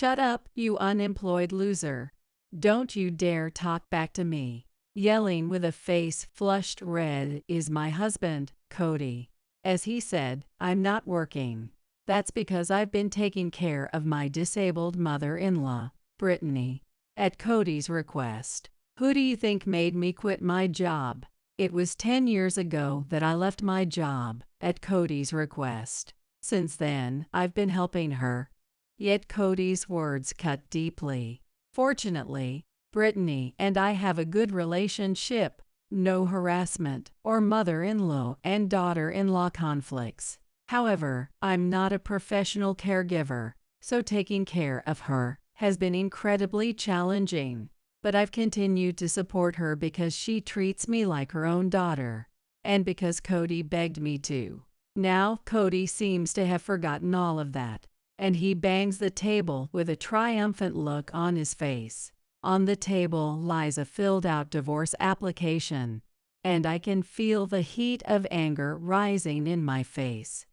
"Shut up, you unemployed loser. Don't you dare talk back to me." Yelling with a face flushed red is my husband, Cody. As he said, "I'm not working. That's because I've been taking care of my disabled mother-in-law, Brittany." At Cody's request. "Who do you think made me quit my job?" "It was 10 years ago that I left my job," at Cody's request. "Since then, I've been helping her." Yet Cody's words cut deeply. Fortunately, Brittany and I have a good relationship, no harassment or mother-in-law and daughter-in-law conflicts. However, I'm not a professional caregiver, so taking care of her has been incredibly challenging. But I've continued to support her because she treats me like her own daughter, and because Cody begged me to. Now, Cody seems to have forgotten all of that, and he bangs the table with a triumphant look on his face. On the table lies a filled-out divorce application, and I can feel the heat of anger rising in my face.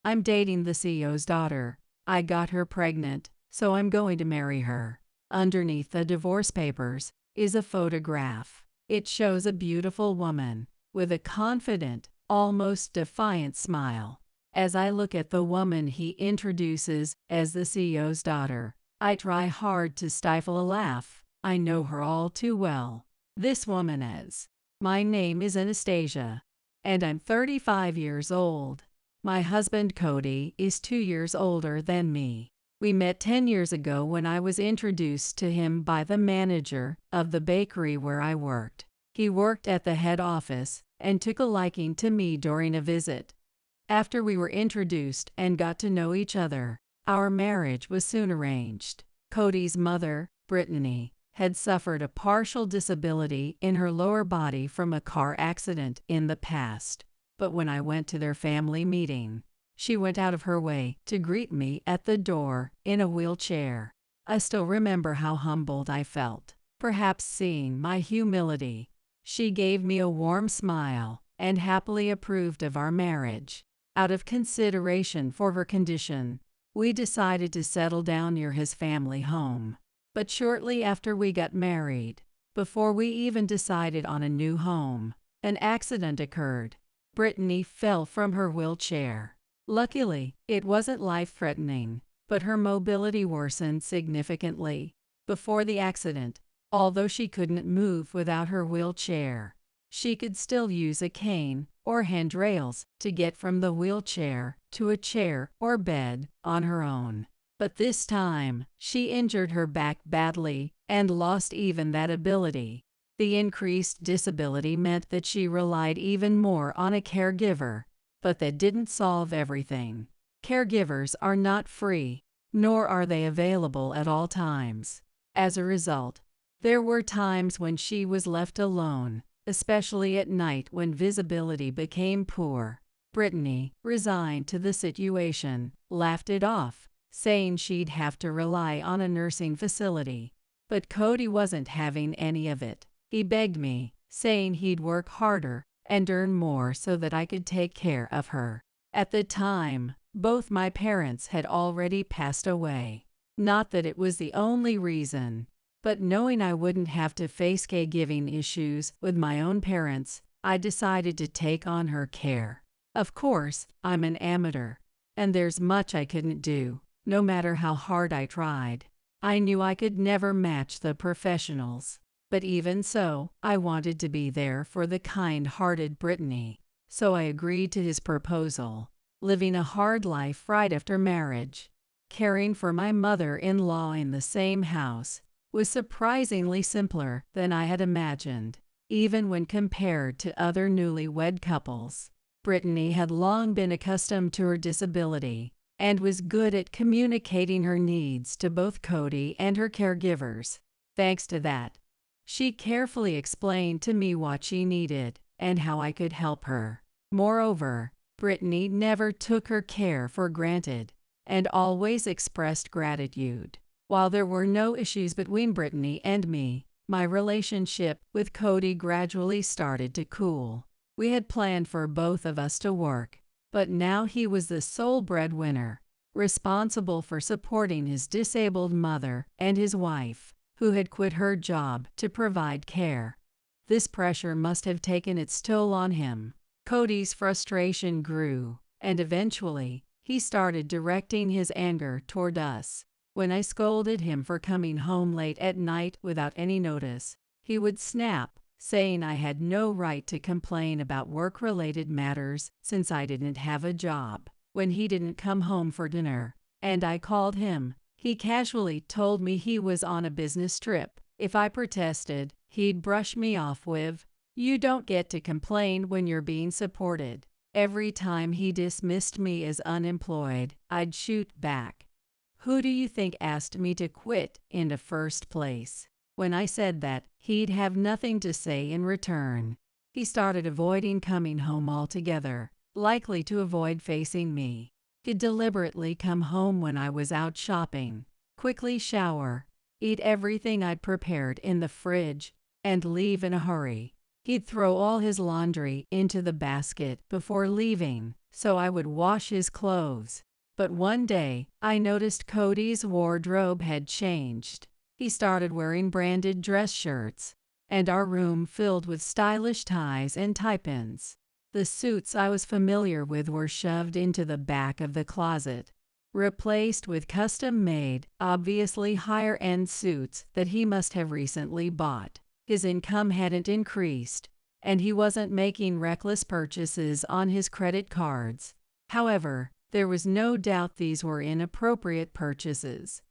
"I'm dating the CEO's daughter. I got her pregnant, so I'm going to marry her." Underneath the divorce papers is a photograph. It shows a beautiful woman with a confident, almost defiant smile. As I look at the woman he introduces as the CEO's daughter, I try hard to stifle a laugh. I know her all too well. This woman is. My name is Anastasia, and I'm 35 years old. My husband Cody is 2 years older than me. We met 10 years ago when I was introduced to him by the manager of the bakery where I worked. He worked at the head office and took a liking to me during a visit. After we were introduced and got to know each other, our marriage was soon arranged. Cody's mother, Brittany, had suffered a partial disability in her lower body from a car accident in the past. But when I went to their family meeting, she went out of her way to greet me at the door in a wheelchair. I still remember how humbled I felt. Perhaps seeing my humility, she gave me a warm smile and happily approved of our marriage. Out of consideration for her condition, we decided to settle down near his family home. But shortly after we got married, before we even decided on a new home, an accident occurred. Brittany fell from her wheelchair. Luckily, it wasn't life-threatening, but her mobility worsened significantly. Before the accident, although she couldn't move without her wheelchair, she could still use a cane or handrails to get from the wheelchair to a chair or bed on her own. But this time, she injured her back badly and lost even that ability. The increased disability meant that she relied even more on a caregiver, but that didn't solve everything. Caregivers are not free, nor are they available at all times. As a result, there were times when she was left alone, especially at night when visibility became poor. Brittany, resigned to the situation, laughed it off, saying she'd have to rely on a nursing facility. But Cody wasn't having any of it. He begged me, saying he'd work harder and earn more so that I could take care of her. At the time, both my parents had already passed away. Not that it was the only reason, but knowing I wouldn't have to face caregiving issues with my own parents, I decided to take on her care. Of course, I'm an amateur, and there's much I couldn't do, no matter how hard I tried. I knew I could never match the professionals. But even so, I wanted to be there for the kind-hearted Brittany, so I agreed to his proposal. Living a hard life right after marriage, caring for my mother-in-law in the same house, was surprisingly simpler than I had imagined, even when compared to other newlywed couples. Brittany had long been accustomed to her disability and was good at communicating her needs to both Cody and her caregivers. Thanks to that, she carefully explained to me what she needed and how I could help her. Moreover, Brittany never took her care for granted and always expressed gratitude. While there were no issues between Brittany and me, my relationship with Cody gradually started to cool. We had planned for both of us to work, but now he was the sole breadwinner, responsible for supporting his disabled mother and his wife, who had quit her job to provide care. This pressure must have taken its toll on him. Cody's frustration grew, and eventually, he started directing his anger toward us. When I scolded him for coming home late at night without any notice, he would snap, saying I had no right to complain about work-related matters since I didn't have a job. When he didn't come home for dinner, and I called him, he casually told me he was on a business trip. If I protested, he'd brush me off with, "You don't get to complain when you're being supported." Every time he dismissed me as unemployed, I'd shoot back, "Who do you think asked me to quit in the first place?" When I said that, he'd have nothing to say in return. He started avoiding coming home altogether, likely to avoid facing me. He'd deliberately come home when I was out shopping, quickly shower, eat everything I'd prepared in the fridge, and leave in a hurry. He'd throw all his laundry into the basket before leaving, so I would wash his clothes. But one day, I noticed Cody's wardrobe had changed. He started wearing branded dress shirts, and our room filled with stylish ties and tie-pins. The suits I was familiar with were shoved into the back of the closet, replaced with custom-made, obviously higher-end suits that he must have recently bought. His income hadn't increased, and he wasn't making reckless purchases on his credit cards. However, there was no doubt these were inappropriate purchases.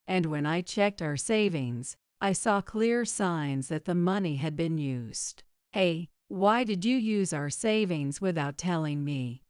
And when I checked our savings, I saw clear signs that the money had been used. "Hey, why did you use our savings without telling me?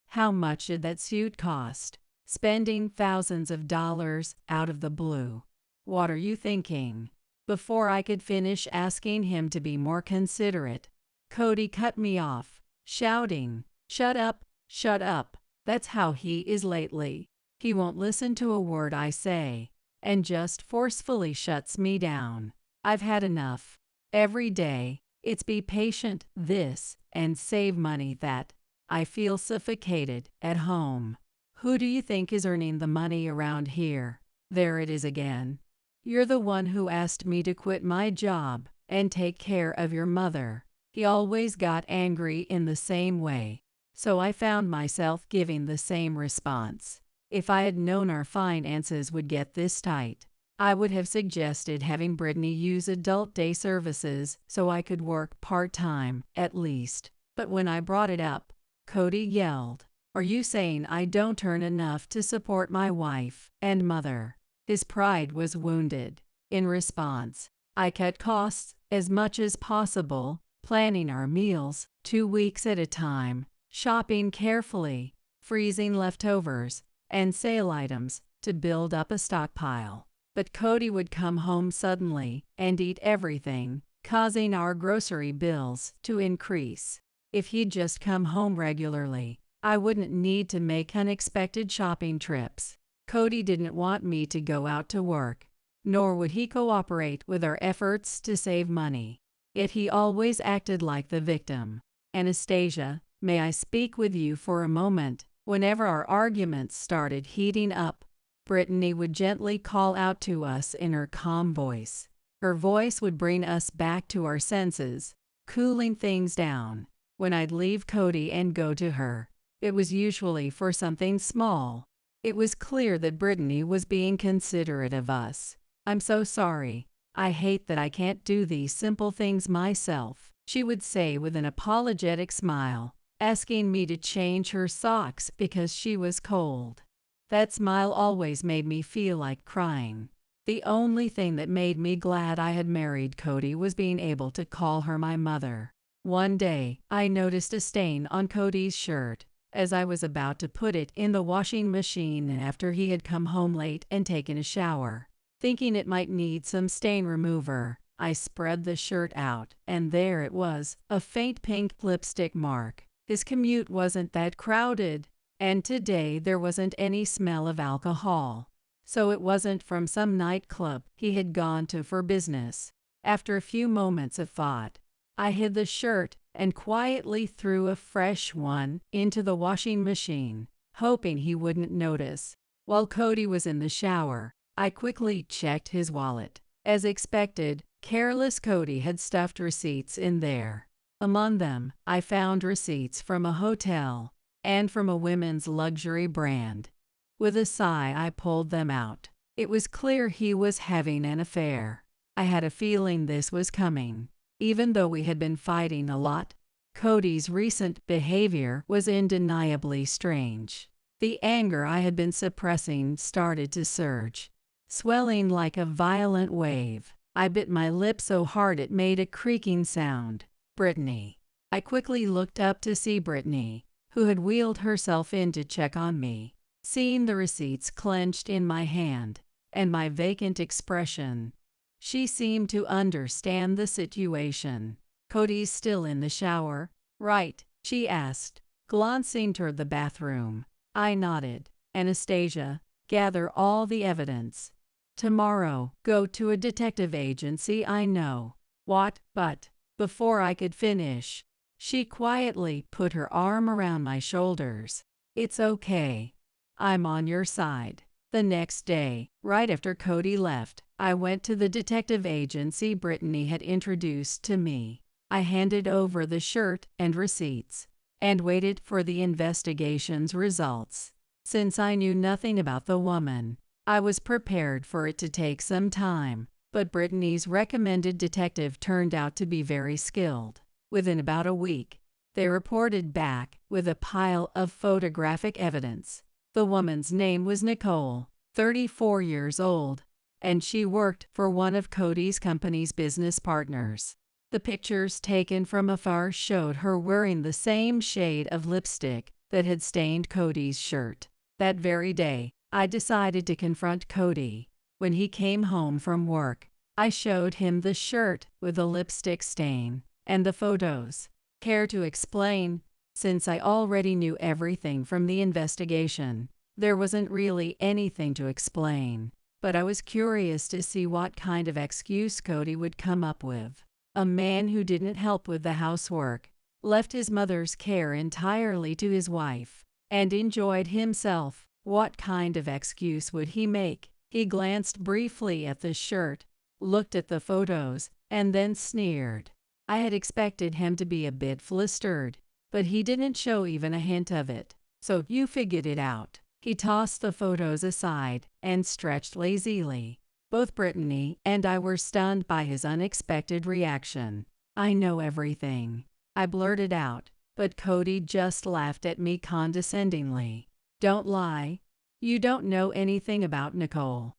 How much did that suit cost?" Spending thousands of dollars out of the blue. "What are you thinking?" Before I could finish asking him to be more considerate, Cody cut me off, shouting, "Shut up, shut up." That's how he is lately. He won't listen to a word I say, and just forcefully shuts me down. I've had enough. Every day, it's be patient this and save money that. I feel suffocated at home. Who do you think is earning the money around here? There it is again. You're the one who asked me to quit my job and take care of your mother. He always got angry in the same way, so I found myself giving the same response. If I had known our finances would get this tight, I would have suggested having Brittany use adult day services so I could work part-time, at least. But when I brought it up, Cody yelled, "Are you saying I don't earn enough to support my wife and mother?" His pride was wounded. In response, I cut costs as much as possible, planning our meals 2 weeks at a time, shopping carefully, freezing leftovers and sale items to build up a stockpile. But Cody would come home suddenly and eat everything, causing our grocery bills to increase. If he'd just come home regularly, I wouldn't need to make unexpected shopping trips. Cody didn't want me to go out to work, nor would he cooperate with our efforts to save money. Yet he always acted like the victim. "Anastasia, may I speak with you for a moment?" Whenever our arguments started heating up, Brittany would gently call out to us in her calm voice. Her voice would bring us back to our senses, cooling things down. When I'd leave Cody and go to her, it was usually for something small. It was clear that Brittany was being considerate of us. "I'm so sorry. I hate that I can't do these simple things myself," she would say with an apologetic smile, asking me to change her socks because she was cold. That smile always made me feel like crying. The only thing that made me glad I had married Cody was being able to call her my mother. One day, I noticed a stain on Cody's shirt as I was about to put it in the washing machine after he had come home late and taken a shower. Thinking it might need some stain remover, I spread the shirt out, and there it was, a faint pink lipstick mark. His commute wasn't that crowded, and today there wasn't any smell of alcohol. So it wasn't from some nightclub he had gone to for business. After a few moments of thought, I hid the shirt and quietly threw a fresh one into the washing machine, hoping he wouldn't notice. While Cody was in the shower, I quickly checked his wallet. As expected, careless Cody had stuffed receipts in there. Among them, I found receipts from a hotel and from a women's luxury brand. With a sigh, I pulled them out. It was clear he was having an affair. I had a feeling this was coming. Even though we had been fighting a lot, Cody's recent behavior was undeniably strange. The anger I had been suppressing started to surge, swelling like a violent wave. I bit my lip so hard it made a creaking sound. Brittany. I quickly looked up to see Brittany, who had wheeled herself in to check on me. Seeing the receipts clenched in my hand, and my vacant expression, she seemed to understand the situation. "Cody's still in the shower, right?" she asked, glancing toward the bathroom. I nodded. "Anastasia, gather all the evidence. Tomorrow, go to a detective agency I know." "What?" But before I could finish, she quietly put her arm around my shoulders. "It's okay. I'm on your side." The next day, right after Cody left, I went to the detective agency Brittany had introduced to me. I handed over the shirt and receipts, and waited for the investigation's results. Since I knew nothing about the woman, I was prepared for it to take some time, but Brittany's recommended detective turned out to be very skilled. Within about a week, they reported back with a pile of photographic evidence. The woman's name was Nicole, 34 years old, and she worked for one of Cody's company's business partners. The pictures taken from afar showed her wearing the same shade of lipstick that had stained Cody's shirt. That very day, I decided to confront Cody. When he came home from work, I showed him the shirt with the lipstick stain and the photos. Care to explain? Since I already knew everything from the investigation, there wasn't really anything to explain, but I was curious to see what kind of excuse Cody would come up with. A man who didn't help with the housework, left his mother's care entirely to his wife, and enjoyed himself. What kind of excuse would he make? He glanced briefly at the shirt, looked at the photos, and then sneered. I had expected him to be a bit flustered, but he didn't show even a hint of it. "So you figured it out." He tossed the photos aside and stretched lazily. Both Brittany and I were stunned by his unexpected reaction. "I know everything," I blurted out, but Cody just laughed at me condescendingly. "Don't lie. You don't know anything about Nicole.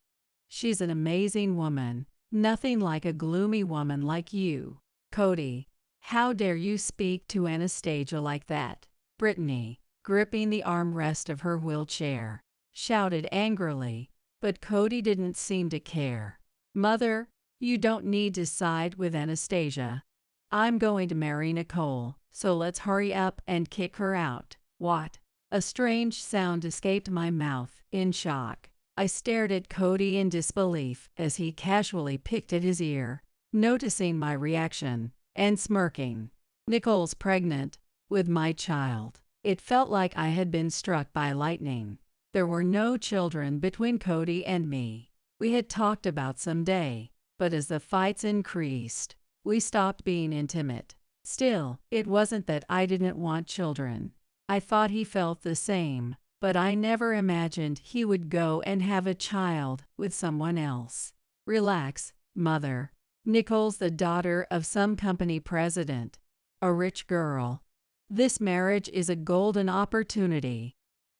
She's an amazing woman, nothing like a gloomy woman like you." "Cody, how dare you speak to Anastasia like that?" Brittany, gripping the armrest of her wheelchair, shouted angrily, but Cody didn't seem to care. "Mother, you don't need to side with Anastasia. I'm going to marry Nicole, so let's hurry up and kick her out." "What?" A strange sound escaped my mouth in shock. I stared at Cody in disbelief as he casually picked at his ear, noticing my reaction, and smirking. "Nicole's pregnant with my child." It felt like I had been struck by lightning. There were no children between Cody and me. We had talked about someday, but as the fights increased, we stopped being intimate. Still, it wasn't that I didn't want children. I thought he felt the same, but I never imagined he would go and have a child with someone else. "Relax, Mother. Nicole's the daughter of some company president, a rich girl. This marriage is a golden opportunity.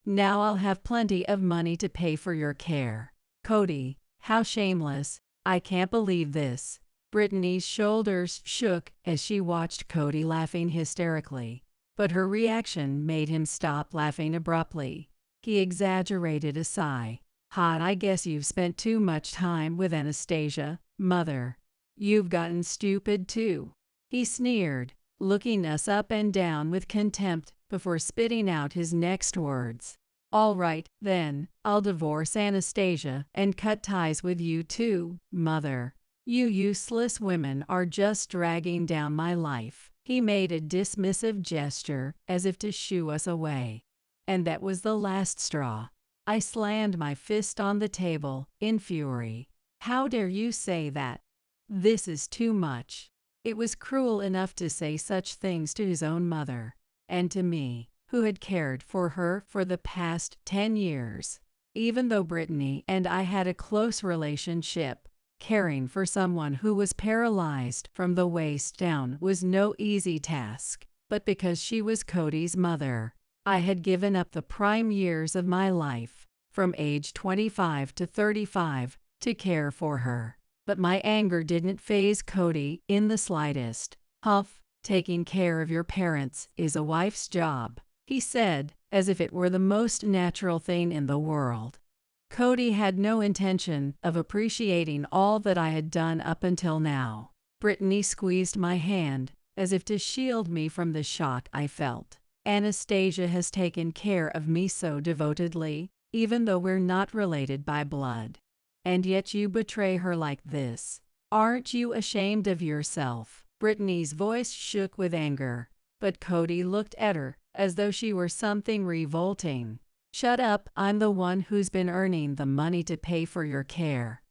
Now I'll have plenty of money to pay for your care." "Cody, how shameless. I can't believe this." Brittany's shoulders shook as she watched Cody laughing hysterically, but her reaction made him stop laughing abruptly. He exaggerated a sigh. I guess you've spent too much time with Anastasia, Mother. You've gotten stupid too." He sneered, looking us up and down with contempt before spitting out his next words. "All right, then, I'll divorce Anastasia and cut ties with you too, Mother. You useless women are just dragging down my life." He made a dismissive gesture as if to shoo us away. And that was the last straw. I slammed my fist on the table, in fury. How dare you say that? This is too much. It was cruel enough to say such things to his own mother, and to me, who had cared for her for the past 10 years. Even though Brittany and I had a close relationship, caring for someone who was paralyzed from the waist down was no easy task. But because she was Cody's mother, I had given up the prime years of my life, from age 25 to 35, to care for her. But my anger didn't faze Cody in the slightest. "Huff, taking care of your parents is a wife's job," he said, as if it were the most natural thing in the world. Cody had no intention of appreciating all that I had done up until now. Brittany squeezed my hand, as if to shield me from the shock I felt. "Anastasia has taken care of me so devotedly, even though we're not related by blood. And yet you betray her like this. Aren't you ashamed of yourself?" Brittany's voice shook with anger, but Cody looked at her as though she were something revolting. "Shut up, I'm the one who's been earning the money to pay for your care.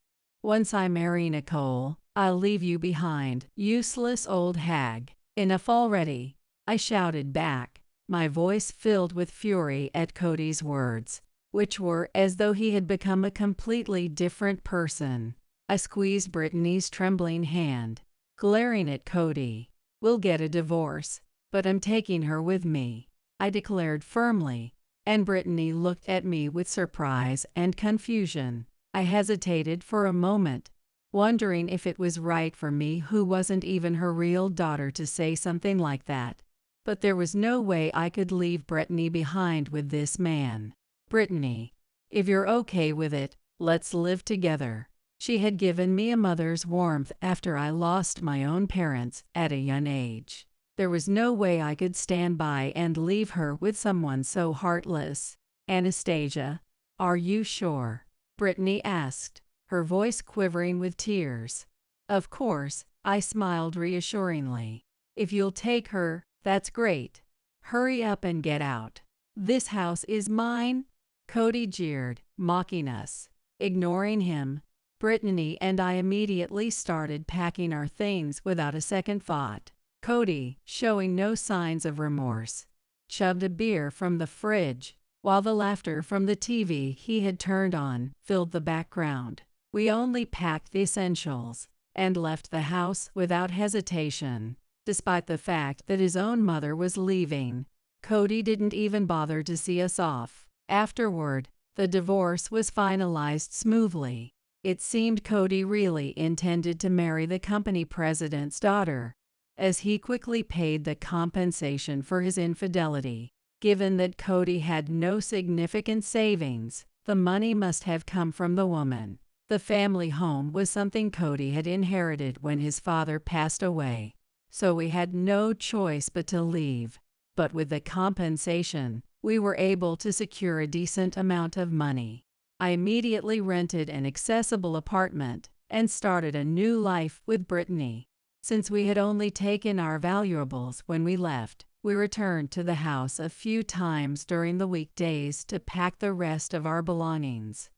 Once I marry Nicole, I'll leave you behind, useless old hag. Enough already," I shouted back, my voice filled with fury at Cody's words, which were as though he had become a completely different person. I squeezed Brittany's trembling hand, glaring at Cody. "We'll get a divorce, but I'm taking her with me," I declared firmly, and Brittany looked at me with surprise and confusion. I hesitated for a moment, wondering if it was right for me, who wasn't even her real daughter, to say something like that. But there was no way I could leave Brittany behind with this man. "Brittany, if you're okay with it, let's live together." She had given me a mother's warmth after I lost my own parents at a young age. There was no way I could stand by and leave her with someone so heartless. "Anastasia, are you sure?" Brittany asked, her voice quivering with tears. "Of course," I smiled reassuringly. "If you'll take her, that's great. Hurry up and get out. This house is mine." Cody jeered, mocking us. Ignoring him, Brittany and I immediately started packing our things without a second thought. Cody, showing no signs of remorse, chugged a beer from the fridge, while the laughter from the TV he had turned on filled the background. We only packed the essentials and left the house without hesitation. Despite the fact that his own mother was leaving, Cody didn't even bother to see us off. Afterward, the divorce was finalized smoothly. It seemed Cody really intended to marry the company president's daughter, as he quickly paid the compensation for his infidelity. Given that Cody had no significant savings, the money must have come from the woman. The family home was something Cody had inherited when his father passed away, so we had no choice but to leave. But with the compensation, we were able to secure a decent amount of money. I immediately rented an accessible apartment and started a new life with Brittany. Since we had only taken our valuables when we left, we returned to the house a few times during the weekdays to pack the rest of our belongings.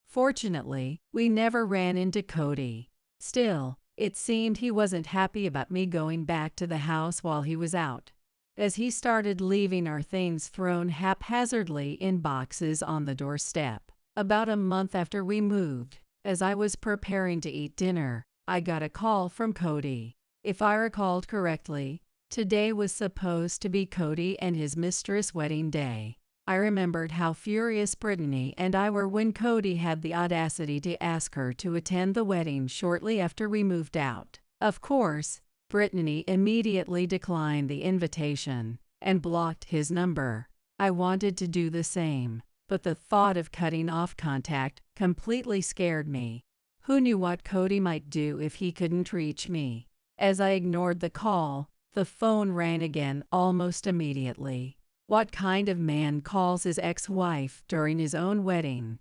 Fortunately, we never ran into Cody. Still, it seemed he wasn't happy about me going back to the house while he was out, as he started leaving our things thrown haphazardly in boxes on the doorstep. About a month after we moved, as I was preparing to eat dinner, I got a call from Cody. If I recalled correctly, today was supposed to be Cody and his mistress' wedding day. I remembered how furious Brittany and I were when Cody had the audacity to ask her to attend the wedding shortly after we moved out. Of course, Brittany immediately declined the invitation and blocked his number. I wanted to do the same, but the thought of cutting off contact completely scared me. Who knew what Cody might do if he couldn't reach me? As I ignored the call, the phone rang again almost immediately. What kind of man calls his ex-wife during his own wedding?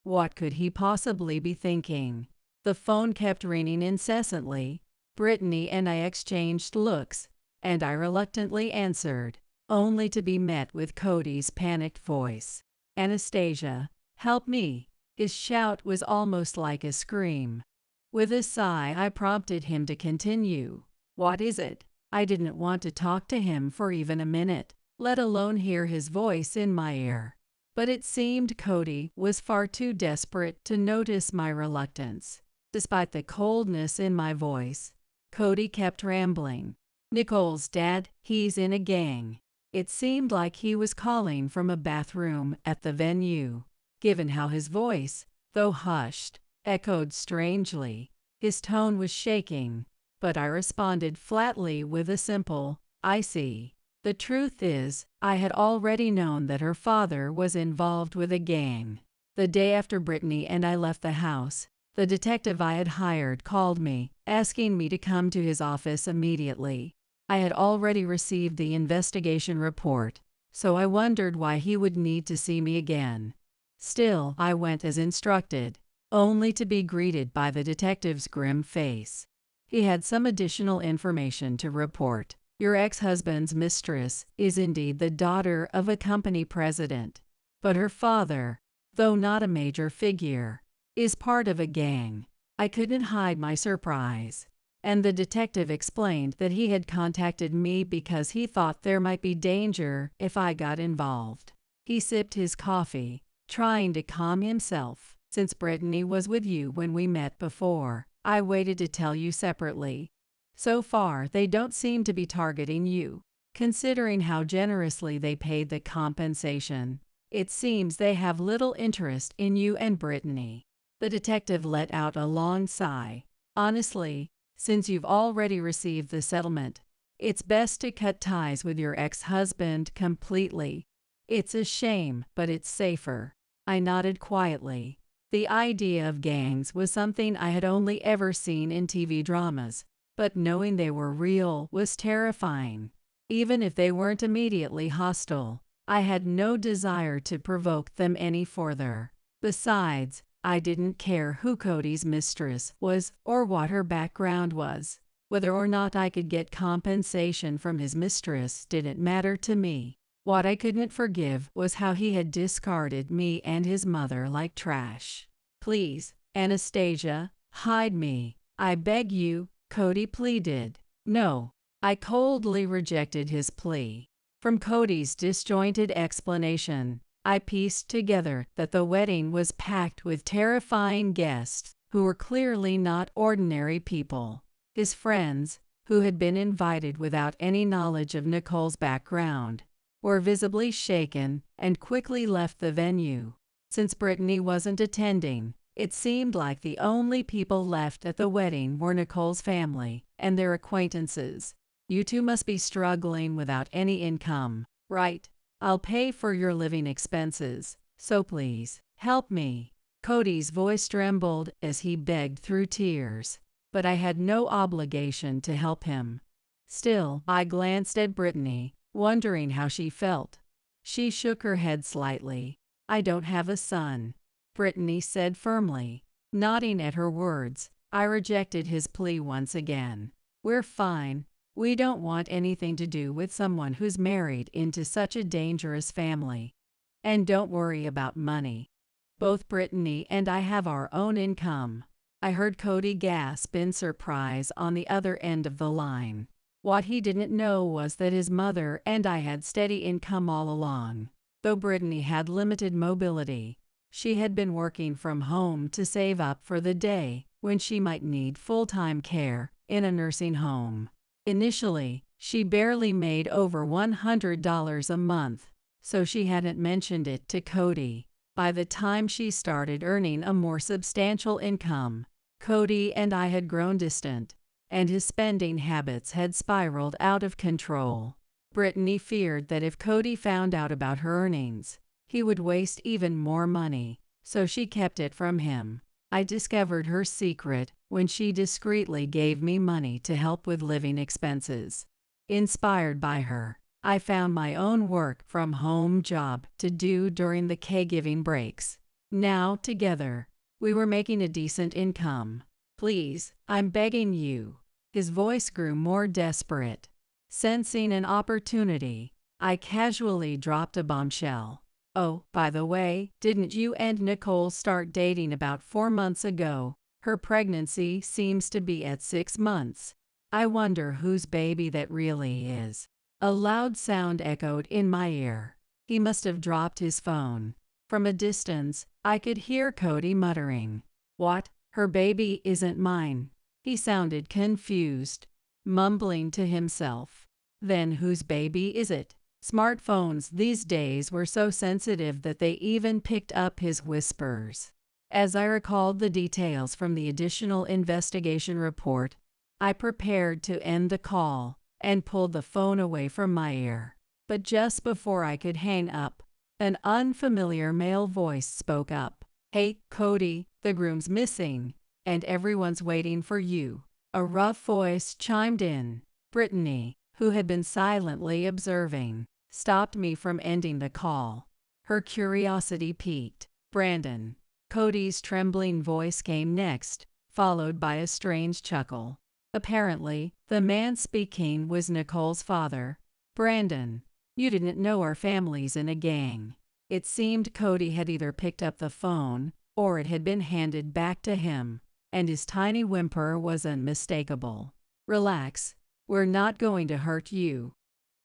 What could he possibly be thinking? The phone kept ringing incessantly. Brittany and I exchanged looks, and I reluctantly answered, only to be met with Cody's panicked voice. "Anastasia, Help me. His shout was almost like a scream. With a sigh, I prompted him to continue. What is it? I didn't want to talk to him for even a minute, let alone hear his voice in my ear. But it seemed Cody was far too desperate to notice my reluctance. Despite the coldness in my voice, Cody kept rambling. Nicole's dad, he's in a gang. It seemed like he was calling from a bathroom at the venue. Given how his voice, though hushed, echoed strangely, his tone was shaking, but I responded flatly with a simple, I see. The truth is, I had already known that her father was involved with a gang. The day after Brittany and I left the house, the detective I had hired called me, asking me to come to his office immediately. I had already received the investigation report, so I wondered why he would need to see me again. Still, I went as instructed, only to be greeted by the detective's grim face. He had some additional information to report. Your ex-husband's mistress is indeed the daughter of a company president, but her father, though not a major figure, is part of a gang. I couldn't hide my surprise, and the detective explained that he had contacted me because he thought there might be danger if I got involved. He sipped his coffee, trying to calm himself. Since Brittany was with you when we met before, I waited to tell you separately. So far, they don't seem to be targeting you. Considering how generously they paid the compensation, it seems they have little interest in you and Brittany. The detective let out a long sigh. Honestly, since you've already received the settlement, it's best to cut ties with your ex-husband completely. It's a shame, but it's safer. I nodded quietly. The idea of gangs was something I had only ever seen in TV dramas, but knowing they were real was terrifying. Even if they weren't immediately hostile, I had no desire to provoke them any further. Besides, I didn't care who Cody's mistress was or what her background was. Whether or not I could get compensation from his mistress didn't matter to me. What I couldn't forgive was how he had discarded me and his mother like trash. Please, Anastasia, hide me. I beg you, Cody pleaded. No. I coldly rejected his plea. From Cody's disjointed explanation, I pieced together that the wedding was packed with terrifying guests who were clearly not ordinary people. His friends, who had been invited without any knowledge of Nicole's background, were visibly shaken and quickly left the venue. Since Brittany wasn't attending, it seemed like the only people left at the wedding were Nicole's family and their acquaintances. You two must be struggling without any income, right? I'll pay for your living expenses, so please, help me. Cody's voice trembled as he begged through tears, but I had no obligation to help him. Still, I glanced at Brittany, wondering how she felt. She shook her head slightly. I don't have a son, Brittany said firmly. Nodding at her words, I rejected his plea once again. We're fine. We don't want anything to do with someone who's married into such a dangerous family. And don't worry about money. Both Brittany and I have our own income. I heard Cody gasp in surprise on the other end of the line. What he didn't know was that his mother and I had steady income all along. Though Brittany had limited mobility, she had been working from home to save up for the day when she might need full-time care in a nursing home. Initially, she barely made over $100 a month, so she hadn't mentioned it to Cody. By the time she started earning a more substantial income, Cody and I had grown distant, and his spending habits had spiraled out of control. Brittany feared that if Cody found out about her earnings, he would waste even more money, so she kept it from him. I discovered her secret when she discreetly gave me money to help with living expenses. Inspired by her, I found my own work-from-home job to do during the caregiving breaks. Now, together, we were making a decent income. Please, I'm begging you. His voice grew more desperate. Sensing an opportunity, I casually dropped a bombshell. Oh, by the way, didn't you and Nicole start dating about 4 months ago? Her pregnancy seems to be at 6 months. I wonder whose baby that really is. A loud sound echoed in my ear. He must have dropped his phone. From a distance, I could hear Cody muttering, "What? Her baby isn't mine." He sounded confused, mumbling to himself. Then whose baby is it? Smartphones these days were so sensitive that they even picked up his whispers. As I recalled the details from the additional investigation report, I prepared to end the call and pulled the phone away from my ear. But just before I could hang up, an unfamiliar male voice spoke up. "Hey, Cody, the groom's missing, and everyone's waiting for you." A rough voice chimed in. Brittany, who had been silently observing, stopped me from ending the call. Her curiosity piqued. "Brandon." Cody's trembling voice came next, followed by a strange chuckle. Apparently, the man speaking was Nicole's father. "Brandon, you didn't know our family's in a gang." It seemed Cody had either picked up the phone, or it had been handed back to him, and his tiny whimper was unmistakable. "Relax, we're not going to hurt you.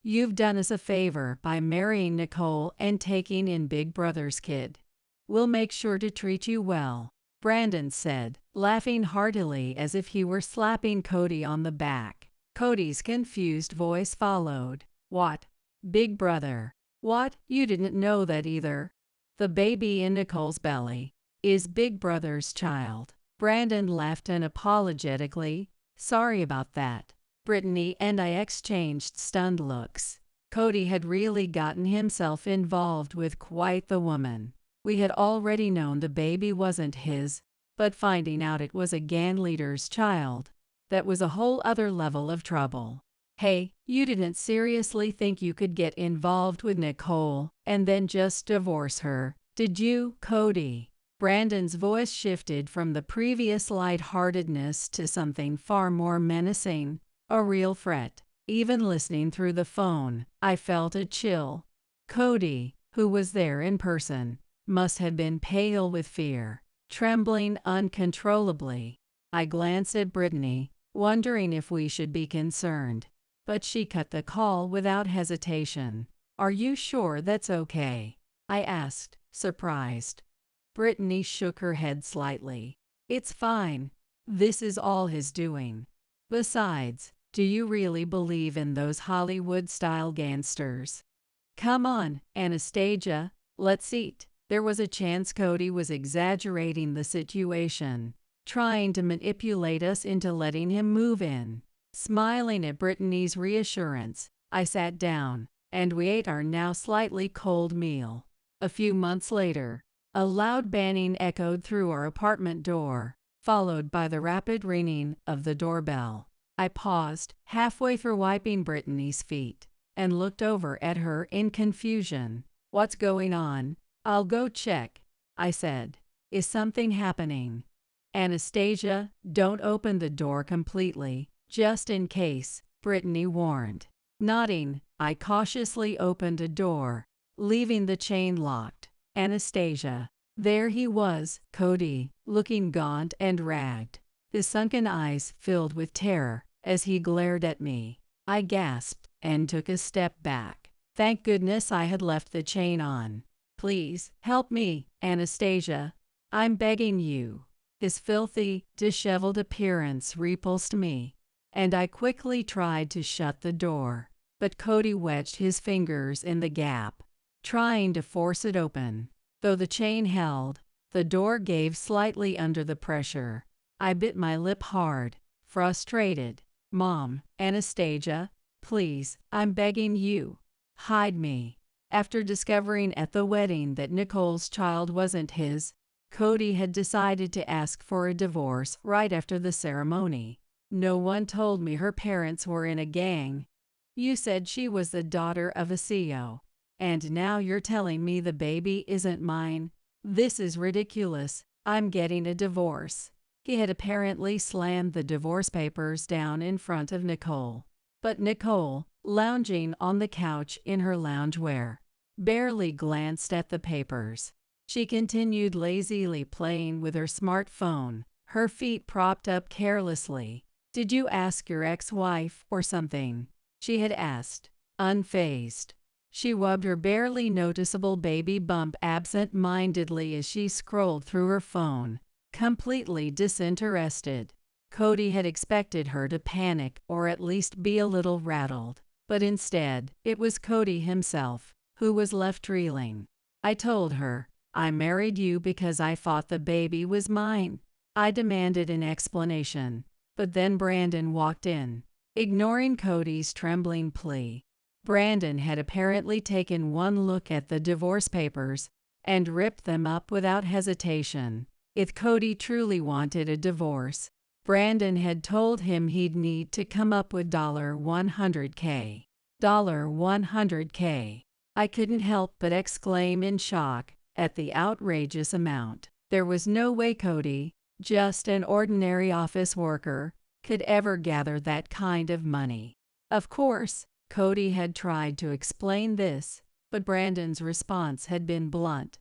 You've done us a favor by marrying Nicole and taking in Big Brother's kid. We'll make sure to treat you well," Brandon said, laughing heartily as if he were slapping Cody on the back. Cody's confused voice followed. "What? Big Brother? What? You didn't know that either? The baby in Nicole's belly is Big Brother's child." Brandon laughed unapologetically. "Sorry about that." Brittany and I exchanged stunned looks. Cody had really gotten himself involved with quite the woman. We had already known the baby wasn't his, but finding out it was a gang leader's child, that was a whole other level of trouble. "Hey, you didn't seriously think you could get involved with Nicole and then just divorce her, did you, Cody?" Brandon's voice shifted from the previous lightheartedness to something far more menacing. A real threat. Even listening through the phone, I felt a chill. Cody, who was there in person, must have been pale with fear, trembling uncontrollably. I glanced at Brittany, wondering if we should be concerned, but she cut the call without hesitation. "Are you sure that's okay?" I asked, surprised. Brittany shook her head slightly. "It's fine. This is all his doing. Besides, do you really believe in those Hollywood-style gangsters? Come on, Anastasia, let's eat." There was a chance Cody was exaggerating the situation, trying to manipulate us into letting him move in. Smiling at Brittany's reassurance, I sat down, and we ate our now slightly cold meal. A few months later, a loud banging echoed through our apartment door, followed by the rapid ringing of the doorbell. I paused, halfway through wiping Brittany's feet, and looked over at her in confusion. "What's going on?" "I'll go check," I said. "Is something happening?" "Anastasia, don't open the door completely, just in case," Brittany warned. Nodding, I cautiously opened a door, leaving the chain locked. Anastasia. There he was, Cody, looking gaunt and ragged. His sunken eyes filled with terror as he glared at me. I gasped and took a step back. Thank goodness I had left the chain on. "Please, help me, Anastasia. I'm begging you." His filthy, disheveled appearance repulsed me, and I quickly tried to shut the door. But Cody wedged his fingers in the gap, trying to force it open. Though the chain held, the door gave slightly under the pressure. I bit my lip hard, frustrated. "Mom, Anastasia, please, I'm begging you. Hide me." After discovering at the wedding that Nicole's child wasn't his, Cody had decided to ask for a divorce right after the ceremony. "No one told me her parents were in a gang. You said she was the daughter of a CEO. And now you're telling me the baby isn't mine? This is ridiculous. I'm getting a divorce." He had apparently slammed the divorce papers down in front of Nicole. But Nicole, lounging on the couch in her loungewear, barely glanced at the papers. She continued lazily playing with her smartphone, her feet propped up carelessly. "Did you ask your ex-wife or something?" she had asked, unfazed. She rubbed her barely noticeable baby bump absent-mindedly as she scrolled through her phone, completely disinterested. Cody had expected her to panic or at least be a little rattled, but instead, it was Cody himself who was left reeling. "I told her, I married you because I thought the baby was mine." I demanded an explanation, but then Brandon walked in, ignoring Cody's trembling plea. Brandon had apparently taken one look at the divorce papers and ripped them up without hesitation. If Cody truly wanted a divorce, Brandon had told him he'd need to come up with $100K. $100K. I couldn't help but exclaim in shock at the outrageous amount. There was no way Cody, just an ordinary office worker, could ever gather that kind of money. Of course, Cody had tried to explain this, but Brandon's response had been blunt.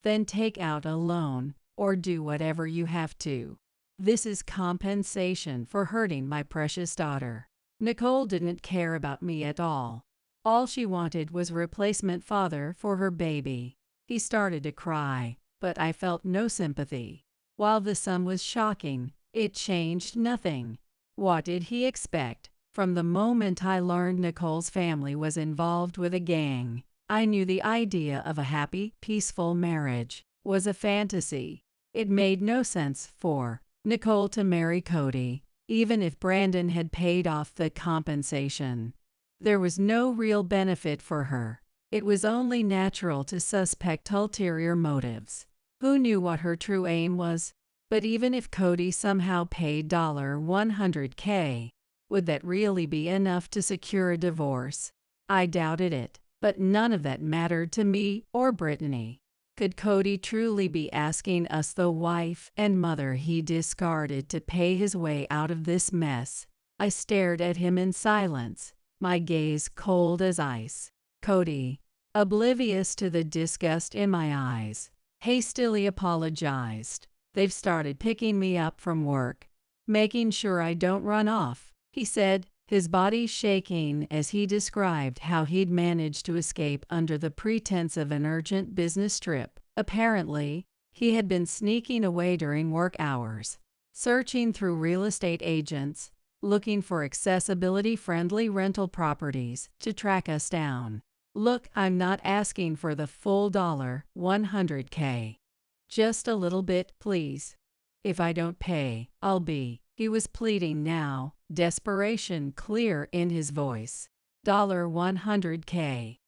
"Then take out a loan, or do whatever you have to. This is compensation for hurting my precious daughter." Nicole didn't care about me at all. All she wanted was a replacement father for her baby. He started to cry, but I felt no sympathy. While the sum was shocking, it changed nothing. What did he expect? From the moment I learned Nicole's family was involved with a gang, I knew the idea of a happy, peaceful marriage was a fantasy. It made no sense for Nicole to marry Cody, even if Brandon had paid off the compensation. There was no real benefit for her. It was only natural to suspect ulterior motives. Who knew what her true aim was? But even if Cody somehow paid $100K, would that really be enough to secure a divorce? I doubted it, but none of that mattered to me or Brittany. Could Cody truly be asking us, the wife and mother he discarded, to pay his way out of this mess? I stared at him in silence, my gaze cold as ice. Cody, oblivious to the disgust in my eyes, hastily apologized. "They've started picking me up from work, making sure I don't run off," he said, his body shaking as he described how he'd managed to escape under the pretense of an urgent business trip. Apparently, he had been sneaking away during work hours, searching through real estate agents, looking for accessibility-friendly rental properties to track us down. "Look, I'm not asking for the full $100K. Just a little bit, please. If I don't pay, I'll be—" He was pleading now, desperation clear in his voice. $100K.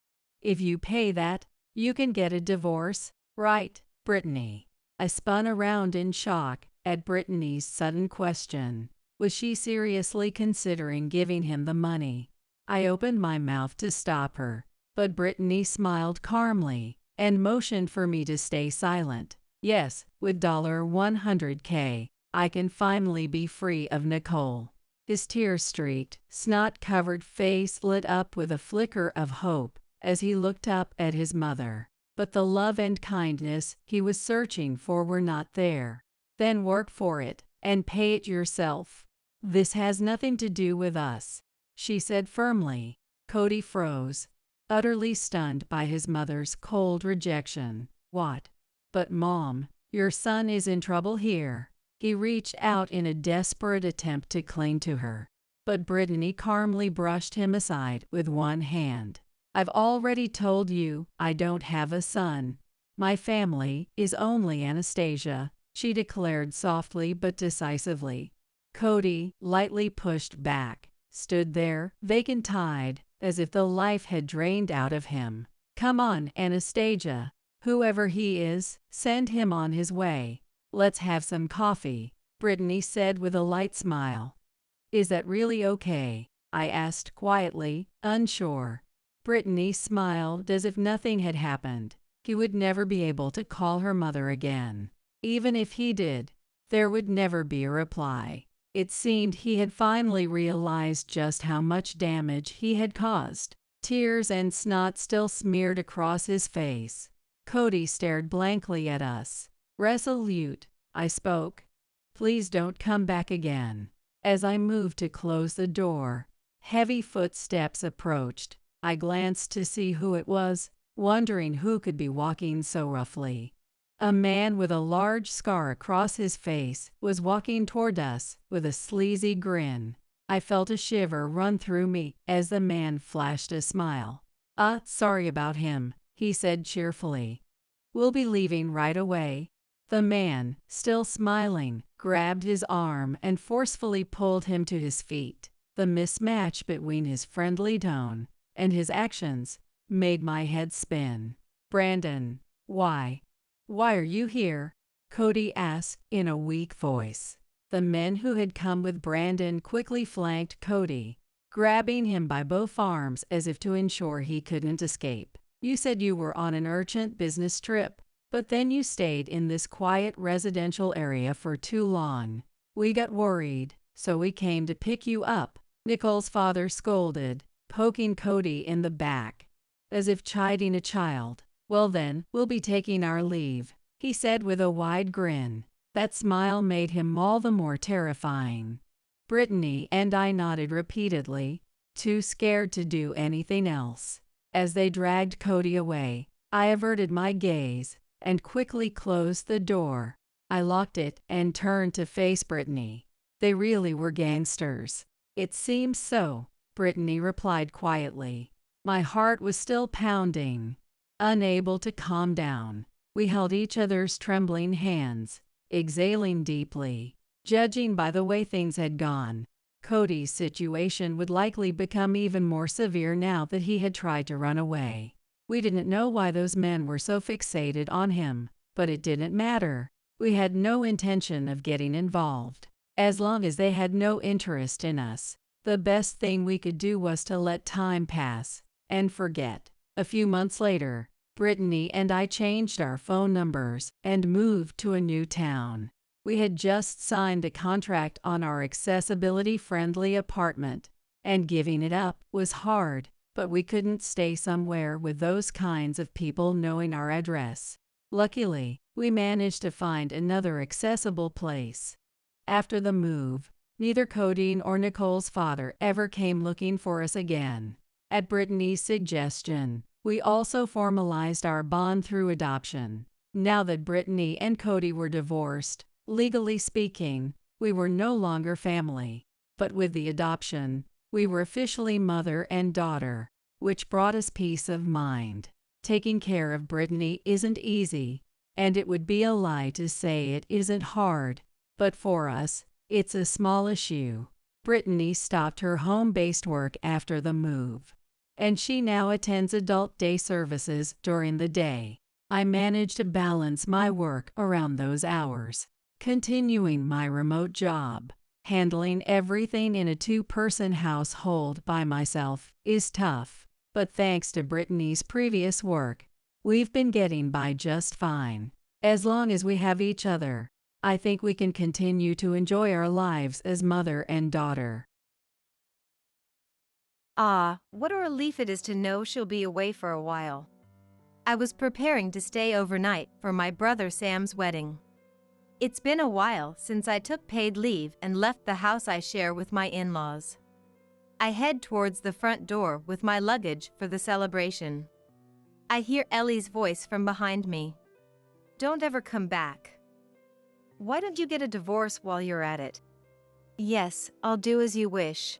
If you pay that, you can get a divorce, right, Brittany?" I spun around in shock at Brittany's sudden question. Was she seriously considering giving him the money? I opened my mouth to stop her, but Brittany smiled calmly and motioned for me to stay silent. "Yes, with $100K, I can finally be free of Nicole." His tear-streaked, snot-covered face lit up with a flicker of hope as he looked up at his mother. But the love and kindness he was searching for were not there. "Then work for it, and pay it yourself. This has nothing to do with us," she said firmly. Cody froze, utterly stunned by his mother's cold rejection. "What?" "But Mom, your son is in trouble here." He reached out in a desperate attempt to cling to her, but Brittany calmly brushed him aside with one hand. "I've already told you I don't have a son. My family is only Anastasia," she declared softly but decisively. Cody, lightly pushed back, stood there, vacant-eyed, as if the life had drained out of him. "Come on, Anastasia. Whoever he is, send him on his way. Let's have some coffee," Brittany said with a light smile. "Is that really okay?" I asked quietly, unsure. Brittany smiled as if nothing had happened. He would never be able to call her mother again. Even if he did, there would never be a reply. It seemed he had finally realized just how much damage he had caused. tears and snot still smeared across his face. Cody stared blankly at us. Resolute, I spoke. Please don't come back again. As I moved to close the door, heavy footsteps approached. I glanced to see who it was, wondering who could be walking so roughly. A man with a large scar across his face was walking toward us with a sleazy grin. I felt a shiver run through me as the man flashed a smile. Sorry about him, he said cheerfully. We'll be leaving right away. The man, still smiling, grabbed his arm and forcefully pulled him to his feet. The mismatch between his friendly tone and his actions made my head spin. Brandon, why? Why are you here? Cody asked in a weak voice. The men who had come with Brandon quickly flanked Cody, grabbing him by both arms as if to ensure he couldn't escape. You said you were on an urgent business trip, but then you stayed in this quiet residential area for too long. We got worried, so we came to pick you up, Nicole's father scolded, poking Cody in the back, as if chiding a child. Well then, we'll be taking our leave, he said with a wide grin. That smile made him all the more terrifying. Brittany and I nodded repeatedly, too scared to do anything else. As they dragged Cody away, I averted my gaze and quickly closed the door. I locked it and turned to face Brittany. They really were gangsters. It seems so, Brittany replied quietly. My heart was still pounding. Unable to calm down, we held each other's trembling hands, exhaling deeply. Judging by the way things had gone, Cody's situation would likely become even more severe now that he had tried to run away. We didn't know why those men were so fixated on him, but it didn't matter. We had no intention of getting involved. As long as they had no interest in us, the best thing we could do was to let time pass and forget. A few months later, Brittany and I changed our phone numbers and moved to a new town. We had just signed a contract on our accessibility-friendly apartment, and giving it up was hard, but we couldn't stay somewhere with those kinds of people knowing our address. Luckily, we managed to find another accessible place. After the move, neither Cody nor Nicole's father ever came looking for us again. At Brittany's suggestion, we also formalized our bond through adoption. Now that Brittany and Cody were divorced, legally speaking, we were no longer family. But with the adoption, we were officially mother and daughter, which brought us peace of mind. Taking care of Brittany isn't easy, and it would be a lie to say it isn't hard, but for us, it's a small issue. Brittany stopped her home-based work after the move, and she now attends adult day services during the day. I manage to balance my work around those hours, continuing my remote job. Handling everything in a two-person household by myself is tough, but thanks to Brittany's previous work, we've been getting by just fine. As long as we have each other, I think we can continue to enjoy our lives as mother and daughter. What a relief it is to know she'll be away for a while. I was preparing to stay overnight for my brother Sam's wedding. It's been a while since I took paid leave and left the house I share with my in-laws. I head towards the front door with my luggage for the celebration. I hear Ellie's voice from behind me. Don't ever come back. Why don't you get a divorce while you're at it? Yes, I'll do as you wish.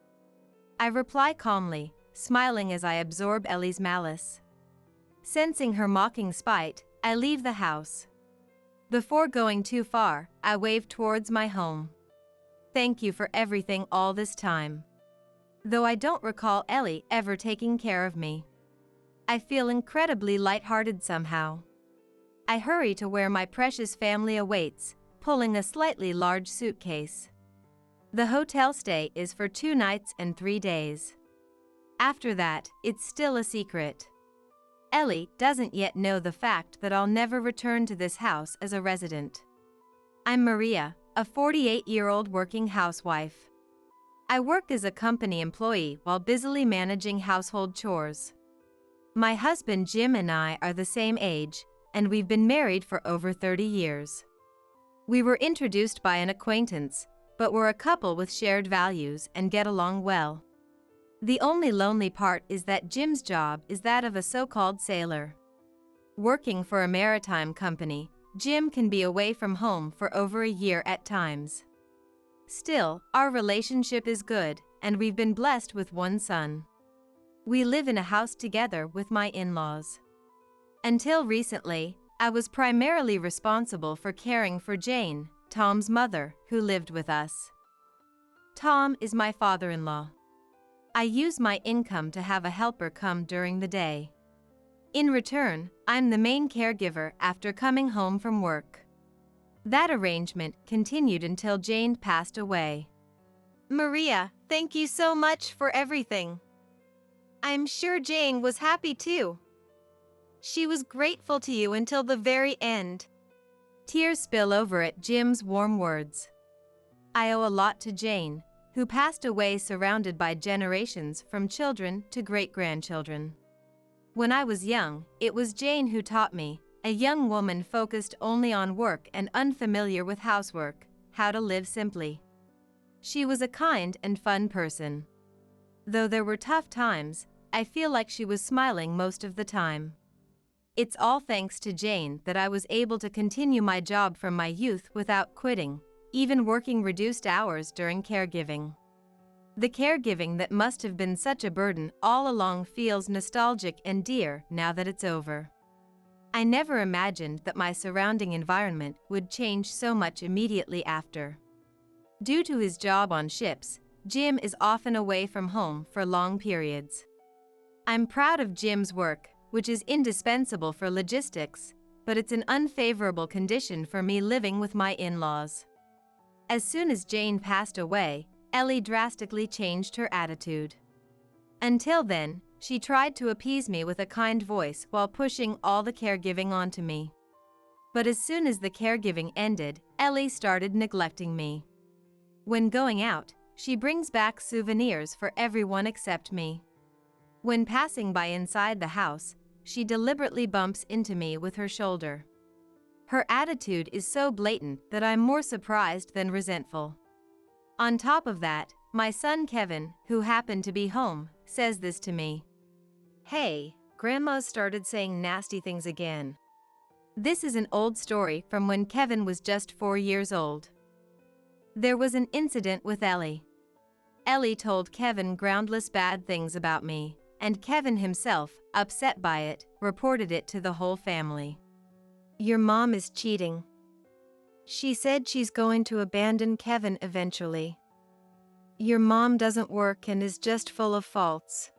I reply calmly, smiling as I absorb Ellie's malice. Sensing her mocking spite, I leave the house. Before going too far, I wave towards my home. Thank you for everything all this time. Though I don't recall Ellie ever taking care of me, I feel incredibly lighthearted somehow. I hurry to where my precious family awaits, pulling a slightly large suitcase. The hotel stay is for 2 nights and 3 days. After that, it's still a secret. Ellie doesn't yet know the fact that I'll never return to this house as a resident. I'm Maria, a 48-year-old working housewife. I work as a company employee while busily managing household chores. My husband Jim and I are the same age, and we've been married for over 30 years. We were introduced by an acquaintance, but we're a couple with shared values and get along well. The only lonely part is that Jim's job is that of a so-called sailor. Working for a maritime company, Jim can be away from home for over a year at times. Still, our relationship is good, and we've been blessed with one son. We live in a house together with my in-laws. Until recently, I was primarily responsible for caring for Jane, Tom's mother, who lived with us. Tom is my father-in-law. I use my income to have a helper come during the day. In return, I'm the main caregiver after coming home from work. That arrangement continued until Jane passed away. Maria, thank you so much for everything. I'm sure Jane was happy too. She was grateful to you until the very end. Tears spill over at Jim's warm words. I owe a lot to Jane, who passed away surrounded by generations from children to great-grandchildren. When I was young, it was Jane who taught me, a young woman focused only on work and unfamiliar with housework, how to live simply. She was a kind and fun person. Though there were tough times, I feel like she was smiling most of the time. It's all thanks to Jane that I was able to continue my job from my youth without quitting, even working reduced hours during caregiving. The caregiving that must have been such a burden all along feels nostalgic and dear now that it's over. I never imagined that my surrounding environment would change so much immediately after. Due to his job on ships, Jim is often away from home for long periods. I'm proud of Jim's work, which is indispensable for logistics, but it's an unfavorable condition for me living with my in-laws. As soon as Jane passed away, Ellie drastically changed her attitude. Until then, she tried to appease me with a kind voice while pushing all the caregiving onto me. But as soon as the caregiving ended, Ellie started neglecting me. When going out, she brings back souvenirs for everyone except me. When passing by inside the house, she deliberately bumps into me with her shoulder. Her attitude is so blatant that I'm more surprised than resentful. On top of that, my son Kevin, who happened to be home, says this to me. Hey, Grandma's started saying nasty things again. This is an old story from when Kevin was just 4 years old. There was an incident with Ellie. Ellie told Kevin groundless bad things about me, and Kevin himself, upset by it, reported it to the whole family. Your mom is cheating. She said she's going to abandon Kevin eventually. Your mom doesn't work and is just full of faults.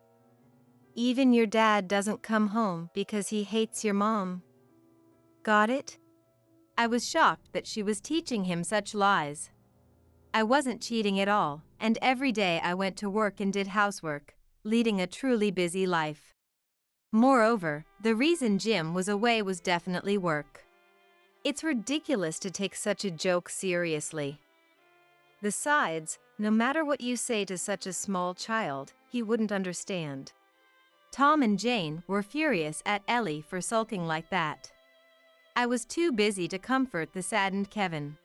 Even your dad doesn't come home because he hates your mom. Got it? I was shocked that she was teaching him such lies. I wasn't cheating at all, and every day I went to work and did housework, leading a truly busy life. Moreover, the reason Jim was away was definitely work. It's ridiculous to take such a joke seriously. Besides, no matter what you say to such a small child, he wouldn't understand. Tom and Jane were furious at Ellie for sulking like that. I was too busy to comfort the saddened Kevin.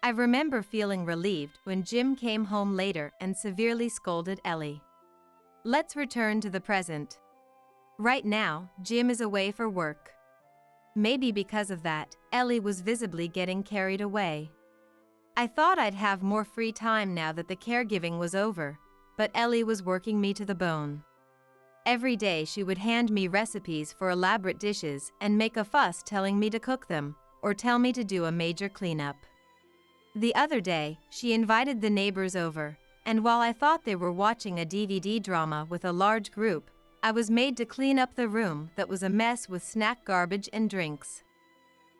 I remember feeling relieved when Jim came home later and severely scolded Ellie. Let's return to the present. Right now, Jim is away for work. Maybe because of that, Ellie was visibly getting carried away. I thought I'd have more free time now that the caregiving was over, but Ellie was working me to the bone. Every day she would hand me recipes for elaborate dishes and make a fuss telling me to cook them, or tell me to do a major cleanup. The other day, she invited the neighbors over, and while I thought they were watching a DVD drama with a large group, I was made to clean up the room that was a mess with snack garbage and drinks.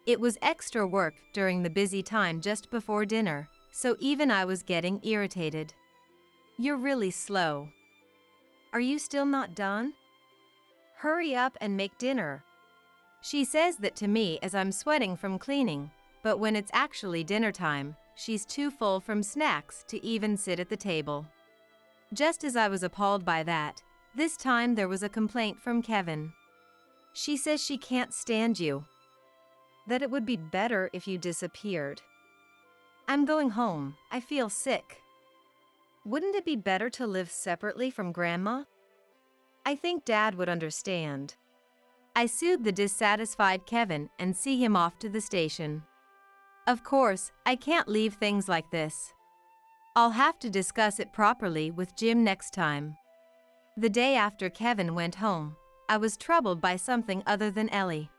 It was extra work during the busy time just before dinner, so even I was getting irritated. You're really slow. Are you still not done? Hurry up and make dinner. She says that to me as I'm sweating from cleaning, but when it's actually dinner time, she's too full from snacks to even sit at the table. Just as I was appalled by that, this time there was a complaint from Kevin. She says she can't stand you. That it would be better if you disappeared. I'm going home. I feel sick. Wouldn't it be better to live separately from Grandma? I think Dad would understand. I soothed the dissatisfied Kevin and see him off to the station. Of course, I can't leave things like this. I'll have to discuss it properly with Jim next time. The day after Kevin went home, I was troubled by something other than Ellie.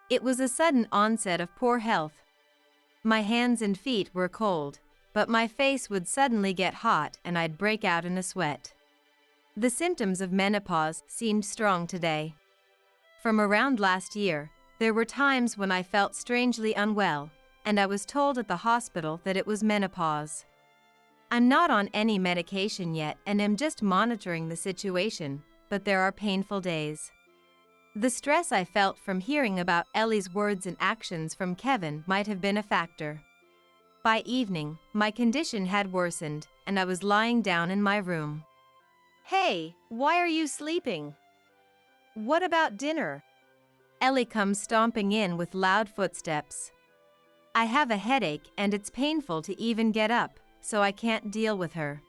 It was a sudden onset of poor health. My hands and feet were cold, but my face would suddenly get hot and I'd break out in a sweat. The symptoms of menopause seemed strong today. From around last year, there were times when I felt strangely unwell, and I was told at the hospital that it was menopause. I'm not on any medication yet and am just monitoring the situation, but there are painful days. The stress I felt from hearing about Ellie's words and actions from Kevin might have been a factor. By evening, my condition had worsened, and I was lying down in my room. "Hey, why are you sleeping? What about dinner?" Ellie comes stomping in with loud footsteps. I have a headache and it's painful to even get up, so I can't deal with her.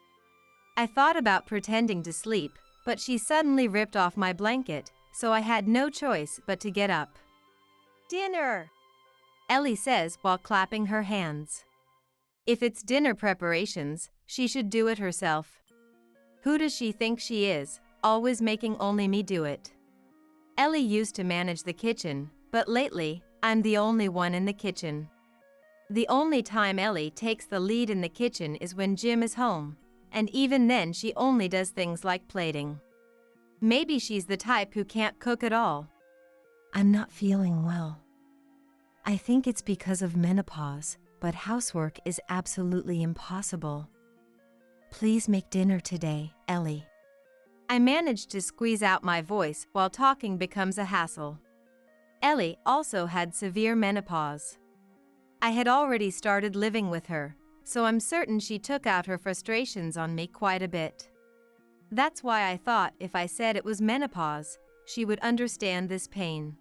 I thought about pretending to sleep, but she suddenly ripped off my blanket, so I had no choice but to get up. "Dinner," Ellie says while clapping her hands. If it's dinner preparations, she should do it herself. Who does she think she is, always making only me do it? Ellie used to manage the kitchen, but lately, I'm the only one in the kitchen. The only time Ellie takes the lead in the kitchen is when Jim is home, and even then she only does things like plating. Maybe she's the type who can't cook at all. I'm not feeling well. I think it's because of menopause, but housework is absolutely impossible. Please make dinner today, Ellie. I managed to squeeze out my voice while talking becomes a hassle. Ellie also had severe menopause. I had already started living with her, so I'm certain she took out her frustrations on me quite a bit. That's why I thought if I said it was menopause, she would understand this pain.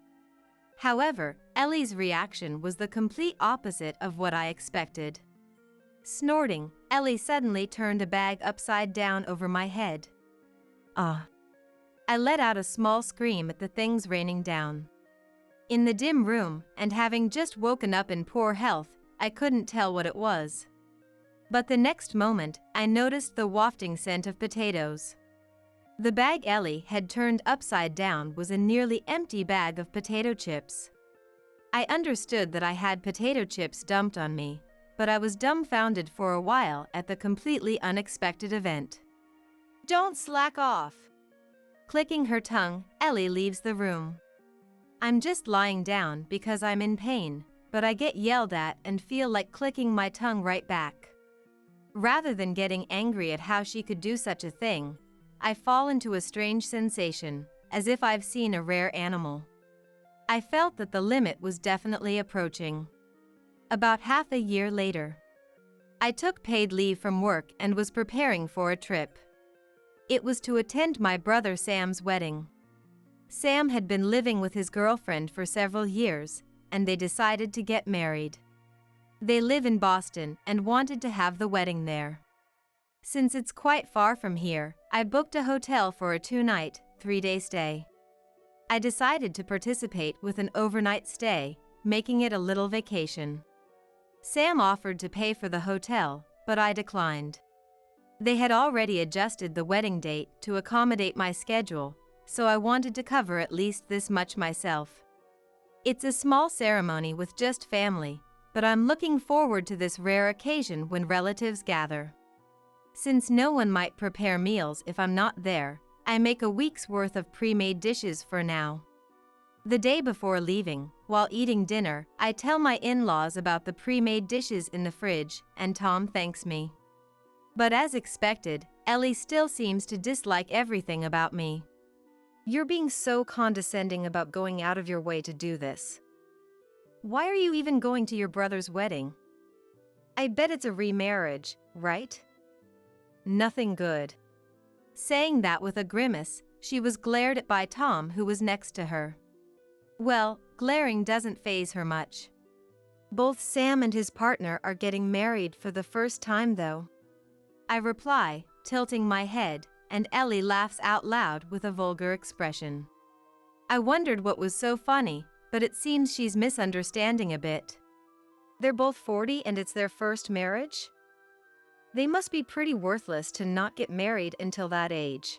However, Ellie's reaction was the complete opposite of what I expected. Snorting, Ellie suddenly turned a bag upside down over my head. Ah. I let out a small scream at the things raining down. In the dim room, and having just woken up in poor health, I couldn't tell what it was. But the next moment, I noticed the wafting scent of potatoes. The bag Ellie had turned upside down was a nearly empty bag of potato chips. I understood that I had potato chips dumped on me, but I was dumbfounded for a while at the completely unexpected event. "Don't slack off." Clicking her tongue, Ellie leaves the room. I'm just lying down because I'm in pain, but I get yelled at and feel like clicking my tongue right back. Rather than getting angry at how she could do such a thing, I fall into a strange sensation, as if I've seen a rare animal. I felt that the limit was definitely approaching. About half a year later, I took paid leave from work and was preparing for a trip. It was to attend my brother Sam's wedding. Sam had been living with his girlfriend for several years, and they decided to get married. They live in Boston and wanted to have the wedding there. Since it's quite far from here, I booked a hotel for a 2-night, 3-day stay. I decided to participate with an overnight stay, making it a little vacation. Sam offered to pay for the hotel, but I declined. They had already adjusted the wedding date to accommodate my schedule, so I wanted to cover at least this much myself. It's a small ceremony with just family, but I'm looking forward to this rare occasion when relatives gather. Since no one might prepare meals if I'm not there, I make a week's worth of pre-made dishes for now. The day before leaving, while eating dinner, I tell my in-laws about the pre-made dishes in the fridge, and Tom thanks me. But as expected, Ellie still seems to dislike everything about me. "You're being so condescending about going out of your way to do this. Why are you even going to your brother's wedding? I bet it's a remarriage, right? Nothing good." Saying that with a grimace, she was glared at by Tom, who was next to her. Well, glaring doesn't faze her much. Both Sam and his partner are getting married for the first time though. I reply, tilting my head, and Ellie laughs out loud with a vulgar expression. I wondered what was so funny, but it seems she's misunderstanding a bit. They're both 40 and it's their first marriage? They must be pretty worthless to not get married until that age.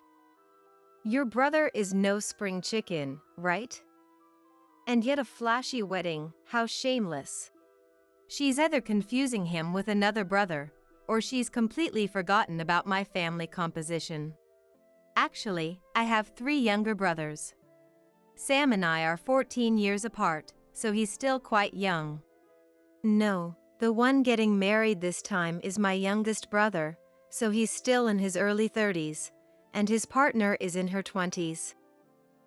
Your brother is no spring chicken, right? And yet a flashy wedding, how shameless. She's either confusing him with another brother, or she's completely forgotten about my family composition. Actually, I have 3 younger brothers. Sam and I are 14 years apart, so he's still quite young. No, the one getting married this time is my youngest brother, so he's still in his early 30s, and his partner is in her 20s.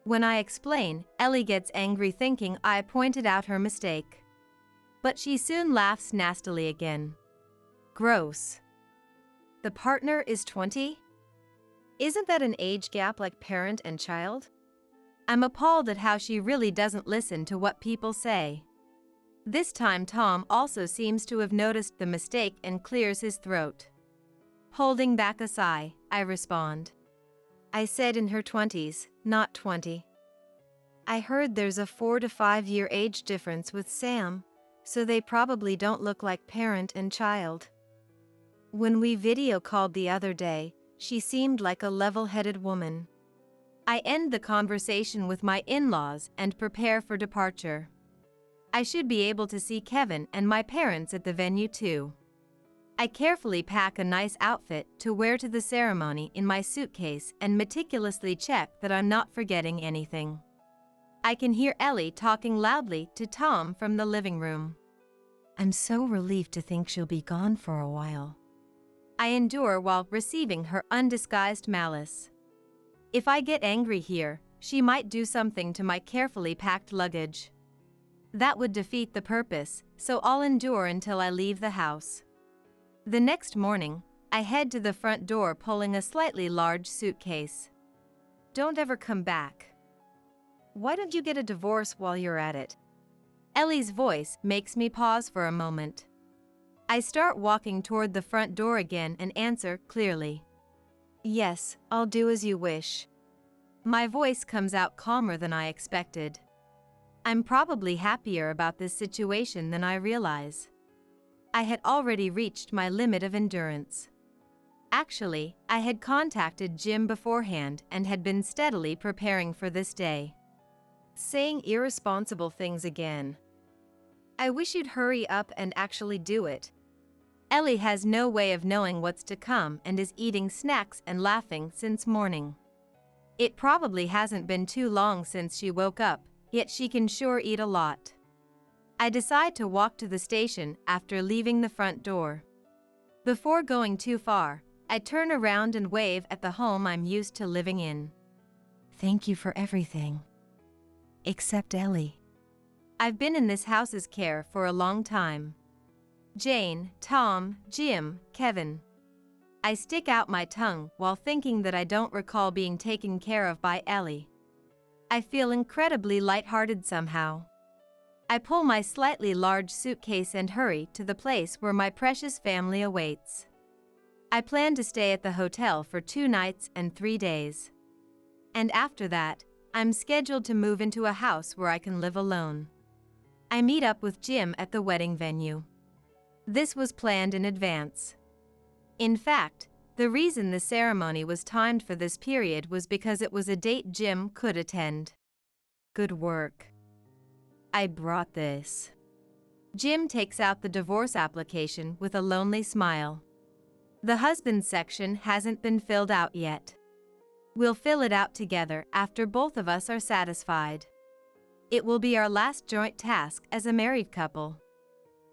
When I explain, Ellie gets angry thinking I pointed out her mistake. But she soon laughs nastily again. Gross. The partner is 20? Isn't that an age gap like parent and child? I'm appalled at how she really doesn't listen to what people say. This time Tom also seems to have noticed the mistake and clears his throat. Holding back a sigh, I respond. I said in her 20s, not 20. I heard there's a 4 to 5 year age difference with Sam, so they probably don't look like parent and child. When we video called the other day, she seemed like a level-headed woman. I end the conversation with my in-laws and prepare for departure. I should be able to see Kevin and my parents at the venue too. I carefully pack a nice outfit to wear to the ceremony in my suitcase and meticulously check that I'm not forgetting anything. I can hear Ellie talking loudly to Tom from the living room. I'm so relieved to think she'll be gone for a while. I endure while receiving her undisguised malice. If I get angry here, she might do something to my carefully packed luggage. That would defeat the purpose, so I'll endure until I leave the house. The next morning, I head to the front door pulling a slightly large suitcase. Don't ever come back. Why don't you get a divorce while you're at it? Ellie's voice makes me pause for a moment. I start walking toward the front door again and answer clearly. Yes, I'll do as you wish. My voice comes out calmer than I expected. I'm probably happier about this situation than I realize. I had already reached my limit of endurance. Actually, I had contacted Jim beforehand and had been steadily preparing for this day. Saying irresponsible things again. I wish you'd hurry up and actually do it. Ellie has no way of knowing what's to come and is eating snacks and laughing since morning. It probably hasn't been too long since she woke up, yet she can sure eat a lot. I decide to walk to the station after leaving the front door. Before going too far, I turn around and wave at the home I'm used to living in. Thank you for everything. Except Ellie. I've been in this house's care for a long time. Jane, Tom, Jim, Kevin. I stick out my tongue while thinking that I don't recall being taken care of by Ellie. I feel incredibly lighthearted somehow. I pull my slightly large suitcase and hurry to the place where my precious family awaits. I plan to stay at the hotel for 2 nights and 3 days. And after that, I'm scheduled to move into a house where I can live alone. I meet up with Jim at the wedding venue. This was planned in advance. In fact, the reason the ceremony was timed for this period was because it was a date Jim could attend. Good work. I brought this. Jim takes out the divorce application with a lonely smile. The husband section hasn't been filled out yet. We'll fill it out together after both of us are satisfied. It will be our last joint task as a married couple.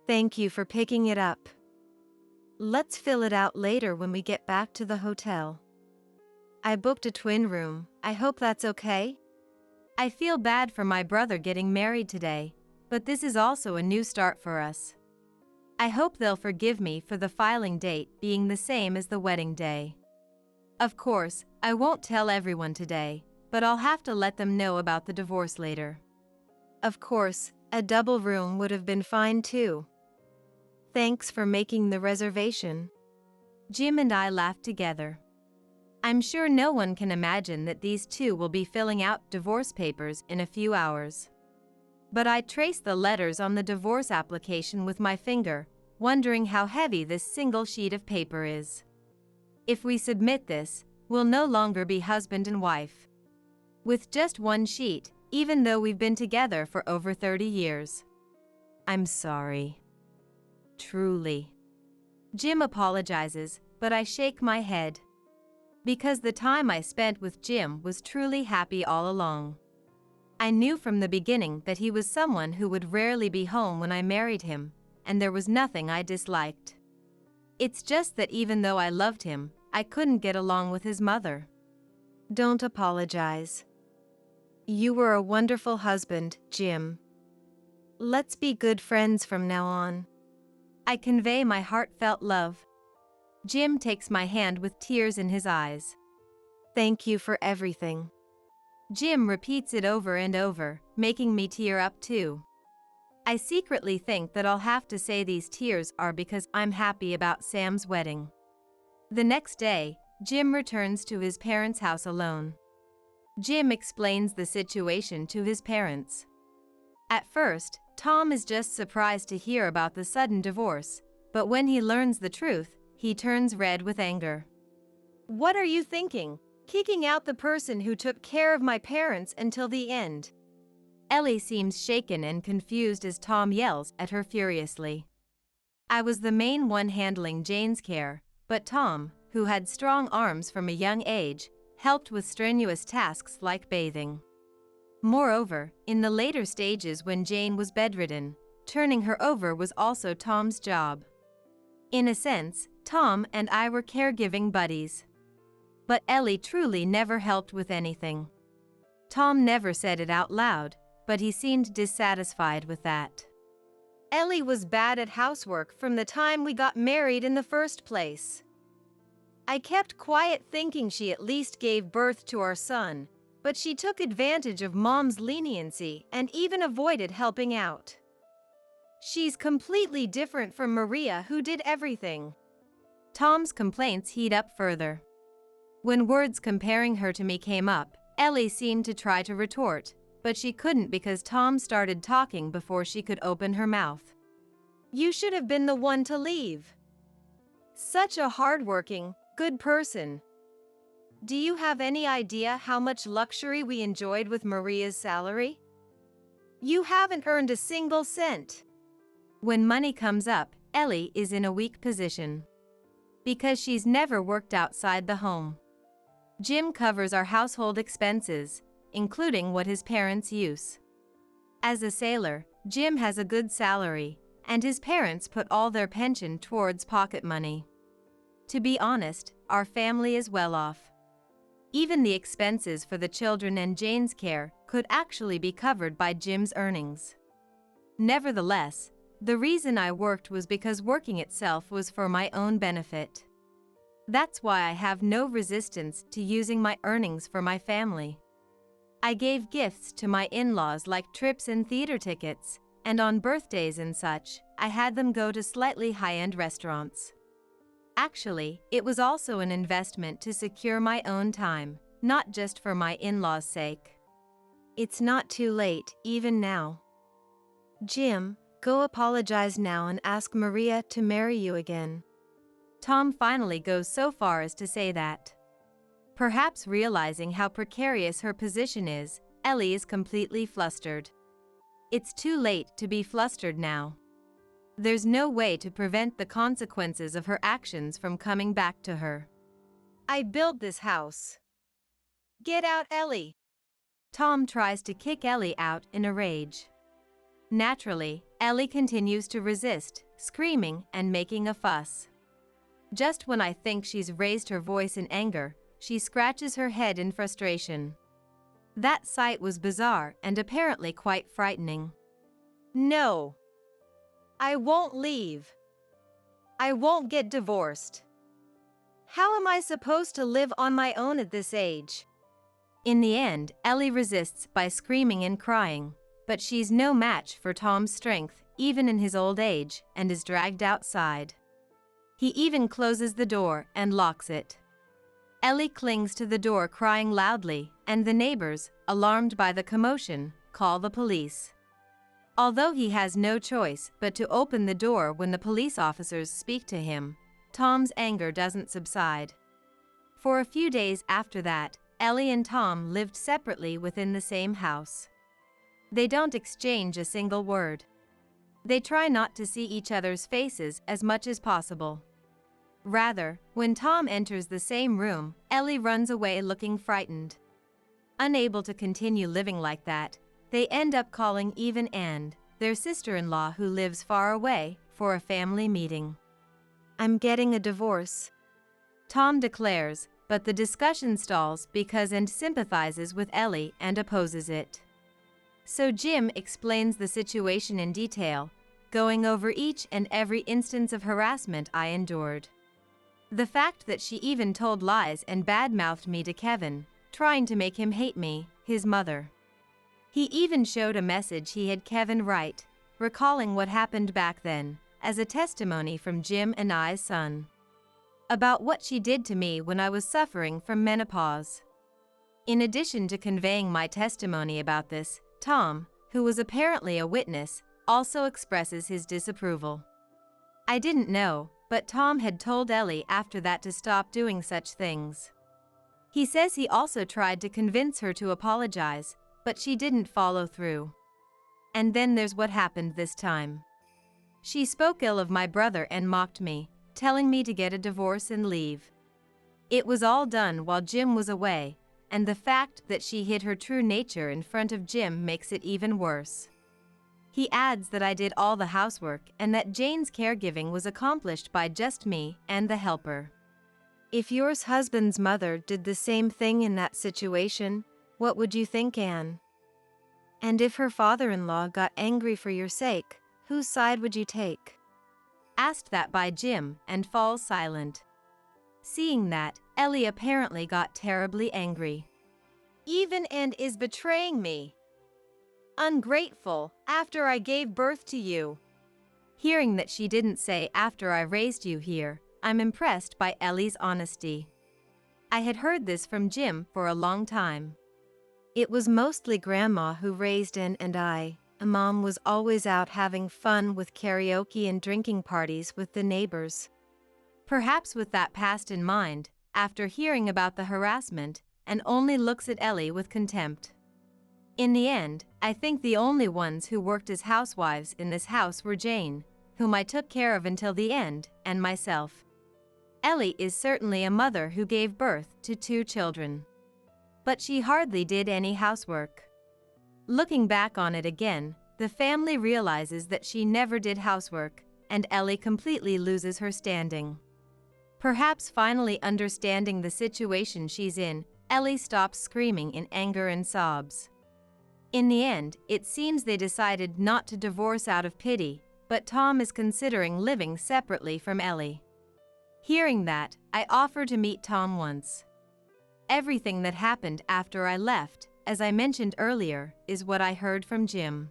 Thank you for picking it up. Let's fill it out later when we get back to the hotel. I booked a twin room. I hope that's okay? I feel bad for my brother getting married today, but this is also a new start for us. I hope they'll forgive me for the filing date being the same as the wedding day. Of course, I won't tell everyone today, but I'll have to let them know about the divorce later. Of course, a double room would have been fine too. Thanks for making the reservation. Jim and I laughed together. I'm sure no one can imagine that these two will be filling out divorce papers in a few hours. But I traced the letters on the divorce application with my finger, wondering how heavy this single sheet of paper is. If we submit this, we'll no longer be husband and wife. With just one sheet, even though we've been together for over 30 years. I'm sorry. Truly. Jim apologizes, but I shake my head. Because the time I spent with Jim was truly happy all along. I knew from the beginning that he was someone who would rarely be home when I married him, and there was nothing I disliked. It's just that even though I loved him, I couldn't get along with his mother. Don't apologize. You were a wonderful husband, Jim. Let's be good friends from now on. I convey my heartfelt love. Jim takes my hand with tears in his eyes. Thank you for everything. Jim repeats it over and over, making me tear up too. I secretly think that I'll have to say these tears are because I'm happy about Sam's wedding. The next day, Jim returns to his parents' house alone. Jim explains the situation to his parents. At first, Tom is just surprised to hear about the sudden divorce, but when he learns the truth, he turns red with anger. What are you thinking? Kicking out the person who took care of my parents until the end? Ellie seems shaken and confused as Tom yells at her furiously. I was the main one handling Jane's care, but Tom, who had strong arms from a young age, helped with strenuous tasks like bathing. Moreover, in the later stages when Jane was bedridden, turning her over was also Tom's job. In a sense, Tom and I were caregiving buddies. But Ellie truly never helped with anything. Tom never said it out loud, but he seemed dissatisfied with that. Ellie was bad at housework from the time we got married in the first place. I kept quiet thinking she at least gave birth to our son, but she took advantage of Mom's leniency and even avoided helping out. She's completely different from Maria, who did everything. Tom's complaints heat up further. When words comparing her to me came up, Ellie seemed to try to retort, but she couldn't because Tom started talking before she could open her mouth. You should have been the one to leave. Such a hardworking, good person. Do you have any idea how much luxury we enjoyed with Maria's salary? You haven't earned a single cent. When money comes up, Ellie is in a weak position. Because she's never worked outside the home. Jim covers our household expenses, including what his parents use. As a sailor, Jim has a good salary, and his parents put all their pension towards pocket money. To be honest, our family is well off. Even the expenses for the children and Jane's care could actually be covered by Jim's earnings. Nevertheless, the reason I worked was because working itself was for my own benefit. That's why I have no resistance to using my earnings for my family. I gave gifts to my in-laws like trips and theater tickets, and on birthdays and such, I had them go to slightly high-end restaurants. Actually, it was also an investment to secure my own time, not just for my in-laws' sake. It's not too late, even now. Jim, go apologize now and ask Maria to marry you again. Tom finally goes so far as to say that. Perhaps realizing how precarious her position is, Ellie is completely flustered. It's too late to be flustered now. There's no way to prevent the consequences of her actions from coming back to her. I built this house. Get out, Ellie. Tom tries to kick Ellie out in a rage. Naturally, Ellie continues to resist, screaming and making a fuss. Just when I think she's raised her voice in anger, she scratches her head in frustration. That sight was bizarre and apparently quite frightening. No. I won't leave. I won't get divorced. How am I supposed to live on my own at this age? In the end, Ellie resists by screaming and crying, but she's no match for Tom's strength, even in his old age, and is dragged outside. He even closes the door and locks it. Ellie clings to the door crying loudly, and the neighbors, alarmed by the commotion, call the police. Although he has no choice but to open the door when the police officers speak to him, Tom's anger doesn't subside. For a few days after that, Ellie and Tom lived separately within the same house. They don't exchange a single word. They try not to see each other's faces as much as possible. Rather, when Tom enters the same room, Ellie runs away looking frightened. Unable to continue living like that, they end up calling even Anne, their sister-in-law who lives far away, for a family meeting. I'm getting a divorce, Tom declares, but the discussion stalls because Anne sympathizes with Ellie and opposes it. So Jim explains the situation in detail, going over each and every instance of harassment I endured. The fact that she even told lies and badmouthed me to Kevin, trying to make him hate me, his mother. He even showed a message he had Kevin write, recalling what happened back then, as a testimony from Jim and I's son. About what she did to me when I was suffering from menopause. In addition to conveying my testimony about this, Tom, who was apparently a witness, also expresses his disapproval. I didn't know, but Tom had told Ellie after that to stop doing such things. He says he also tried to convince her to apologize, but she didn't follow through. And then there's what happened this time. She spoke ill of my brother and mocked me, telling me to get a divorce and leave. It was all done while Jim was away, and the fact that she hid her true nature in front of Jim makes it even worse. He adds that I did all the housework and that Jane's caregiving was accomplished by just me and the helper. If your husband's mother did the same thing in that situation, what would you think, Anne? And if her father-in-law got angry for your sake, whose side would you take? Asked that by Jim and falls silent. Seeing that, Ellie apparently got terribly angry. Even Anne is betraying me. Ungrateful, after I gave birth to you. Hearing that she didn't say after I raised you here, I'm impressed by Ellie's honesty. I had heard this from Jim for a long time. It was mostly Grandma who raised Anne and I. Mom was always out having fun with karaoke and drinking parties with the neighbors. Perhaps with that past in mind, after hearing about the harassment, Anne only looks at Ellie with contempt. In the end, I think the only ones who worked as housewives in this house were Jane, whom I took care of until the end, and myself. Ellie is certainly a mother who gave birth to 2 children. But she hardly did any housework. Looking back on it again, the family realizes that she never did housework, and Ellie completely loses her standing. Perhaps finally understanding the situation she's in, Ellie stops screaming in anger and sobs. In the end, it seems they decided not to divorce out of pity, but Tom is considering living separately from Ellie. Hearing that, I offer to meet Tom once. Everything that happened after I left, as I mentioned earlier, is what I heard from Jim.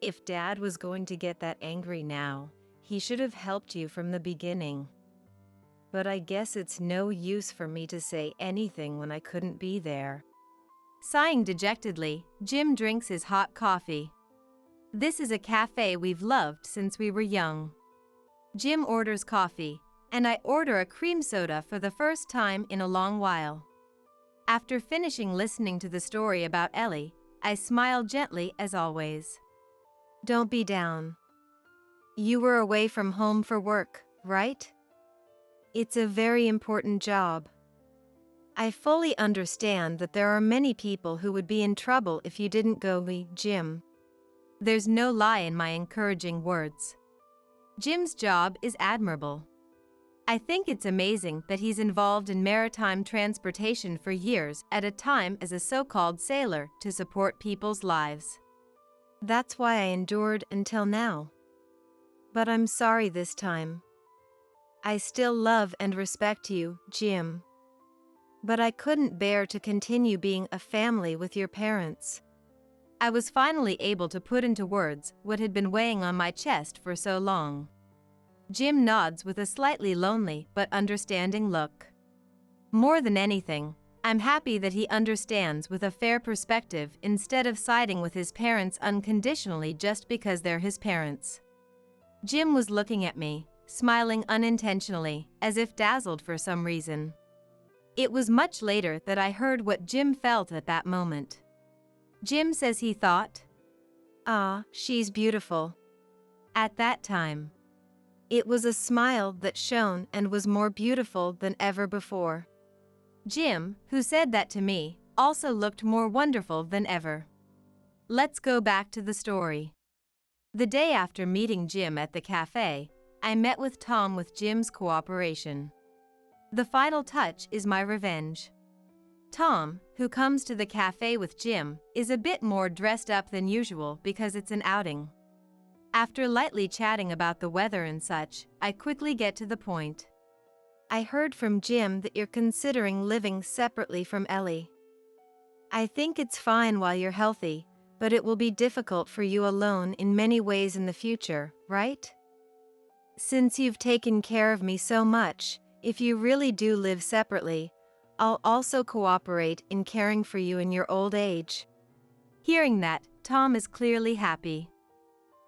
If Dad was going to get that angry now, he should have helped you from the beginning. But I guess it's no use for me to say anything when I couldn't be there. Sighing dejectedly, Jim drinks his hot coffee. This is a cafe we've loved since we were young. Jim orders coffee, and I order a cream soda for the first time in a long while. After finishing listening to the story about Ellie, I smile gently as always. Don't be down. You were away from home for work, right? It's a very important job. I fully understand that there are many people who would be in trouble if you didn't go, Jim. There's no lie in my encouraging words. Jim's job is admirable. I think it's amazing that he's involved in maritime transportation for years at a time as a so-called sailor to support people's lives. That's why I endured until now. But I'm sorry this time. I still love and respect you, Jim. But I couldn't bear to continue being a family with your parents. I was finally able to put into words what had been weighing on my chest for so long. Jim nods with a slightly lonely but understanding look. More than anything, I'm happy that he understands with a fair perspective instead of siding with his parents unconditionally just because they're his parents. Jim was looking at me, smiling unintentionally, as if dazzled for some reason. It was much later that I heard what Jim felt at that moment. Jim says he thought, "Ah, she's beautiful." At that time. It was a smile that shone and was more beautiful than ever before. Jim, who said that to me, also looked more wonderful than ever. Let's go back to the story. The day after meeting Jim at the cafe, I met with Tom with Jim's cooperation. The final touch is my revenge. Tom, who comes to the cafe with Jim, is a bit more dressed up than usual because it's an outing. After lightly chatting about the weather and such, I quickly get to the point. I heard from Jim that you're considering living separately from Ellie. I think it's fine while you're healthy, but it will be difficult for you alone in many ways in the future, right? Since you've taken care of me so much, if you really do live separately, I'll also cooperate in caring for you in your old age. Hearing that, Tom is clearly happy.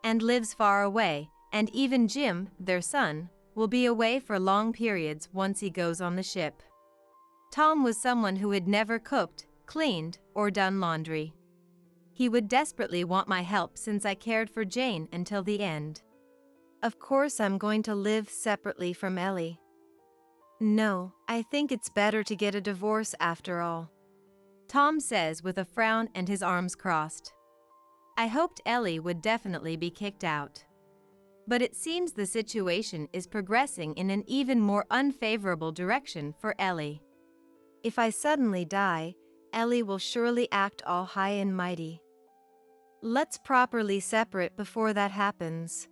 And lives far away, and even Jim, their son, will be away for long periods once he goes on the ship. Tom was someone who had never cooked, cleaned, or done laundry. He would desperately want my help since I cared for Jane until the end. Of course I'm going to live separately from Ellie. No, I think it's better to get a divorce after all. Tom says with a frown and his arms crossed. I hoped Ellie would definitely be kicked out. But it seems the situation is progressing in an even more unfavorable direction for Ellie. If I suddenly die, Ellie will surely act all high and mighty. Let's properly separate before that happens.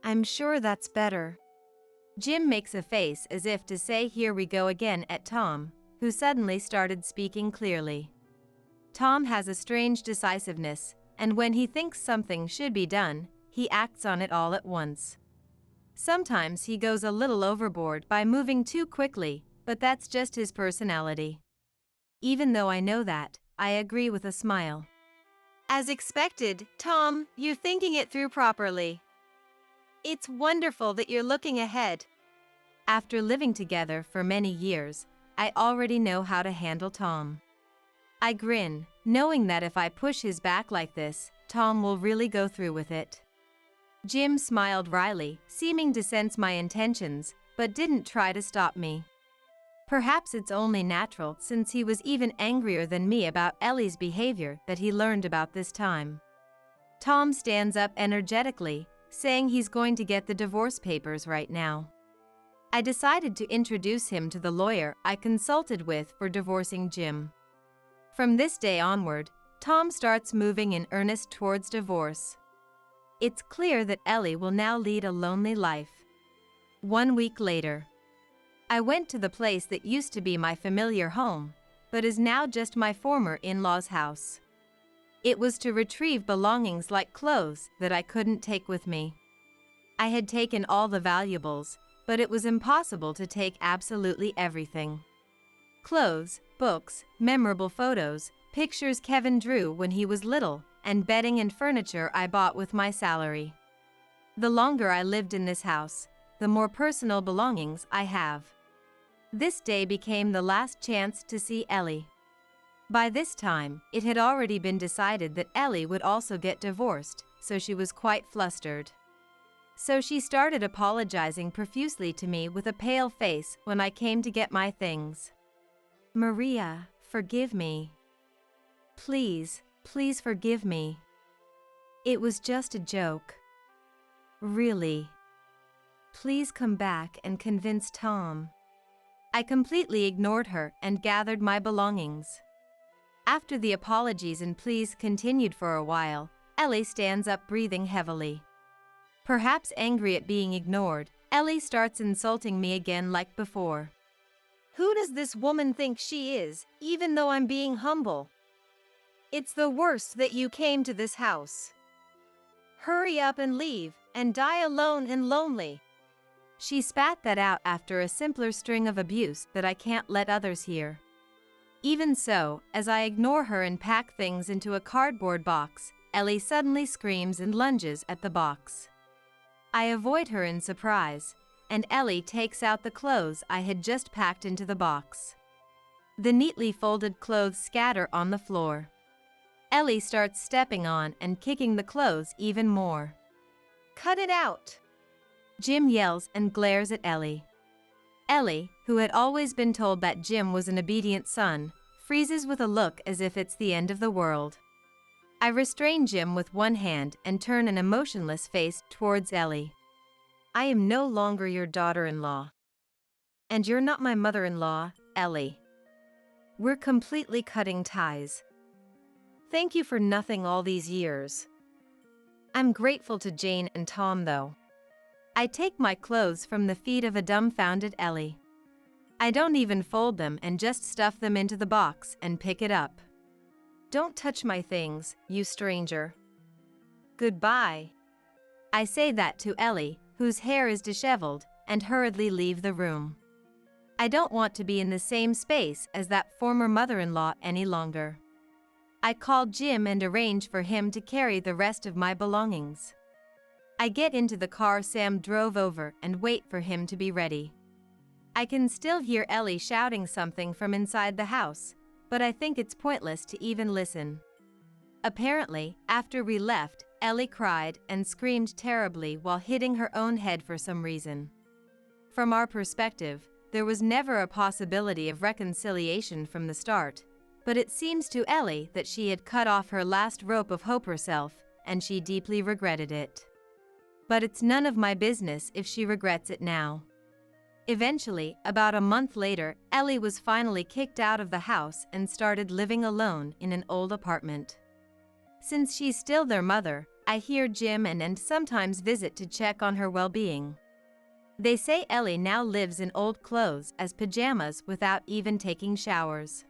I'm sure that's better. Jim makes a face as if to say here we go again at Tom, who suddenly started speaking clearly. Tom has a strange decisiveness, and when he thinks something should be done, he acts on it all at once. Sometimes he goes a little overboard by moving too quickly, but that's just his personality. Even though I know that, I agree with a smile. As expected, Tom, you're thinking it through properly. It's wonderful that you're looking ahead. After living together for many years, I already know how to handle Tom. I grin, knowing that if I push his back like this, Tom will really go through with it. Jim smiled wryly, seeming to sense my intentions, but didn't try to stop me. Perhaps it's only natural since he was even angrier than me about Ellie's behavior that he learned about this time. Tom stands up energetically, saying he's going to get the divorce papers right now. I decided to introduce him to the lawyer I consulted with for divorcing Jim. From this day onward, Tom starts moving in earnest towards divorce. It's clear that Ellie will now lead a lonely life. 1 week later, I went to the place that used to be my familiar home, but is now just my former in-law's house. It was to retrieve belongings like clothes that I couldn't take with me. I had taken all the valuables, but it was impossible to take absolutely everything. Clothes, books, memorable photos, pictures Kevin drew when he was little, and bedding and furniture I bought with my salary. The longer I lived in this house, the more personal belongings I have. This day became the last chance to see Ellie. By this time, it had already been decided that Ellie would also get divorced, so she was quite flustered. So she started apologizing profusely to me with a pale face when I came to get my things. Maria, forgive me. Please, please forgive me. It was just a joke. Really. Please come back and convince Tom. I completely ignored her and gathered my belongings. After the apologies and pleas continued for a while, Ellie stands up breathing heavily. Perhaps angry at being ignored, Ellie starts insulting me again like before. Who does this woman think she is, even though I'm being humble? It's the worst that you came to this house. Hurry up and leave, and die alone and lonely. She spat that out after a simpler string of abuse that I can't let others hear. Even so, as I ignore her and pack things into a cardboard box, Ellie suddenly screams and lunges at the box. I avoid her in surprise, and Ellie takes out the clothes I had just packed into the box. The neatly folded clothes scatter on the floor. Ellie starts stepping on and kicking the clothes even more. Cut it out! Jim yells and glares at Ellie. Ellie, who had always been told that Jim was an obedient son, freezes with a look as if it's the end of the world. I restrain Jim with one hand and turn an emotionless face towards Ellie. I am no longer your daughter-in-law. And you're not my mother-in-law, Ellie. We're completely cutting ties. Thank you for nothing all these years. I'm grateful to Jane and Tom, though. I take my clothes from the feet of a dumbfounded Ellie. I don't even fold them and just stuff them into the box and pick it up. Don't touch my things, you stranger. Goodbye. I say that to Ellie, whose hair is disheveled, and hurriedly leave the room. I don't want to be in the same space as that former mother-in-law any longer. I call Jim and arrange for him to carry the rest of my belongings. I get into the car Sam drove over and wait for him to be ready. I can still hear Ellie shouting something from inside the house, but I think it's pointless to even listen. Apparently, after we left, Ellie cried and screamed terribly while hitting her own head for some reason. From our perspective, there was never a possibility of reconciliation from the start, but it seems to Ellie that she had cut off her last rope of hope herself, and she deeply regretted it. But it's none of my business if she regrets it now. Eventually, about a month later, Ellie was finally kicked out of the house and started living alone in an old apartment. Since she's still their mother, I hear Jim and sometimes visit to check on her well-being. They say Ellie now lives in old clothes as pajamas without even taking showers.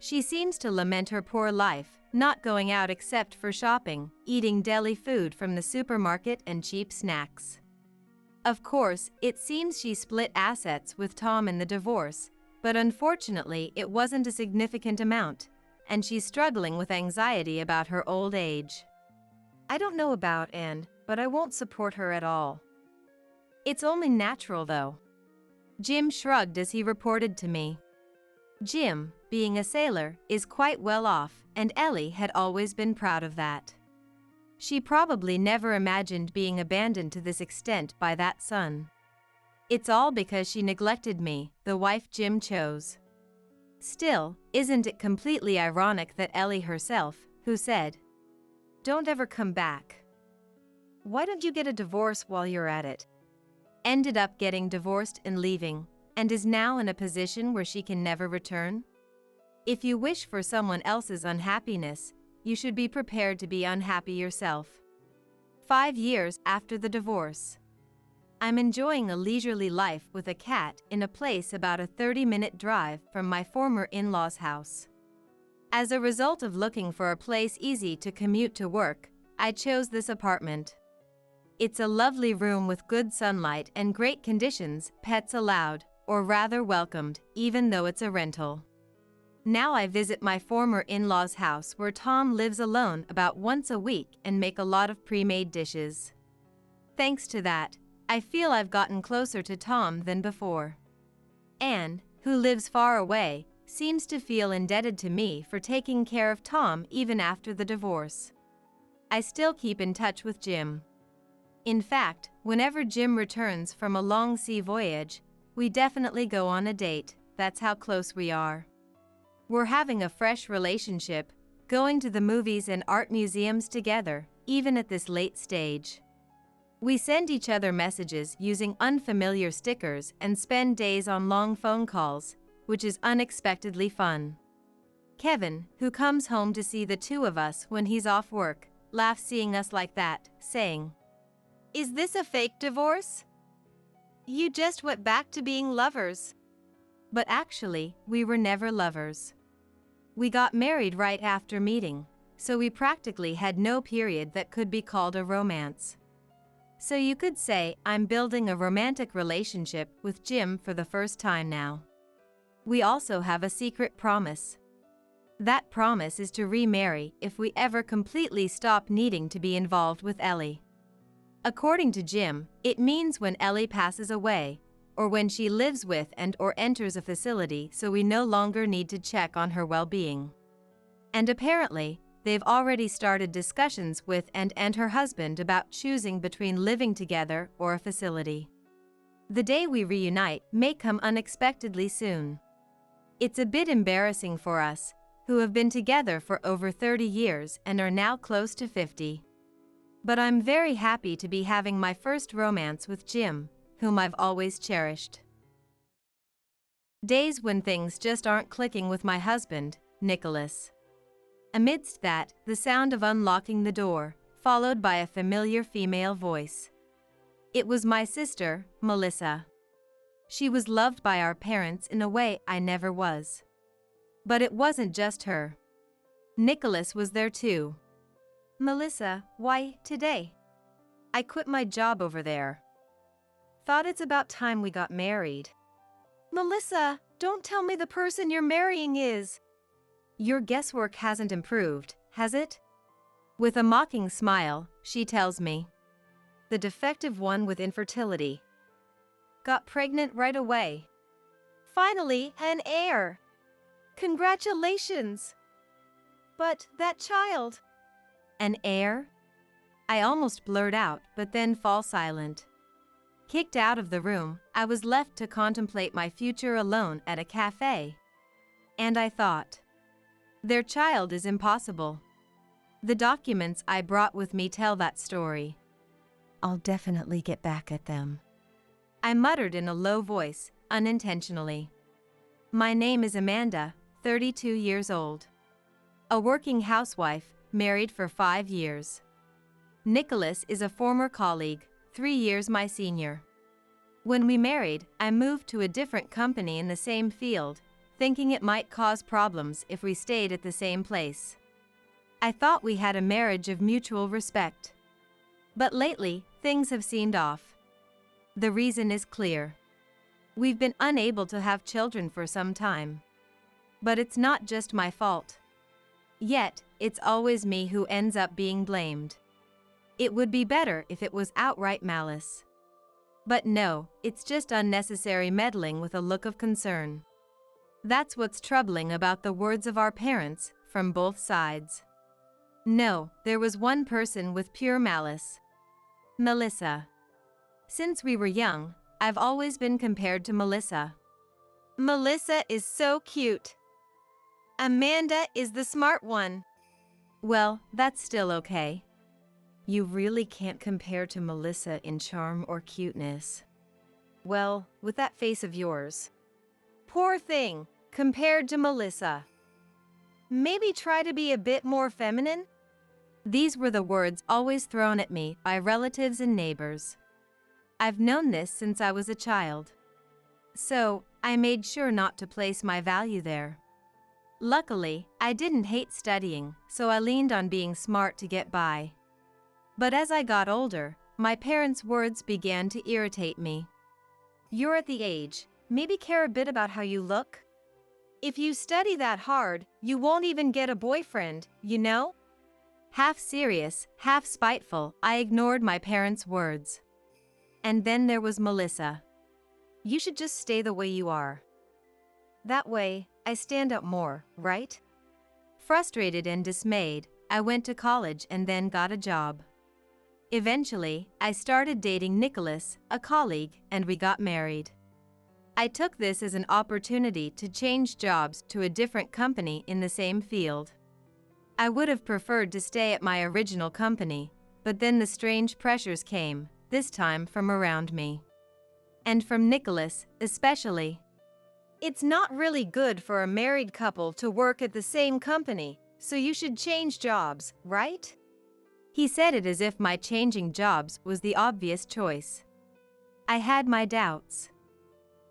She seems to lament her poor life, not going out except for shopping, eating deli food from the supermarket and cheap snacks. Of course, it seems she split assets with Tom in the divorce, but unfortunately it wasn't a significant amount, and she's struggling with anxiety about her old age. I don't know about Anne, but I won't support her at all. It's only natural though. Jim shrugged as he reported to me. Jim, being a sailor, is quite well off, and Ellie had always been proud of that. She probably never imagined being abandoned to this extent by that son. It's all because she neglected me, the wife Jim chose. Still, isn't it completely ironic that Ellie herself, who said, "Don't ever come back. Why don't you get a divorce while you're at it?" ended up getting divorced and leaving, and is now in a position where she can never return? If you wish for someone else's unhappiness, you should be prepared to be unhappy yourself. 5 years after the divorce. I'm enjoying a leisurely life with a cat in a place about a 30-minute drive from my former in-laws' house. As a result of looking for a place easy to commute to work, I chose this apartment. It's a lovely room with good sunlight and great conditions, pets allowed, or rather welcomed, even though it's a rental. Now I visit my former in-laws' house where Tom lives alone about once a week and make a lot of pre-made dishes. Thanks to that, I feel I've gotten closer to Tom than before. Anne, who lives far away, seems to feel indebted to me for taking care of Tom even after the divorce. I still keep in touch with Jim. In fact, whenever Jim returns from a long sea voyage, we definitely go on a date. That's how close we are. We're having a fresh relationship, going to the movies and art museums together, even at this late stage. We send each other messages using unfamiliar stickers and spend days on long phone calls, which is unexpectedly fun. Kevin, who comes home to see the two of us when he's off work, laughs seeing us like that, saying, "Is this a fake divorce?" You just went back to being lovers. But actually, we were never lovers. We got married right after meeting, so we practically had no period that could be called a romance. So you could say I'm building a romantic relationship with Jim for the first time now. We also have a secret promise. That promise is to remarry if we ever completely stop needing to be involved with Ellie. According to Jim, it means when Ellie passes away, or when she lives with and/or enters a facility, so we no longer need to check on her well-being. And apparently, they've already started discussions with and her husband about choosing between living together or a facility. The day we reunite may come unexpectedly soon. It's a bit embarrassing for us, who have been together for over 30 years and are now close to 50. But I'm very happy to be having my first romance with Jim, whom I've always cherished. Days when things just aren't clicking with my husband, Nicholas. Amidst that, the sound of unlocking the door, followed by a familiar female voice. It was my sister, Melissa. She was loved by our parents in a way I never was. But it wasn't just her. Nicholas was there too. Melissa, why, today? I quit my job over there. Thought it's about time we got married. Melissa, don't tell me the person you're marrying is. Your guesswork hasn't improved, has it? With a mocking smile, she tells me. The defective one with infertility. Got pregnant right away. Finally, an heir. Congratulations. But that child. An heir? I almost blurt out, but then fall silent. Kicked out of the room, I was left to contemplate my future alone at a cafe. And I thought, their child is impossible. The documents I brought with me tell that story. I'll definitely get back at them. I muttered in a low voice, unintentionally. My name is Amanda, 32 years old. A working housewife, married for 5 years. Nicholas is a former colleague, 3 years my senior. When we married, I moved to a different company in the same field, thinking it might cause problems if we stayed at the same place. I thought we had a marriage of mutual respect. But lately, things have seemed off. The reason is clear. We've been unable to have children for some time. But it's not just my fault. Yet, it's always me who ends up being blamed. It would be better if it was outright malice. But no, it's just unnecessary meddling with a look of concern. That's what's troubling about the words of our parents, from both sides. No, there was one person with pure malice. Melissa. Since we were young, I've always been compared to Melissa. Melissa is so cute. Amanda is the smart one. Well, that's still okay. You really can't compare to Melissa in charm or cuteness. Well, with that face of yours. Poor thing, compared to Melissa. Maybe try to be a bit more feminine? These were the words always thrown at me by relatives and neighbors. I've known this since I was a child. So, I made sure not to place my value there. Luckily, I didn't hate studying, so I leaned on being smart to get by. But as I got older, my parents' words began to irritate me. You're at the age, maybe care a bit about how you look? If you study that hard, you won't even get a boyfriend, you know? Half serious, half spiteful, I ignored my parents' words. And then there was Melissa. You should just stay the way you are. That way, I stand out more, right? Frustrated and dismayed, I went to college and then got a job. Eventually, I started dating Nicholas, a colleague, and we got married. I took this as an opportunity to change jobs to a different company in the same field. I would have preferred to stay at my original company, but then the strange pressures came, this time from around me. And from Nicholas, especially. It's not really good for a married couple to work at the same company, so you should change jobs, right? He said it as if my changing jobs was the obvious choice. I had my doubts.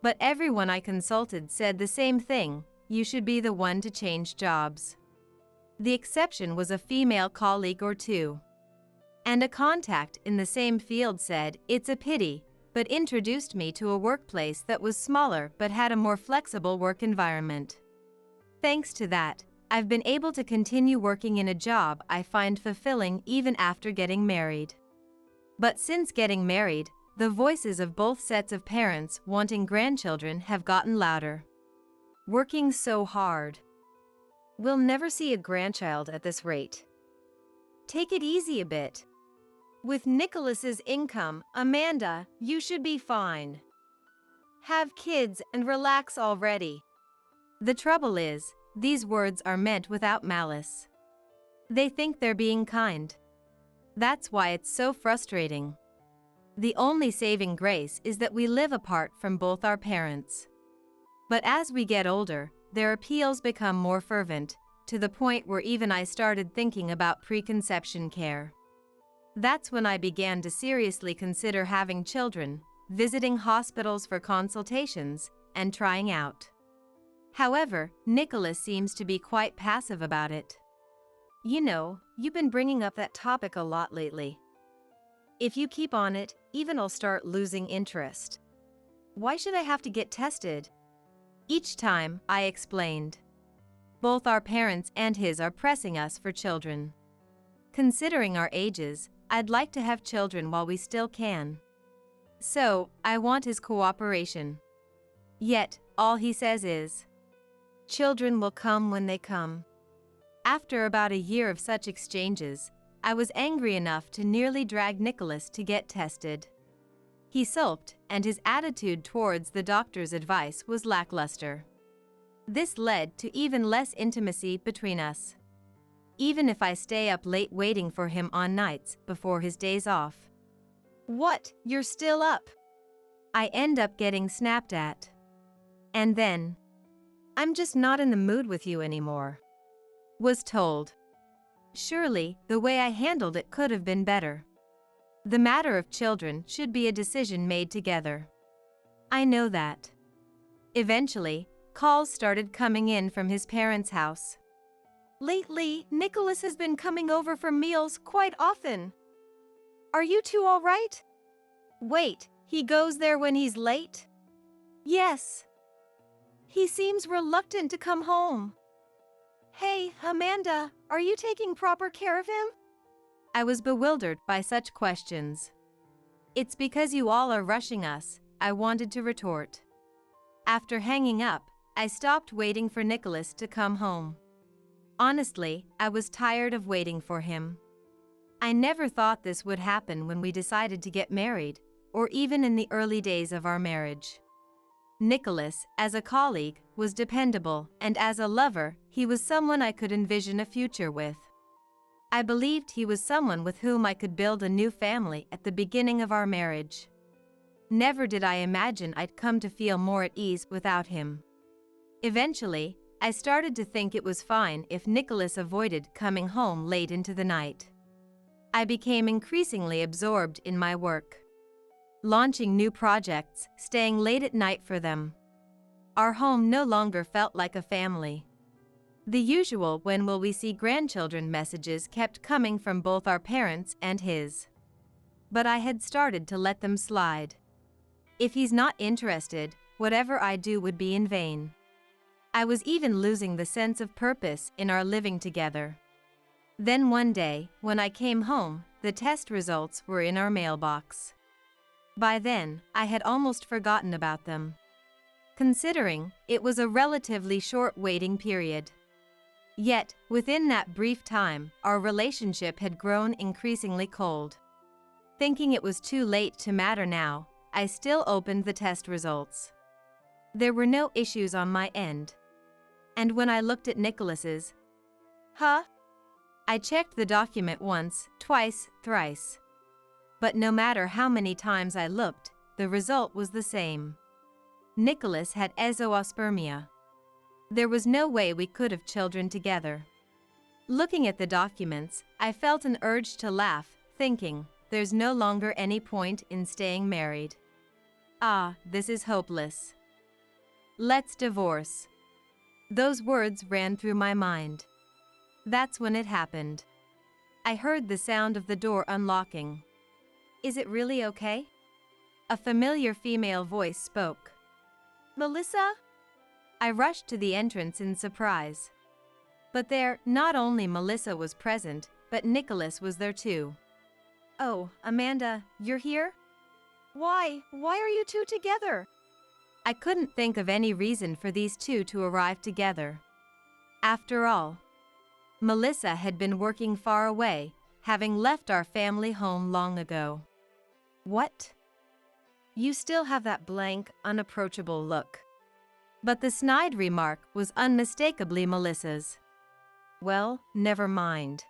But everyone I consulted said the same thing: you should be the one to change jobs. The exception was a female colleague or two. And a contact in the same field said, it's a pity, but introduced me to a workplace that was smaller but had a more flexible work environment. Thanks to that, I've been able to continue working in a job I find fulfilling even after getting married. But since getting married, the voices of both sets of parents wanting grandchildren have gotten louder. Working so hard. We'll never see a grandchild at this rate. Take it easy a bit. With Nicholas's income, Amanda, you should be fine. Have kids and relax already. The trouble is, these words are meant without malice. They think they're being kind. That's why it's so frustrating. The only saving grace is that we live apart from both our parents. But as we get older, their appeals become more fervent, to the point where even I started thinking about preconception care. That's when I began to seriously consider having children, visiting hospitals for consultations, and trying out. However, Nicholas seems to be quite passive about it. You know, you've been bringing up that topic a lot lately. If you keep on it, even I'll start losing interest. Why should I have to get tested? Each time, I explained. Both our parents and his are pressing us for children. Considering our ages, I'd like to have children while we still can. So, I want his cooperation. Yet, all he says is, children will come when they come. After about a year of such exchanges, I was angry enough to nearly drag Nicholas to get tested. He sulked, and his attitude towards the doctor's advice was lackluster. This led to even less intimacy between us. Even if I stay up late waiting for him on nights before his days off. What, you're still up? I end up getting snapped at. And then, I'm just not in the mood with you anymore. Was told. Surely, the way I handled it could have been better. The matter of children should be a decision made together. I know that. Eventually, calls started coming in from his parents' house. Lately, Nicholas has been coming over for meals quite often. Are you two all right? Wait, he goes there when he's late? Yes. He seems reluctant to come home. Hey, Amanda, are you taking proper care of him? I was bewildered by such questions. It's because you all are rushing us, I wanted to retort. After hanging up, I stopped waiting for Nicholas to come home. Honestly, I was tired of waiting for him. I never thought this would happen when we decided to get married, or even in the early days of our marriage. Nicholas, as a colleague, was dependable, and as a lover, he was someone I could envision a future with. I believed he was someone with whom I could build a new family at the beginning of our marriage. Never did I imagine I'd come to feel more at ease without him. Eventually, I started to think it was fine if Nicholas avoided coming home late into the night. I became increasingly absorbed in my work. Launching new projects, staying late at night for them. Our home no longer felt like a family. The usual "when will we see grandchildren" messages kept coming from both our parents and his. But I had started to let them slide. If he's not interested, whatever I do would be in vain. I was even losing the sense of purpose in our living together. Then one day, when I came home, the test results were in our mailbox. By then, I had almost forgotten about them. Considering it was a relatively short waiting period. Yet, within that brief time, our relationship had grown increasingly cold. Thinking it was too late to matter now, I still opened the test results. There were no issues on my end. And when I looked at Nicholas's, I checked the document once, twice, thrice. But no matter how many times I looked, the result was the same. Nicholas had azoospermia. There was no way we could have children together. Looking at the documents, I felt an urge to laugh, thinking, there's no longer any point in staying married. Ah, this is hopeless. Let's divorce. Those words ran through my mind. That's when it happened. I heard the sound of the door unlocking. Is it really okay? A familiar female voice spoke. Melissa? I rushed to the entrance in surprise. But there, not only Melissa was present, but Nicholas was there too. Oh, Amanda, you're here? Why? Why are you two together? I couldn't think of any reason for these two to arrive together. After all, Melissa had been working far away, having left our family home long ago. What? You still have that blank, unapproachable look. But the snide remark was unmistakably Melissa's. Well, never mind.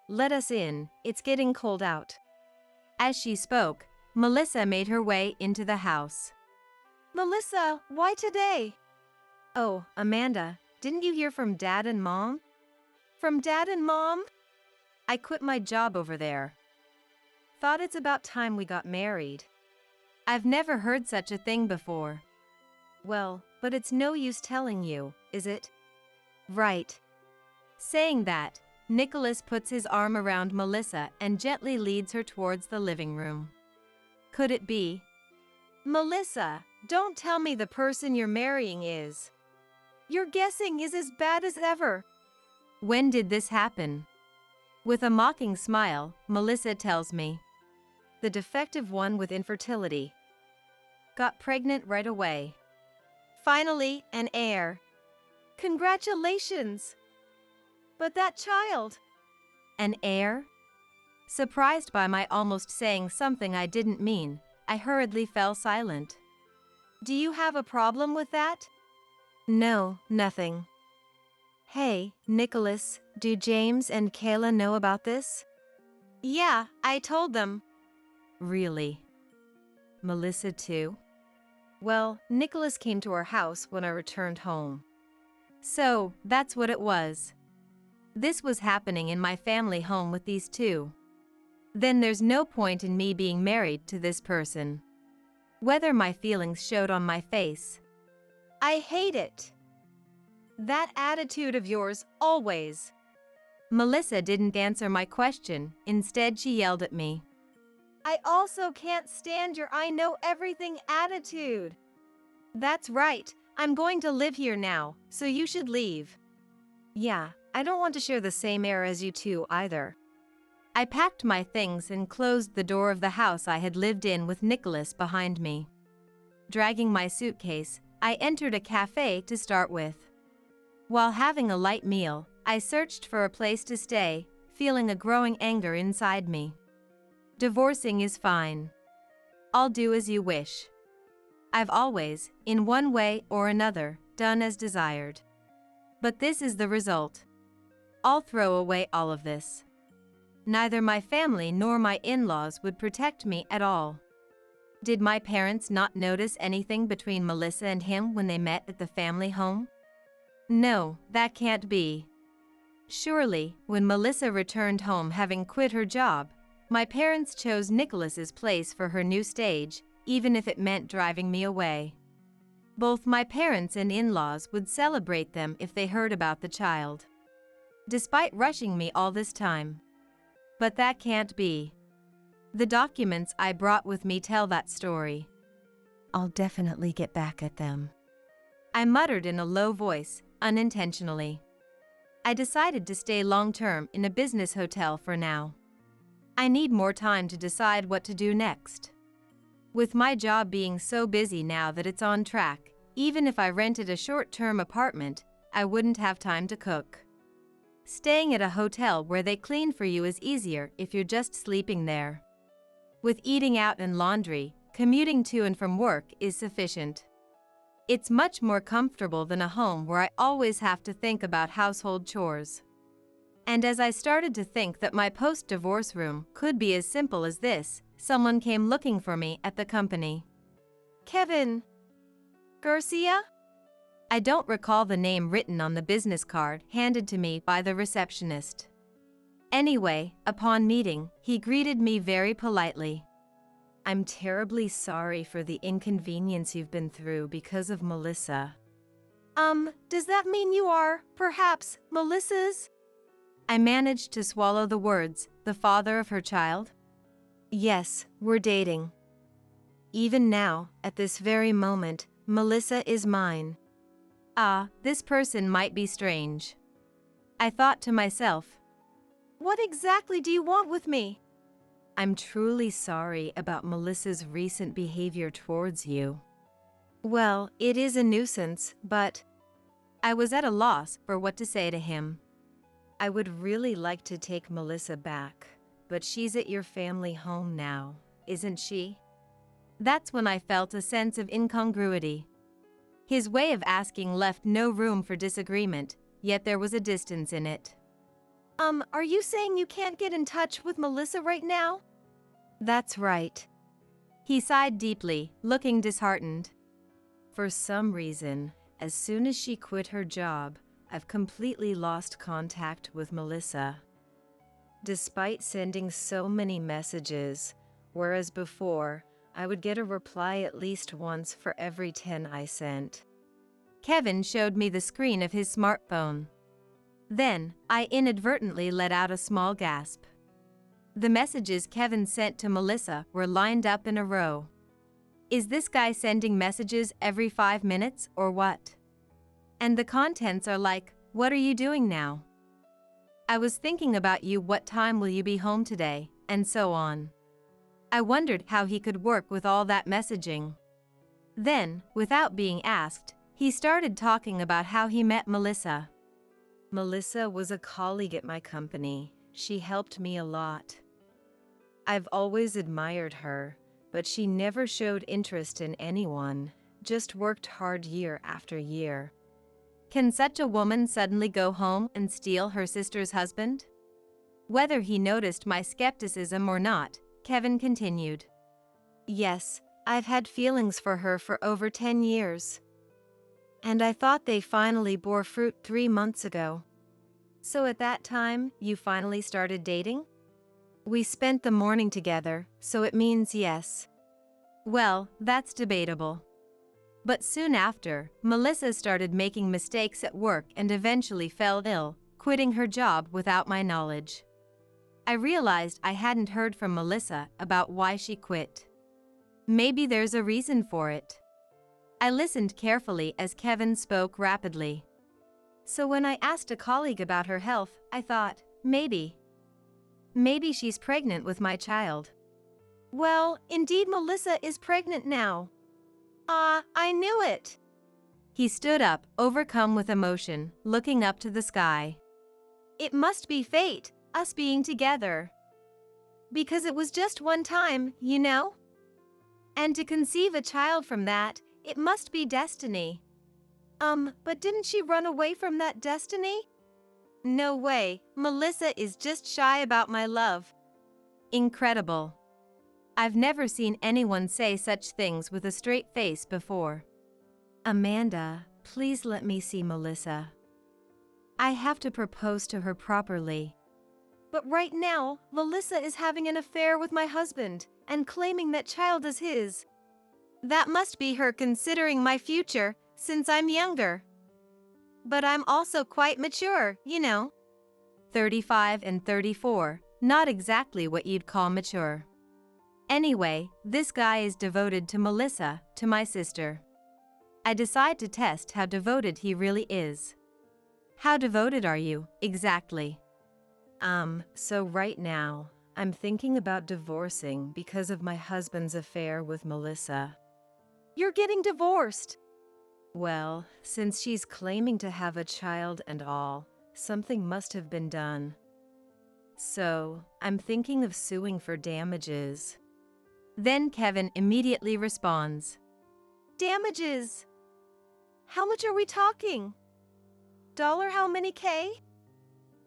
Let us in, it's getting cold out. As she spoke, Melissa made her way into the house. Melissa, why today? Oh, Amanda, didn't you hear from Dad and Mom? From Dad and Mom? I quit my job over there. Thought it's about time we got married. I've never heard such a thing before. Well, but it's no use telling you, is it? Right. Saying that, Nicholas puts his arm around Melissa and gently leads her towards the living room. Could it be? Melissa, don't tell me the person you're marrying is. Your guessing is as bad as ever. When did this happen? With a mocking smile, Melissa tells me. The defective one with infertility. Got pregnant right away. Finally, an heir. Congratulations! But that child... An heir? Surprised by my almost saying something I didn't mean, I hurriedly fell silent. Do you have a problem with that? No, nothing. Hey, Nicholas, do James and Kayla know about this? Yeah, I told them. Really? Melissa too? Well, Nicholas came to our house when I returned home. So, that's what it was. This was happening in my family home with these two. Then there's no point in me being married to this person. Whether my feelings showed on my face. I hate it. That attitude of yours, always. Melissa didn't answer my question, instead she yelled at me. I also can't stand your I know everything attitude. That's right, I'm going to live here now, so you should leave. Yeah, I don't want to share the same air as you two either. I packed my things and closed the door of the house I had lived in with Nicholas behind me. Dragging my suitcase, I entered a cafe to start with. While having a light meal, I searched for a place to stay, feeling a growing anger inside me. Divorcing is fine. I'll do as you wish. I've always, in one way or another, done as desired. But this is the result. I'll throw away all of this. Neither my family nor my in-laws would protect me at all. Did my parents not notice anything between Melissa and him when they met at the family home? No, that can't be. Surely, when Melissa returned home having quit her job, my parents chose Nicholas's place for her new stage, even if it meant driving me away. Both my parents and in-laws would celebrate them if they heard about the child. Despite rushing me all this time. But that can't be. The documents I brought with me tell that story. I'll definitely get back at them. I muttered in a low voice, unintentionally. I decided to stay long-term in a business hotel for now. I need more time to decide what to do next. With my job being so busy now that it's on track, even if I rented a short-term apartment, I wouldn't have time to cook. Staying at a hotel where they clean for you is easier if you're just sleeping there. With eating out and laundry, commuting to and from work is sufficient. It's much more comfortable than a home where I always have to think about household chores. And as I started to think that my post-divorce room could be as simple as this, someone came looking for me at the company. Kevin Garcia? I don't recall the name written on the business card handed to me by the receptionist. Anyway, upon meeting, he greeted me very politely. I'm terribly sorry for the inconvenience you've been through because of Melissa. Does that mean you are, perhaps, Melissa's? I managed to swallow the words, the father of her child? Yes, we're dating. Even now, at this very moment, Melissa is mine. Ah, this person might be strange. I thought to myself, what exactly do you want with me? I'm truly sorry about Melissa's recent behavior towards you. Well, it is a nuisance, but I was at a loss for what to say to him. I would really like to take Melissa back, but she's at your family home now, isn't she? That's when I felt a sense of incongruity. His way of asking left no room for disagreement, yet there was a distance in it. Are you saying you can't get in touch with Melissa right now? That's right. He sighed deeply, looking disheartened. For some reason, as soon as she quit her job, I've completely lost contact with Melissa. Despite sending so many messages, whereas before, I would get a reply at least once for every 10 I sent. Kevin showed me the screen of his smartphone. Then, I inadvertently let out a small gasp. The messages Kevin sent to Melissa were lined up in a row. Is this guy sending messages every 5 minutes or what? And the contents are like, what are you doing now? I was thinking about you, what time will you be home today, and so on. I wondered how he could work with all that messaging. Then, without being asked, he started talking about how he met Melissa. Melissa was a colleague at my company. She helped me a lot. I've always admired her, but she never showed interest in anyone, just worked hard year after year. Can such a woman suddenly go home and steal her sister's husband? Whether he noticed my skepticism or not, Kevin continued. Yes, I've had feelings for her for over 10 years. And I thought they finally bore fruit 3 months ago. So at that time, you finally started dating? We spent the morning together, so it means yes. Well, that's debatable. But soon after, Melissa started making mistakes at work and eventually fell ill, quitting her job without my knowledge. I realized I hadn't heard from Melissa about why she quit. Maybe there's a reason for it. I listened carefully as Kevin spoke rapidly. So when I asked a colleague about her health, I thought, maybe she's pregnant with my child. Well, indeed Melissa is pregnant now. I knew it. He stood up, overcome with emotion, looking up to the sky. It must be fate, us being together. Because it was just one time, you know? And to conceive a child from that, it must be destiny. But didn't she run away from that destiny? No way, Melissa is just shy about my love. Incredible. I've never seen anyone say such things with a straight face before. Amanda, please let me see Melissa. I have to propose to her properly. But right now, Melissa is having an affair with my husband and claiming that child is his. That must be her considering my future, since I'm younger. But I'm also quite mature, you know. 35 and 34, not exactly what you'd call mature. Anyway, this guy is devoted to Melissa, to my sister. I decide to test how devoted he really is. How devoted are you, exactly? So right now, I'm thinking about divorcing because of my husband's affair with Melissa. You're getting divorced? Well, since she's claiming to have a child and all, something must have been done. So, I'm thinking of suing for damages. Then Kevin immediately responds. Damages? How much are we talking? Dollar how many K?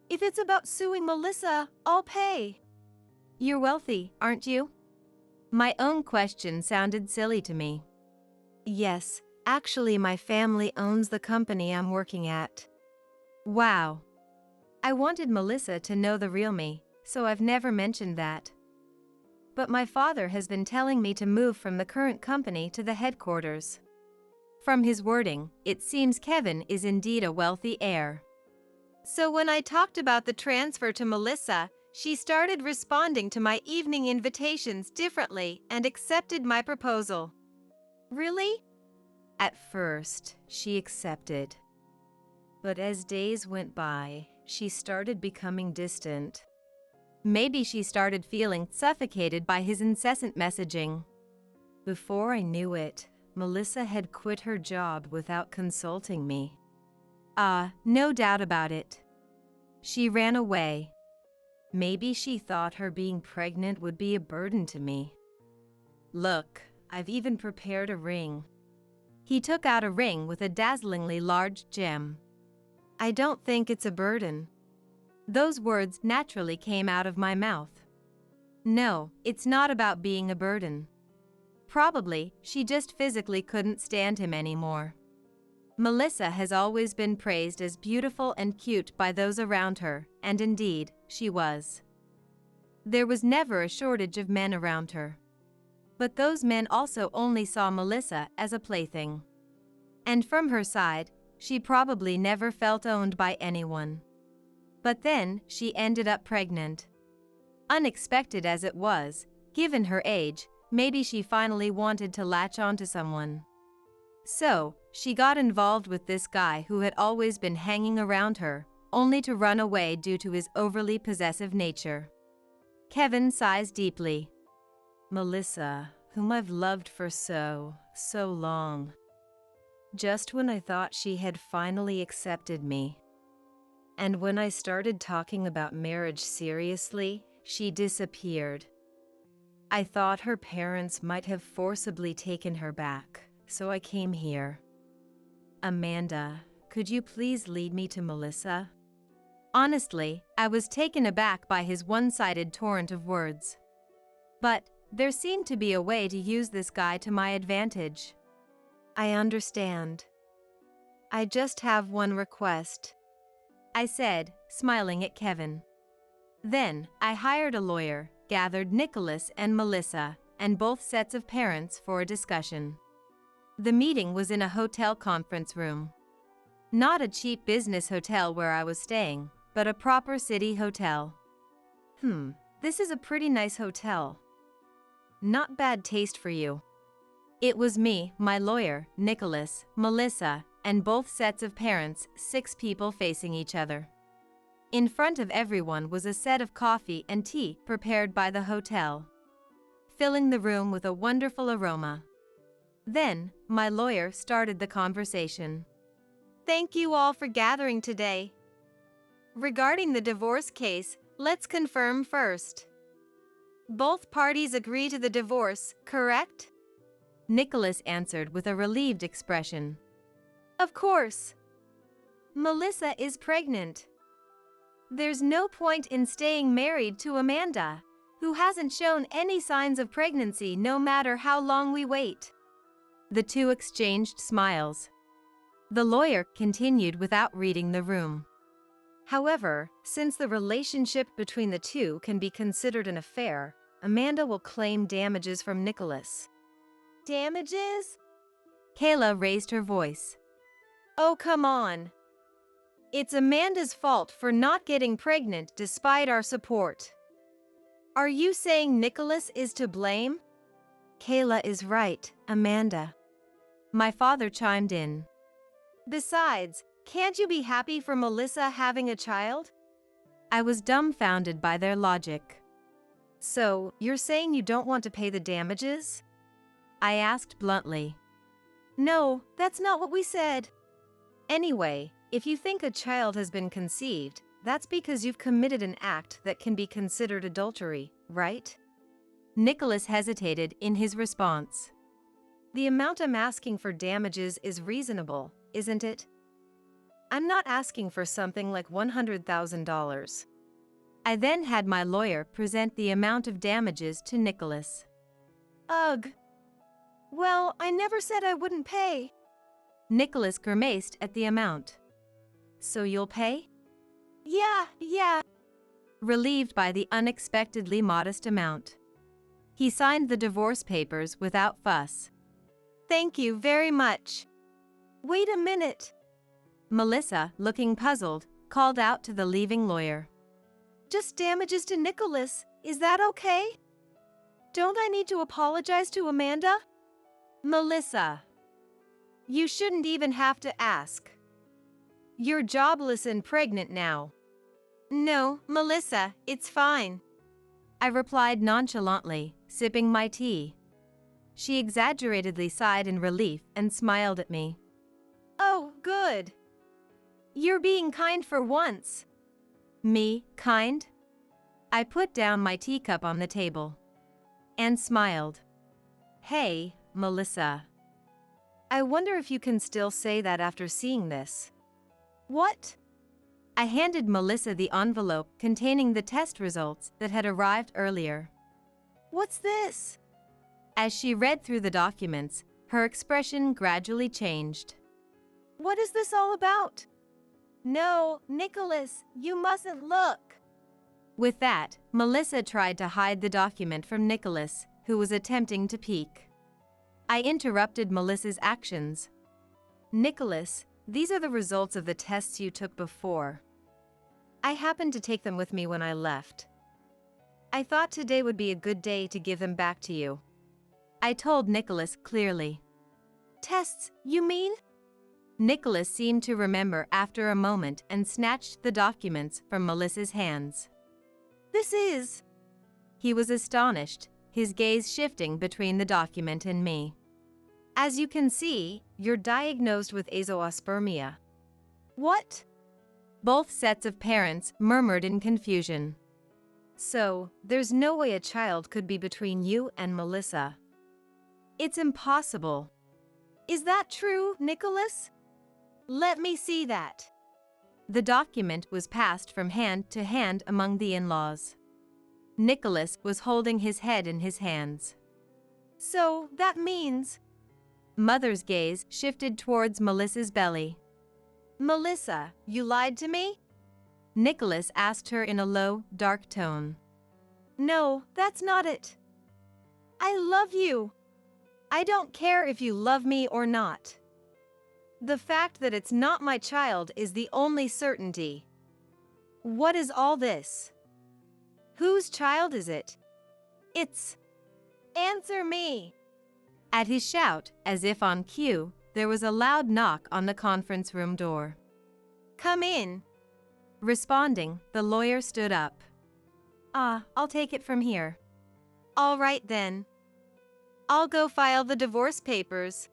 If it's about suing Melissa, I'll pay. You're wealthy, aren't you? My own question sounded silly to me. Yes, actually my family owns the company I'm working at. Wow. I wanted Melissa to know the real me, so I've never mentioned that. but my father has been telling me to move from the current company to the headquarters. From his wording, it seems Kevin is indeed a wealthy heir. So when I talked about the transfer to Melissa, she started responding to my evening invitations differently and accepted my proposal. Really? At first, she accepted. But as days went by, she started becoming distant. Maybe she started feeling suffocated by his incessant messaging. Before I knew it, Melissa had quit her job without consulting me. No doubt about it. She ran away. Maybe she thought her being pregnant would be a burden to me. Look, I've even prepared a ring. He took out a ring with a dazzlingly large gem. I don't think it's a burden. Those words naturally came out of my mouth. No, it's not about being a burden. Probably, she just physically couldn't stand him anymore. Melissa has always been praised as beautiful and cute by those around her, and indeed, she was. There was never a shortage of men around her. But those men also only saw Melissa as a plaything. And from her side, she probably never felt owned by anyone. But then, she ended up pregnant. Unexpected as it was, given her age, maybe she finally wanted to latch onto someone. So, she got involved with this guy who had always been hanging around her, only to run away due to his overly possessive nature. Kevin sighs deeply. Melissa, whom I've loved for so long. Just when I thought she had finally accepted me. And when I started talking about marriage seriously, she disappeared. I thought her parents might have forcibly taken her back, so I came here. Amanda, could you please lead me to Melissa? Honestly, I was taken aback by his one-sided torrent of words. But there seemed to be a way to use this guy to my advantage. I understand. I just have one request, I said, smiling at Kevin. Then, I hired a lawyer, gathered Nicholas and Melissa, and both sets of parents for a discussion. The meeting was in a hotel conference room. Not a cheap business hotel where I was staying, but a proper city hotel. This is a pretty nice hotel. Not bad taste for you. It was me, my lawyer, Nicholas, Melissa, and both sets of parents, 6 people facing each other. In front of everyone was a set of coffee and tea prepared by the hotel, filling the room with a wonderful aroma. Then, my lawyer started the conversation. Thank you all for gathering today. Regarding the divorce case, let's confirm first. Both parties agree to the divorce, correct? Nicholas answered with a relieved expression. Of course. Melissa is pregnant. There's no point in staying married to Amanda, who hasn't shown any signs of pregnancy no matter how long we wait. The two exchanged smiles. The lawyer continued without reading the room. However, since the relationship between the two can be considered an affair, Amanda will claim damages from Nicholas. Damages? Kayla raised her voice. Oh, come on. It's Amanda's fault for not getting pregnant despite our support. Are you saying Nicholas is to blame? Kayla is right, Amanda. My father chimed in. Besides, can't you be happy for Melissa having a child? I was dumbfounded by their logic. So, you're saying you don't want to pay the damages? I asked bluntly. No, that's not what we said. Anyway, if you think a child has been conceived, that's because you've committed an act that can be considered adultery, right? Nicholas hesitated in his response. The amount I'm asking for damages is reasonable, isn't it? I'm not asking for something like $100,000. I then had my lawyer present the amount of damages to Nicholas. Ugh. Well, I never said I wouldn't pay. Nicholas grimaced at the amount. So you'll pay? Yeah. Relieved by the unexpectedly modest amount. He signed the divorce papers without fuss. Thank you very much. Wait a minute. Melissa, looking puzzled, called out to the leaving lawyer. Just damages to Nicholas, is that okay? Don't I need to apologize to Amanda? Melissa. You shouldn't even have to ask. You're jobless and pregnant now. No, Melissa, it's fine. I replied nonchalantly, sipping my tea. She exaggeratedly sighed in relief and smiled at me. Oh, good. You're being kind for once. Me, kind? I put down my teacup on the table and smiled. Hey, Melissa. I wonder if you can still say that after seeing this. What? I handed Melissa the envelope containing the test results that had arrived earlier. What's this? As she read through the documents, her expression gradually changed. What is this all about? No, Nicholas, you mustn't look. With that, Melissa tried to hide the document from Nicholas, who was attempting to peek. I interrupted Melissa's actions. Nicholas, these are the results of the tests you took before. I happened to take them with me when I left. I thought today would be a good day to give them back to you. I told Nicholas clearly. Tests, you mean? Nicholas seemed to remember after a moment and snatched the documents from Melissa's hands. This is... He was astonished, his gaze shifting between the document and me. As you can see, you're diagnosed with azoospermia. What? Both sets of parents murmured in confusion. So, there's no way a child could be between you and Melissa. It's impossible. Is that true, Nicholas? Let me see that. The document was passed from hand to hand among the in-laws. Nicholas was holding his head in his hands. So, that means... Mother's gaze shifted towards Melissa's belly. Melissa, you lied to me? Nicholas asked her in a low, dark tone. No, that's not it. I love you. I don't care if you love me or not. The fact that it's not my child is the only certainty. What is all this? Whose child is it? It's... Answer me! At his shout, as if on cue, there was a loud knock on the conference room door. Come in. Responding, the lawyer stood up. I'll take it from here. All right then. I'll go file the divorce papers.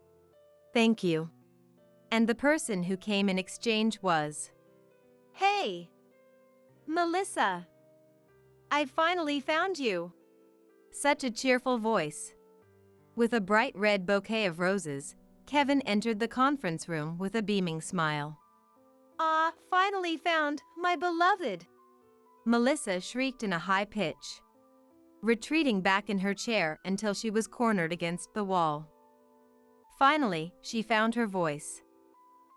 Thank you. And the person who came in exchange was... Hey! Melissa! I finally found you. Such a cheerful voice. With a bright red bouquet of roses, Kevin entered the conference room with a beaming smile. Finally found my beloved! Melissa shrieked in a high pitch, retreating back in her chair until she was cornered against the wall. Finally, she found her voice.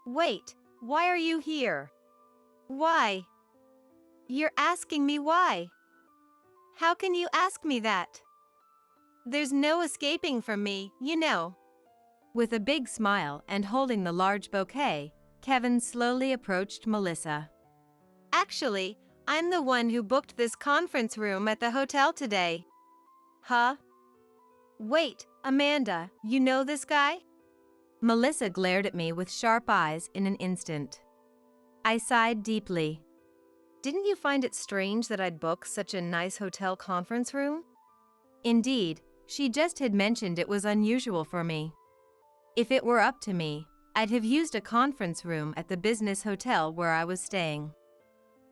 Wait, why are you here? Why? You're asking me why? How can you ask me that? There's no escaping from me, you know. With a big smile and holding the large bouquet, Kevin slowly approached Melissa. Actually, I'm the one who booked this conference room at the hotel today. Huh? Wait, Amanda, you know this guy? Melissa glared at me with sharp eyes in an instant. I sighed deeply. Didn't you find it strange that I'd booked such a nice hotel conference room? Indeed, she just had mentioned it was unusual for me. If it were up to me, I'd have used a conference room at the business hotel where I was staying.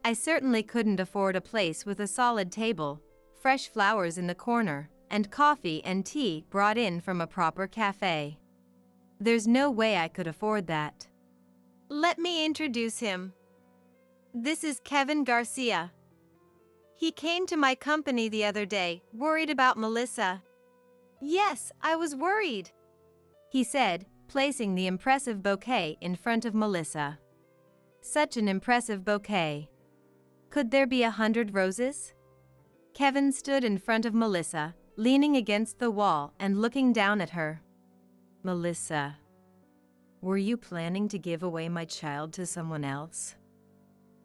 I certainly couldn't afford a place with a solid table, fresh flowers in the corner, and coffee and tea brought in from a proper cafe. There's no way I could afford that. Let me introduce him. This is Kevin Garcia. He came to my company the other day, worried about Melissa. Yes, I was worried, he said, placing the impressive bouquet in front of Melissa. Such an impressive bouquet. Could there be 100 roses? Kevin stood in front of Melissa, leaning against the wall and looking down at her. "Melissa, were you planning to give away my child to someone else?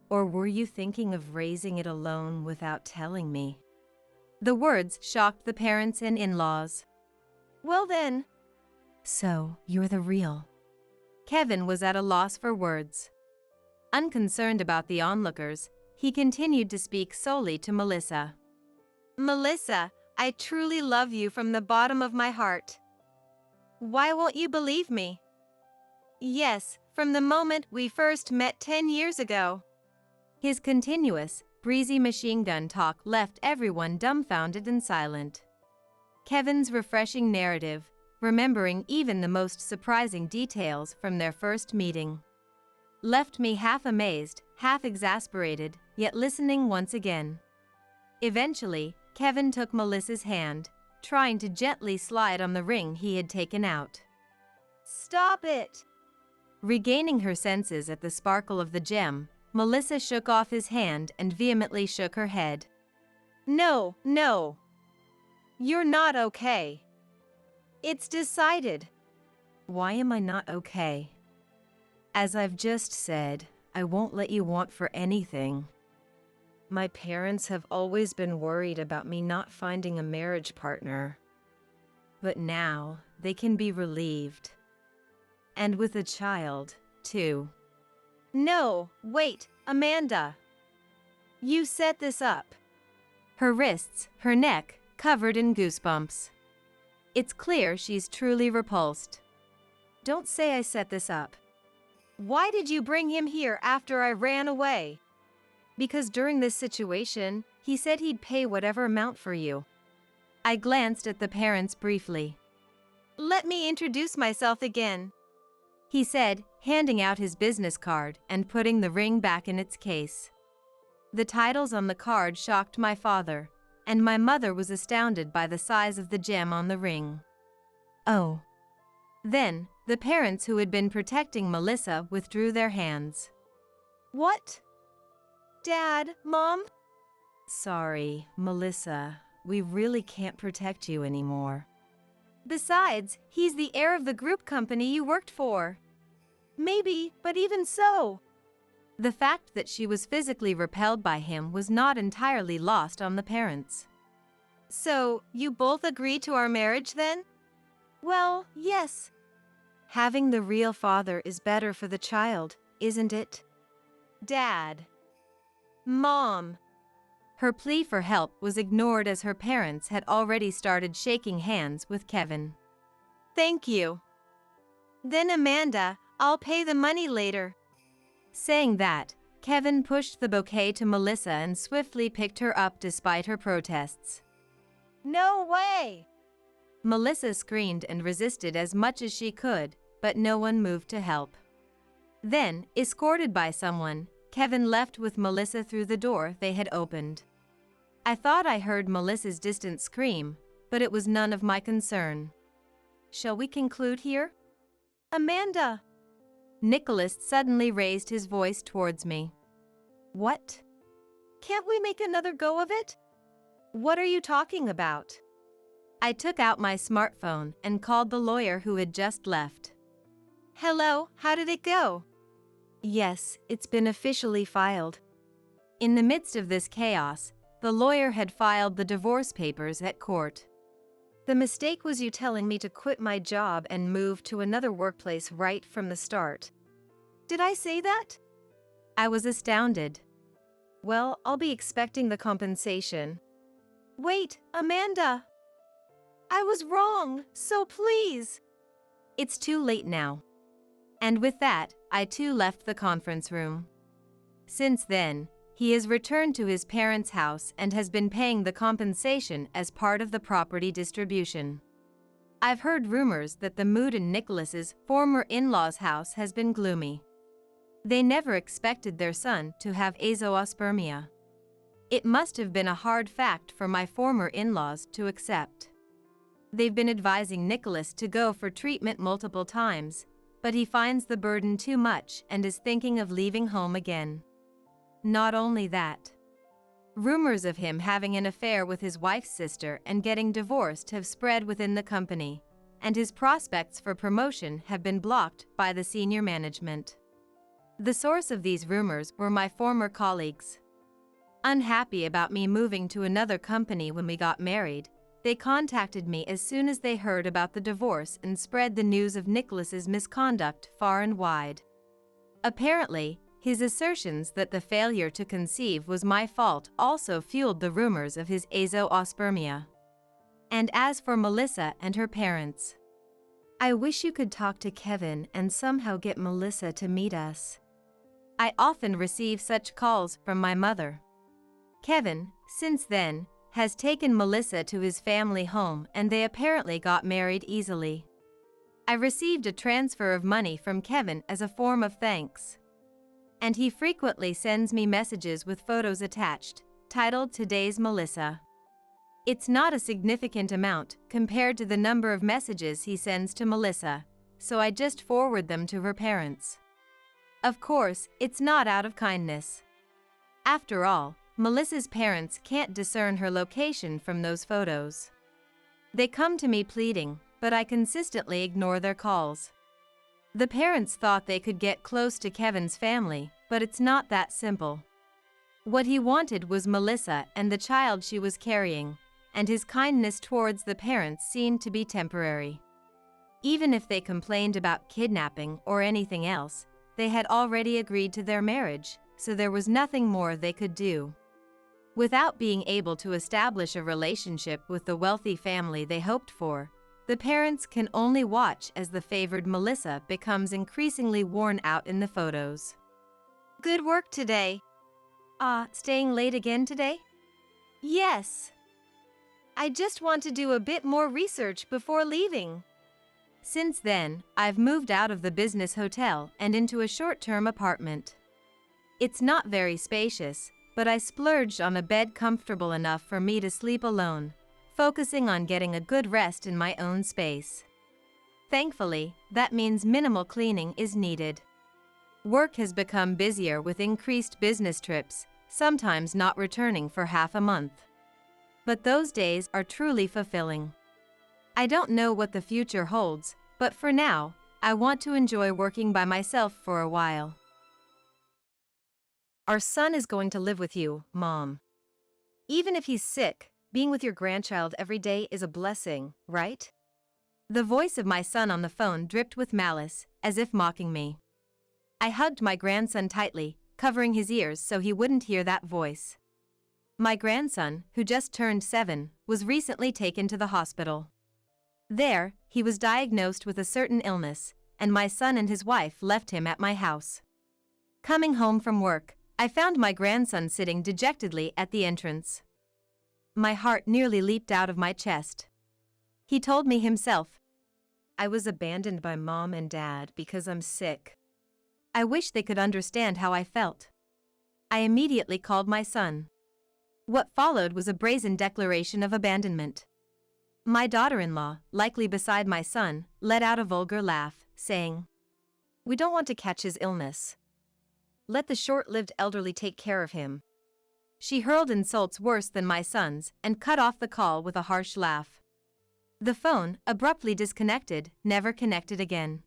Or were you thinking of raising it alone without telling me?" The words shocked the parents and in-laws. "Well then." So, you're the real. Kevin was at a loss for words. Unconcerned about the onlookers, he continued to speak solely to Melissa. "Melissa, I truly love you from the bottom of my heart. Why won't you believe me? Yes, from the moment we first met 10 years ago." His continuous, breezy machine gun talk left everyone dumbfounded and silent. Kevin's refreshing narrative, remembering even the most surprising details from their first meeting, left me half amazed, half exasperated, yet listening once again. Eventually, Kevin took Melissa's hand, trying to gently slide on the ring he had taken out. "Stop it!" Regaining her senses at the sparkle of the gem, Melissa shook off his hand and vehemently shook her head. "No, no. You're not okay. It's decided." "Why am I not okay?" "As I've just said, I won't let you want for anything. My parents have always been worried about me not finding a marriage partner. But now, they can be relieved. And with a child, too." "No, wait, Amanda. You set this up." Her wrists, her neck, covered in goosebumps. It's clear she's truly repulsed. "Don't say I set this up. Why did you bring him here after I ran away?" "Because during this situation, he said he'd pay whatever amount for you." I glanced at the parents briefly. "Let me introduce myself again," he said, handing out his business card and putting the ring back in its case. The titles on the card shocked my father, and my mother was astounded by the size of the gem on the ring. Oh. Then, the parents who had been protecting Melissa withdrew their hands. "What? Dad, Mom?" "Sorry, Melissa, we really can't protect you anymore. Besides, he's the heir of the group company you worked for." "Maybe, but even so." The fact that she was physically repelled by him was not entirely lost on the parents. "So, you both agree to our marriage then?" "Well, yes. Having the real father is better for the child, isn't it?" "Dad. Mom." Her plea for help was ignored as her parents had already started shaking hands with Kevin. "Thank you. Then Amanda, I'll pay the money later." Saying that, Kevin pushed the bouquet to Melissa and swiftly picked her up despite her protests. "No way!" Melissa screamed and resisted as much as she could, but no one moved to help. Then, escorted by someone, Kevin left with Melissa through the door they had opened. I thought I heard Melissa's distant scream, but it was none of my concern. "Shall we conclude here?" "Amanda!" Nicholas suddenly raised his voice towards me. "What? Can't we make another go of it?" "What are you talking about?" I took out my smartphone and called the lawyer who had just left. "Hello, how did it go?" "Yes, it's been officially filed." In the midst of this chaos, the lawyer had filed the divorce papers at court. "The mistake was you telling me to quit my job and move to another workplace right from the start." "Did I say that?" I was astounded. "Well, I'll be expecting the compensation." "Wait, Amanda! I was wrong, so please." "It's too late now." And with that, I too left the conference room. Since then, he has returned to his parents' house and has been paying the compensation as part of the property distribution. I've heard rumors that the mood in Nicholas's former in-laws' house has been gloomy. They never expected their son to have azoospermia. It must have been a hard fact for my former in-laws to accept. They've been advising Nicholas to go for treatment multiple times, but he finds the burden too much and is thinking of leaving home again. Not only that, Rumors of him having an affair with his wife's sister and getting divorced have spread within the company, and his prospects for promotion have been blocked by the senior management. The source of these rumors were my former colleagues. Unhappy about me moving to another company when we got married, they contacted me as soon as they heard about the divorce and spread the news of Nicholas's misconduct far and wide. Apparently, his assertions that the failure to conceive was my fault also fueled the rumors of his azoospermia. And as for Melissa and her parents, I wish you could talk to Kevin and somehow get Melissa to meet us. I often receive such calls from my mother. Kevin, since then, has taken Melissa to his family home and they apparently got married easily. I received a transfer of money from Kevin as a form of thanks. And he frequently sends me messages with photos attached, titled "Today's Melissa." It's not a significant amount compared to the number of messages he sends to Melissa, so I just forward them to her parents. Of course, it's not out of kindness. After all, Melissa's parents can't discern her location from those photos. They come to me pleading, but I consistently ignore their calls. The parents thought they could get close to Kevin's family, but it's not that simple. What he wanted was Melissa and the child she was carrying, and his kindness towards the parents seemed to be temporary. Even if they complained about kidnapping or anything else, they had already agreed to their marriage, so there was nothing more they could do. Without being able to establish a relationship with the wealthy family they hoped for, the parents can only watch as the favored Melissa becomes increasingly worn out in the photos. Good work today. Staying late again today? Yes. I just want to do a bit more research before leaving. Since then, I've moved out of the business hotel and into a short-term apartment. It's not very spacious, but I splurged on a bed comfortable enough for me to sleep alone, focusing on getting a good rest in my own space. Thankfully, that means minimal cleaning is needed. Work has become busier with increased business trips, sometimes not returning for half a month. But those days are truly fulfilling. I don't know what the future holds, but for now, I want to enjoy working by myself for a while. Our son is going to live with you, Mom. Even if he's sick, being with your grandchild every day is a blessing, right? The voice of my son on the phone dripped with malice, as if mocking me. I hugged my grandson tightly, covering his ears so he wouldn't hear that voice. My grandson, who just turned 7, was recently taken to the hospital. There, he was diagnosed with a certain illness, and my son and his wife left him at my house. Coming home from work, I found my grandson sitting dejectedly at the entrance. My heart nearly leaped out of my chest. He told me himself, "I was abandoned by Mom and Dad because I'm sick." I wish they could understand how I felt. I immediately called my son. What followed was a brazen declaration of abandonment. My daughter-in-law, likely beside my son, let out a vulgar laugh, saying, "We don't want to catch his illness. Let the short-lived elderly take care of him." She hurled insults worse than my son's and cut off the call with a harsh laugh. The phone, abruptly disconnected, never connected again.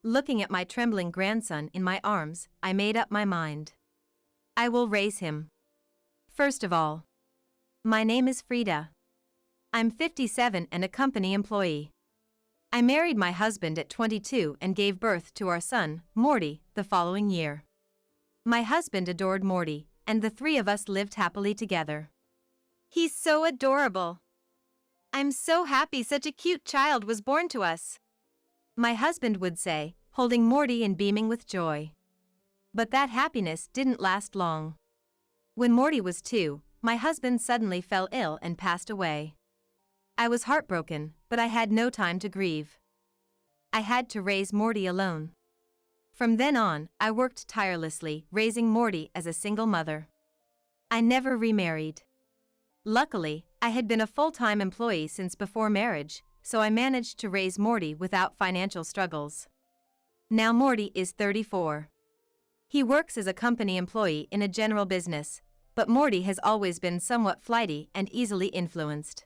Looking at my trembling grandson in my arms, I made up my mind. I will raise him. First of all, my name is Frida. I'm 57 and a company employee. I married my husband at 22 and gave birth to our son, Morty, the following year. My husband adored Morty, and the three of us lived happily together. He's so adorable. I'm so happy such a cute child was born to us, my husband would say, holding Morty and beaming with joy. But that happiness didn't last long. When Morty was 2, my husband suddenly fell ill and passed away. I was heartbroken, but I had no time to grieve. I had to raise Morty alone. From then on, I worked tirelessly, raising Morty as a single mother. I never remarried. Luckily, I had been a full-time employee since before marriage, so I managed to raise Morty without financial struggles. Now Morty is 34. He works as a company employee in a general business, but Morty has always been somewhat flighty and easily influenced.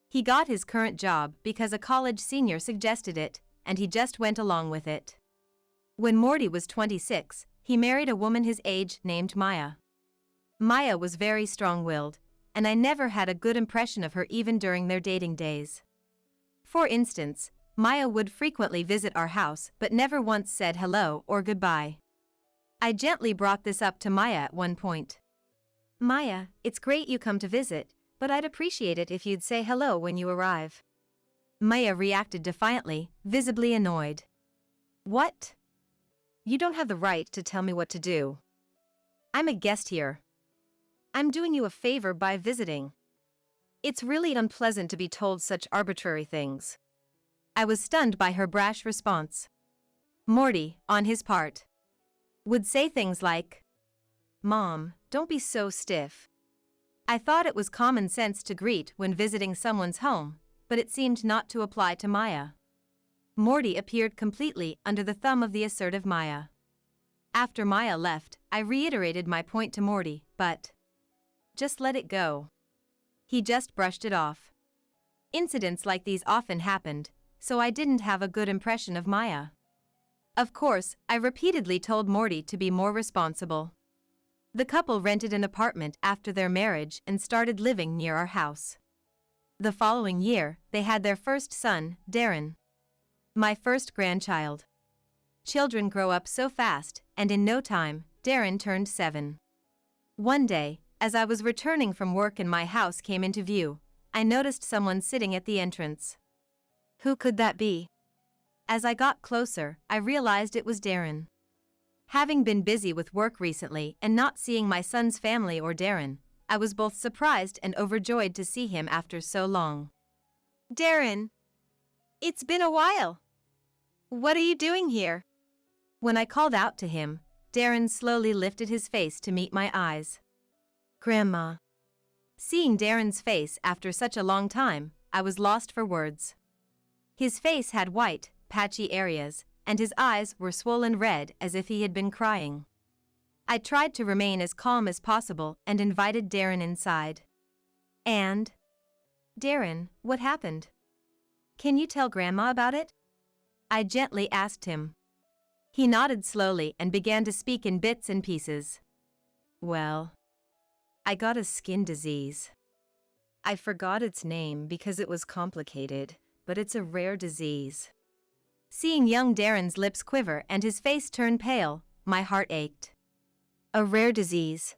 He got his current job because a college senior suggested it, and he just went along with it. When Morty was 26, he married a woman his age named Maya. Maya was very strong-willed, and I never had a good impression of her even during their dating days. For instance, Maya would frequently visit our house but never once said hello or goodbye. I gently brought this up to Maya at one point. "Maya, it's great you come to visit, but I'd appreciate it if you'd say hello when you arrive." Maya reacted defiantly, visibly annoyed. "What? You don't have the right to tell me what to do. I'm a guest here. I'm doing you a favor by visiting. It's really unpleasant to be told such arbitrary things." I was stunned by her brash response. Morty, on his part, would say things like, "Mom, don't be so stiff." I thought it was common sense to greet when visiting someone's home, but it seemed not to apply to Maya. Morty appeared completely under the thumb of the assertive Maya. After Maya left, I reiterated my point to Morty, but just let it go. He just brushed it off. Incidents like these often happened, so I didn't have a good impression of Maya. Of course, I repeatedly told Morty to be more responsible. The couple rented an apartment after their marriage and started living near our house. The following year, they had their first son, Darren. My first grandchild. Children grow up so fast, and in no time, Darren turned 7. One day, as I was returning from work and my house came into view, I noticed someone sitting at the entrance. Who could that be? As I got closer, I realized it was Darren. Having been busy with work recently and not seeing my son's family or Darren, I was both surprised and overjoyed to see him after so long. "Darren! It's been a while! What are you doing here?" When I called out to him, Darren slowly lifted his face to meet my eyes. "Grandma." Seeing Darren's face after such a long time, I was lost for words. His face had white, patchy areas, and his eyes were swollen red as if he had been crying. I tried to remain as calm as possible and invited Darren inside. "And? Darren, what happened? Can you tell Grandma about it?" I gently asked him. He nodded slowly and began to speak in bits and pieces. "Well, I got a skin disease. I forgot its name because it was complicated, but it's a rare disease." Seeing young Darren's lips quiver and his face turn pale, my heart ached. "A rare disease?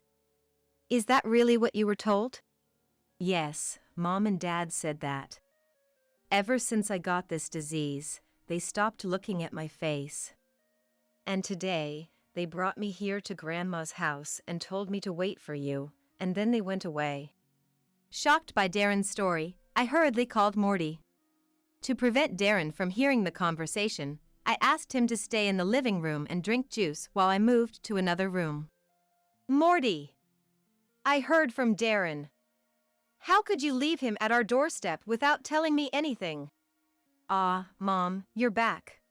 Is that really what you were told?" "Yes, Mom and Dad said that. Ever since I got this disease, they stopped looking at my face. And today, they brought me here to Grandma's house and told me to wait for you, and then they went away." Shocked by Darren's story, I hurriedly called Morty. To prevent Darren from hearing the conversation, I asked him to stay in the living room and drink juice while I moved to another room. "Morty! I heard from Darren. How could you leave him at our doorstep without telling me anything?" Mom, you're back.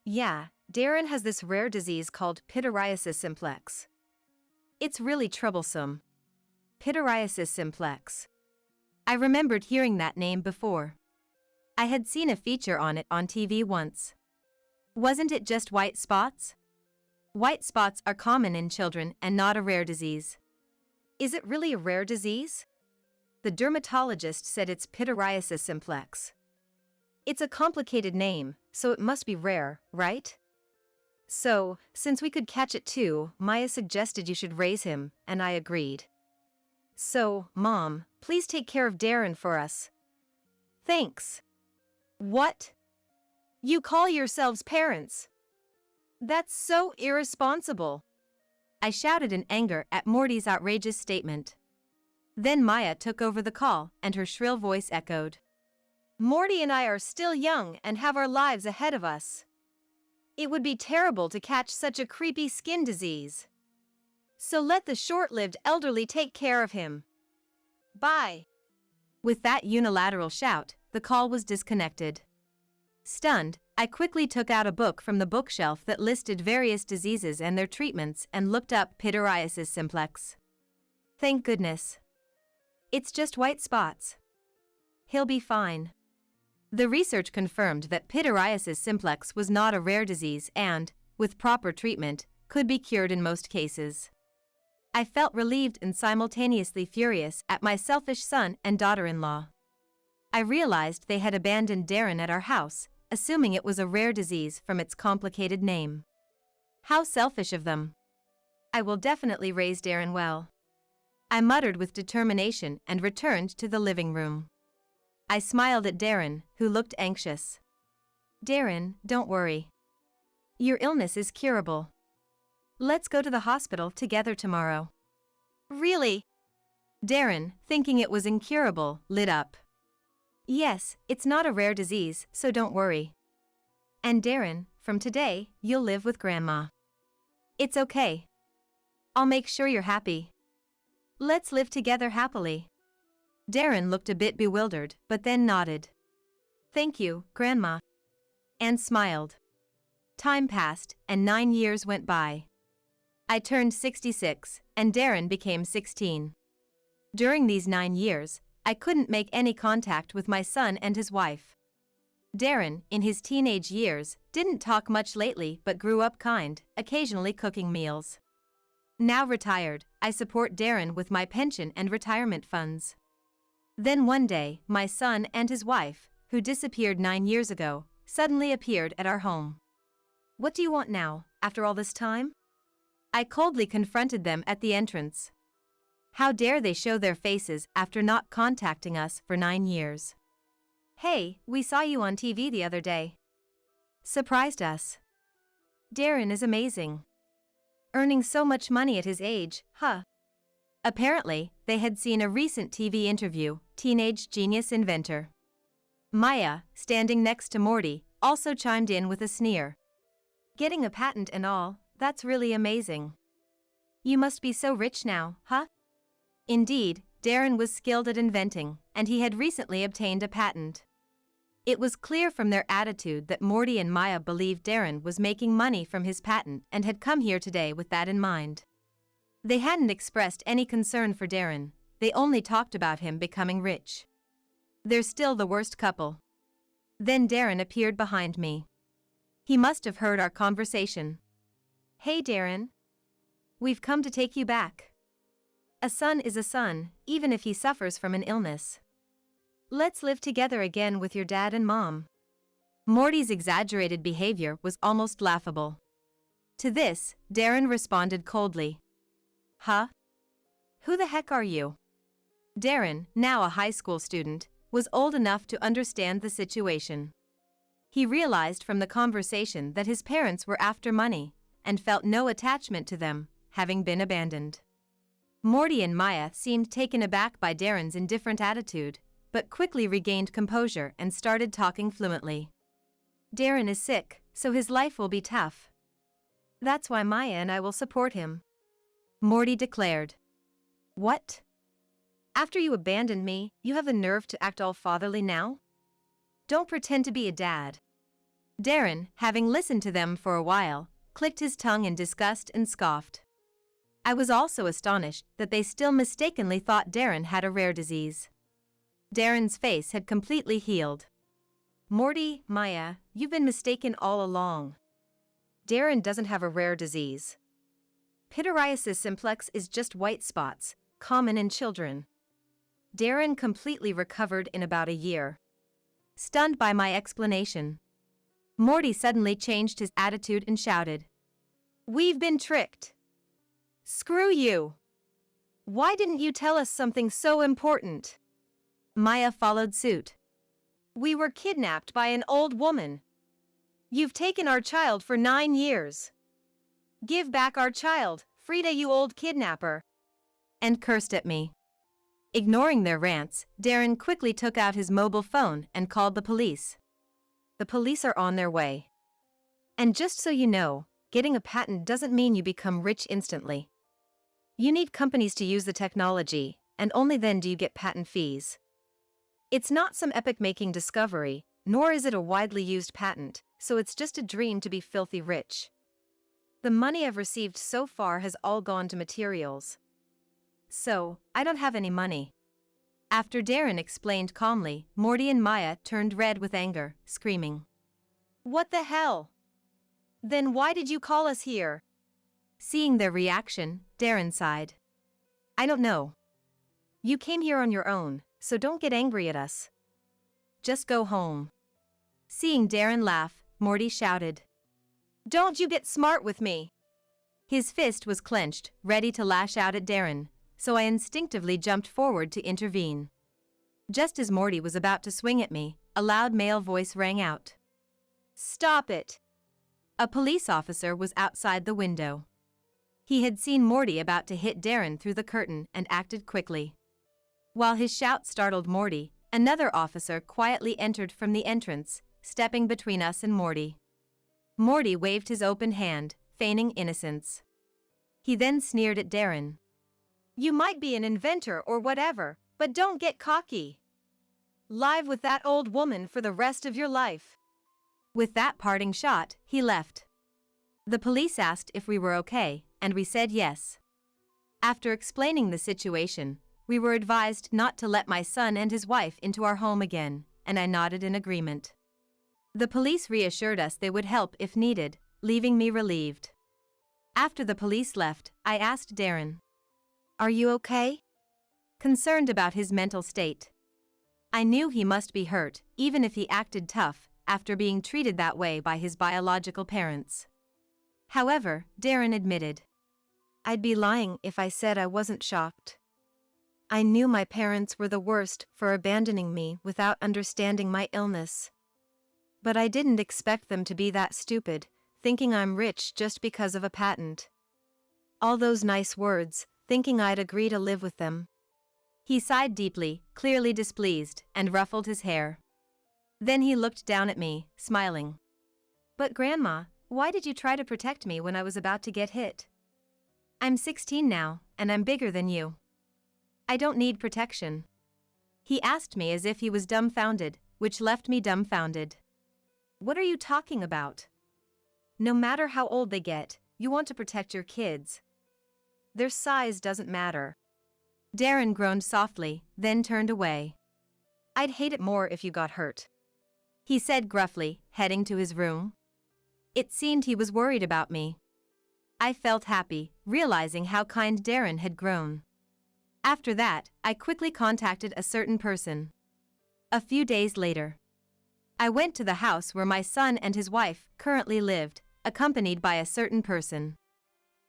Yeah, Darren has this rare disease called pityriasis simplex. It's really troublesome. Pityriasis simplex. I remembered hearing that name before. I had seen a feature on it on TV once. Wasn't it just white spots? White spots are common in children and not a rare disease. Is it really a rare disease? The dermatologist said it's pityriasis simplex. It's a complicated name, so it must be rare, right? So, since we could catch it too, Maya suggested you should raise him, and I agreed. So, Mom, please take care of Darren for us. Thanks. What? You call yourselves parents? That's so irresponsible. I shouted in anger at Morty's outrageous statement. Then Maya took over the call, and her shrill voice echoed. "Morty and I are still young and have our lives ahead of us. It would be terrible to catch such a creepy skin disease. So let the short-lived elderly take care of him. Bye." With that unilateral shout, the call was disconnected. Stunned, I quickly took out a book from the bookshelf that listed various diseases and their treatments and looked up pityriasis simplex. Thank goodness. It's just white spots. He'll be fine. The research confirmed that pityriasis simplex was not a rare disease and, with proper treatment, could be cured in most cases. I felt relieved and simultaneously furious at my selfish son and daughter-in-law. I realized they had abandoned Darren at our house, assuming it was a rare disease from its complicated name. How selfish of them. I will definitely raise Darren well. I muttered with determination and returned to the living room. I smiled at Darren, who looked anxious. Darren, don't worry. Your illness is curable. Let's go to the hospital together tomorrow. Really? Darren, thinking it was incurable, lit up. Yes, it's not a rare disease, so don't worry. And Darren, from today, you'll live with Grandma. It's okay. I'll make sure you're happy. Let's live together happily. Darren looked a bit bewildered, but then nodded. Thank you, Grandma. And smiled. Time passed, and 9 years went by. I turned 66, and Darren became 16. During these 9 years, I couldn't make any contact with my son and his wife. Darren, in his teenage years, didn't talk much lately but grew up kind, occasionally cooking meals. Now retired, I support Darren with my pension and retirement funds. Then one day, my son and his wife, who disappeared 9 years ago, suddenly appeared at our home. What do you want now, after all this time? I coldly confronted them at the entrance. How dare they show their faces after not contacting us for 9 years? Hey, we saw you on TV the other day. Surprised us. Darren is amazing. Earning so much money at his age, huh? Apparently, they had seen a recent TV interview, Teenage Genius Inventor. Maya, standing next to Morty, also chimed in with a sneer. Getting a patent and all, that's really amazing. You must be so rich now, huh? Indeed, Darren was skilled at inventing, and he had recently obtained a patent. It was clear from their attitude that Morty and Maya believed Darren was making money from his patent and had come here today with that in mind. They hadn't expressed any concern for Darren, they only talked about him becoming rich. They're still the worst couple. Then Darren appeared behind me. He must have heard our conversation. Hey Darren. We've come to take you back. A son is a son, even if he suffers from an illness. Let's live together again with your dad and mom. Morty's exaggerated behavior was almost laughable. To this, Darren responded coldly. Huh? Who the heck are you? Darren, now a high school student, was old enough to understand the situation. He realized from the conversation that his parents were after money, and felt no attachment to them, having been abandoned. Morty and Maya seemed taken aback by Darren's indifferent attitude, but quickly regained composure and started talking fluently. Darren is sick, so his life will be tough. That's why Maya and I will support him. Morty declared. What? After you abandoned me, you have the nerve to act all fatherly now? Don't pretend to be a dad. Darren, having listened to them for a while, clicked his tongue in disgust and scoffed. I was also astonished that they still mistakenly thought Darren had a rare disease. Darren's face had completely healed. Morty, Maya, you've been mistaken all along. Darren doesn't have a rare disease. Pityriasis simplex is just white spots, common in children. Darren completely recovered in about a year. Stunned by my explanation, Morty suddenly changed his attitude and shouted. We've been tricked. Screw you. Why didn't you tell us something so important? Maya followed suit. We were kidnapped by an old woman. You've taken our child for 9 years. Give back our child, Frida, you old kidnapper. And cursed at me. Ignoring their rants, Darren quickly took out his mobile phone and called the police. The police are on their way. And just so you know, getting a patent doesn't mean you become rich instantly. You need companies to use the technology, and only then do you get patent fees. It's not some epic-making discovery, nor is it a widely used patent, so it's just a dream to be filthy rich. The money I've received so far has all gone to materials. So, I don't have any money. After Darren explained calmly, Morty and Maya turned red with anger, screaming. What the hell? Then why did you call us here? Seeing their reaction, Darren sighed. I don't know. You came here on your own, so don't get angry at us. Just go home. Seeing Darren laugh, Morty shouted. Don't you get smart with me. His fist was clenched, ready to lash out at Darren, so I instinctively jumped forward to intervene. Just as Morty was about to swing at me, a loud male voice rang out. Stop it! A police officer was outside the window. He had seen Morty about to hit Darren through the curtain and acted quickly. While his shout startled Morty, another officer quietly entered from the entrance, stepping between us and Morty. Morty waved his open hand, feigning innocence. He then sneered at Darren. You might be an inventor or whatever, but don't get cocky. Live with that old woman for the rest of your life. With that parting shot, he left. The police asked if we were okay, and we said yes. After explaining the situation, we were advised not to let my son and his wife into our home again, and I nodded in agreement. The police reassured us they would help if needed, leaving me relieved. After the police left, I asked Darren. Are you okay? Concerned about his mental state. I knew he must be hurt, even if he acted tough, after being treated that way by his biological parents. However, Darren admitted. I'd be lying if I said I wasn't shocked. I knew my parents were the worst for abandoning me without understanding my illness. But I didn't expect them to be that stupid, thinking I'm rich just because of a patent. All those nice words, thinking I'd agree to live with them. He sighed deeply, clearly displeased, and ruffled his hair. Then he looked down at me, smiling. But Grandma, why did you try to protect me when I was about to get hit? I'm 16 now, and I'm bigger than you. I don't need protection. He asked me as if he was dumbfounded, which left me dumbfounded. What are you talking about? No matter how old they get, you want to protect your kids. Their size doesn't matter. Darren groaned softly, then turned away. I'd hate it more if you got hurt. He said gruffly, heading to his room. It seemed he was worried about me. I felt happy, realizing how kind Darren had grown. After that, I quickly contacted a certain person. A few days later, I went to the house where my son and his wife currently lived, accompanied by a certain person.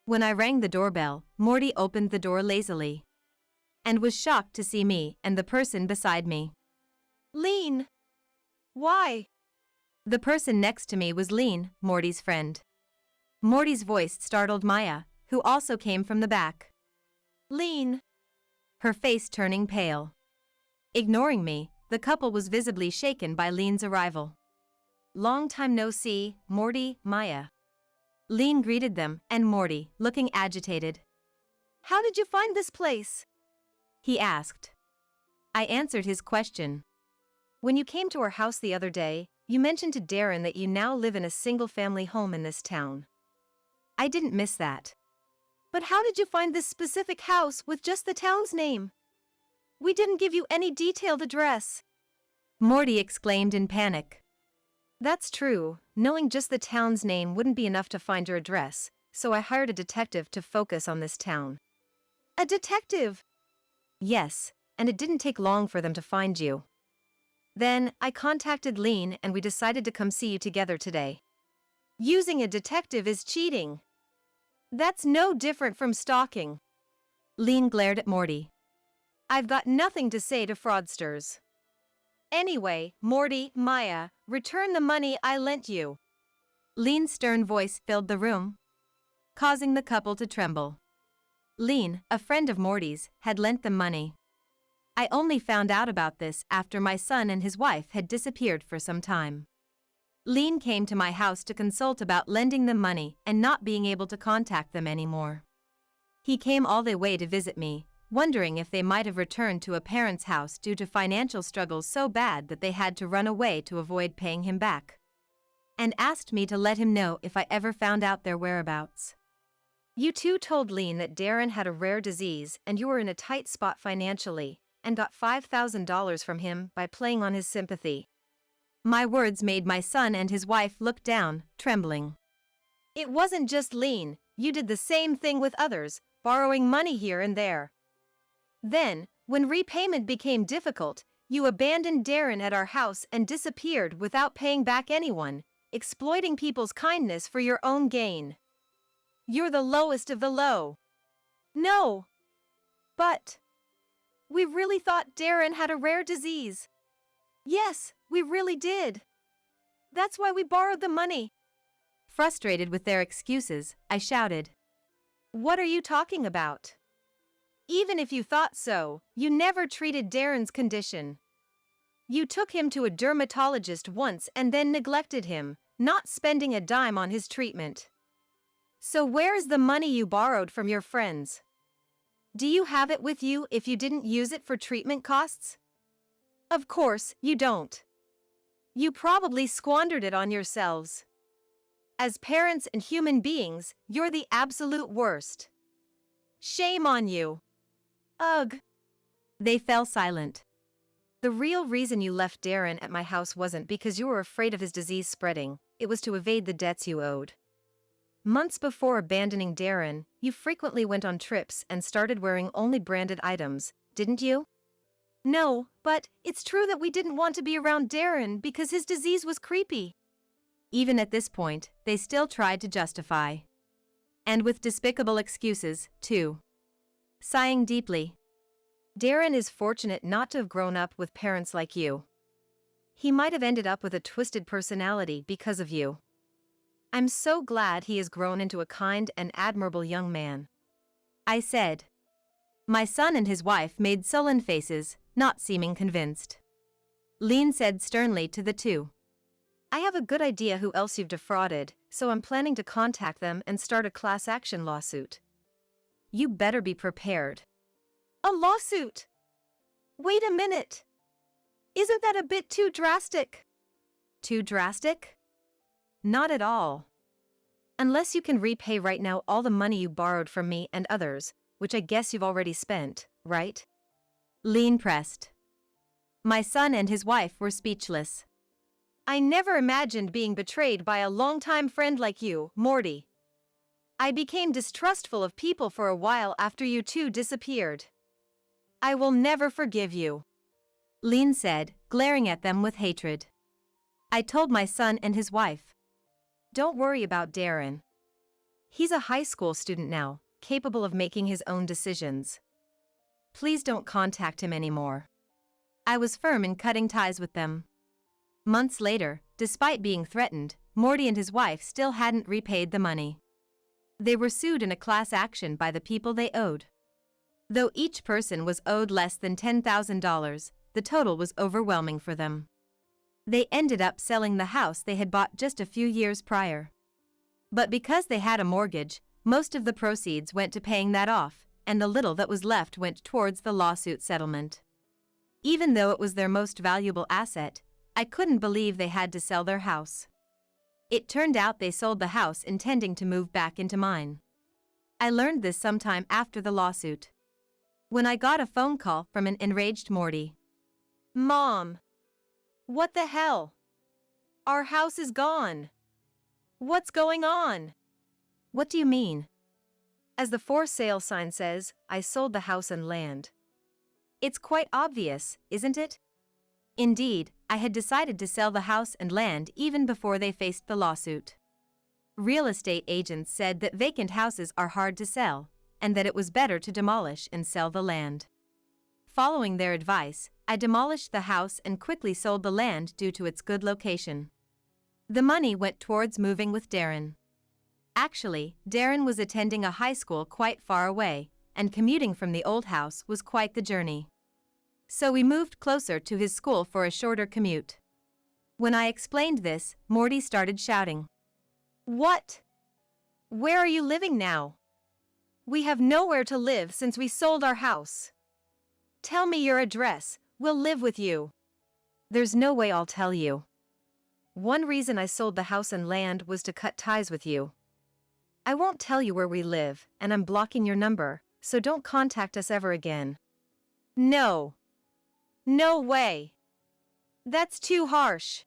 When I rang the doorbell, Morty opened the door lazily and was shocked to see me and the person beside me. Lean! Why? The person next to me was Lean, Morty's friend. Morty's voice startled Maya, who also came from the back. Lean! Her face turning pale. Ignoring me, the couple was visibly shaken by Lean's arrival. Long time no see, Morty, Maya. Lean greeted them, and Morty, looking agitated. How did you find this place? He asked. I answered his question. When you came to our house the other day, you mentioned to Darren that you now live in a single-family home in this town. I didn't miss that. But how did you find this specific house with just the town's name? We didn't give you any detailed address. Morty exclaimed in panic. That's true, knowing just the town's name wouldn't be enough to find your address, so I hired a detective to focus on this town. A detective? Yes, and it didn't take long for them to find you. Then, I contacted Lean and we decided to come see you together today. Using a detective is cheating. That's no different from stalking. Lean glared at Morty. I've got nothing to say to fraudsters. Anyway, Morty, Maya, return the money I lent you. Lean's stern voice filled the room, causing the couple to tremble. Lean, a friend of Morty's, had lent them money. I only found out about this after my son and his wife had disappeared for some time. Lean came to my house to consult about lending them money and not being able to contact them anymore. He came all the way to visit me, wondering if they might have returned to a parent's house due to financial struggles so bad that they had to run away to avoid paying him back, and asked me to let him know if I ever found out their whereabouts. You two told Lean that Darren had a rare disease and you were in a tight spot financially, and got $5,000 from him by playing on his sympathy. My words made my son and his wife look down, trembling. It wasn't just Lean, you did the same thing with others, borrowing money here and there. Then, when repayment became difficult, you abandoned Darren at our house and disappeared without paying back anyone, exploiting people's kindness for your own gain. You're the lowest of the low. No. But we really thought Darren had a rare disease. Yes, we really did. That's why we borrowed the money. Frustrated with their excuses, I shouted. What are you talking about? Even if you thought so, you never treated Darren's condition. You took him to a dermatologist once and then neglected him, not spending a dime on his treatment. So where's the money you borrowed from your friends? Do you have it with you if you didn't use it for treatment costs? Of course, you don't. You probably squandered it on yourselves. As parents and human beings, you're the absolute worst. Shame on you. Ugh. They fell silent. The real reason you left Darren at my house wasn't because you were afraid of his disease spreading, it was to evade the debts you owed. Months before abandoning Darren, you frequently went on trips and started wearing only branded items, didn't you? No, but it's true that we didn't want to be around Darren because his disease was creepy. Even at this point, they still tried to justify. And with despicable excuses, too. Sighing deeply. Darren is fortunate not to have grown up with parents like you. He might have ended up with a twisted personality because of you. I'm so glad he has grown into a kind and admirable young man. I said. My son and his wife made sullen faces, not seeming convinced. Lean said sternly to the two. I have a good idea who else you've defrauded, so I'm planning to contact them and start a class action lawsuit. You better be prepared. A lawsuit? Wait a minute. Isn't that a bit too drastic? Too drastic? Not at all. Unless you can repay right now all the money you borrowed from me and others, which I guess you've already spent, right? Lean pressed. My son and his wife were speechless. I never imagined being betrayed by a longtime friend like you, Morty. I became distrustful of people for a while after you two disappeared. I will never forgive you. Lean said, glaring at them with hatred. I told my son and his wife. Don't worry about Darren. He's a high school student now, capable of making his own decisions. Please don't contact him anymore. I was firm in cutting ties with them. Months later, despite being threatened, Morty and his wife still hadn't repaid the money. They were sued in a class action by the people they owed. Though each person was owed less than $10,000, the total was overwhelming for them. They ended up selling the house they had bought just a few years prior. But because they had a mortgage, most of the proceeds went to paying that off, and the little that was left went towards the lawsuit settlement. Even though it was their most valuable asset, I couldn't believe they had to sell their house. It turned out they sold the house intending to move back into mine. I learned this sometime after the lawsuit, when I got a phone call from an enraged Morty. Mom! What the hell? Our house is gone. What's going on? What do you mean? As the for sale sign says, I sold the house and land. It's quite obvious, isn't it? Indeed, I had decided to sell the house and land even before they faced the lawsuit. Real estate agents said that vacant houses are hard to sell, and that it was better to demolish and sell the land. Following their advice, I demolished the house and quickly sold the land due to its good location. The money went towards moving with Darren. Actually, Darren was attending a high school quite far away, and commuting from the old house was quite the journey. So we moved closer to his school for a shorter commute. When I explained this, Morty started shouting. What? Where are you living now? We have nowhere to live since we sold our house. Tell me your address, we'll live with you. There's no way I'll tell you. One reason I sold the house and land was to cut ties with you. I won't tell you where we live, and I'm blocking your number, so don't contact us ever again. No. No way. That's too harsh.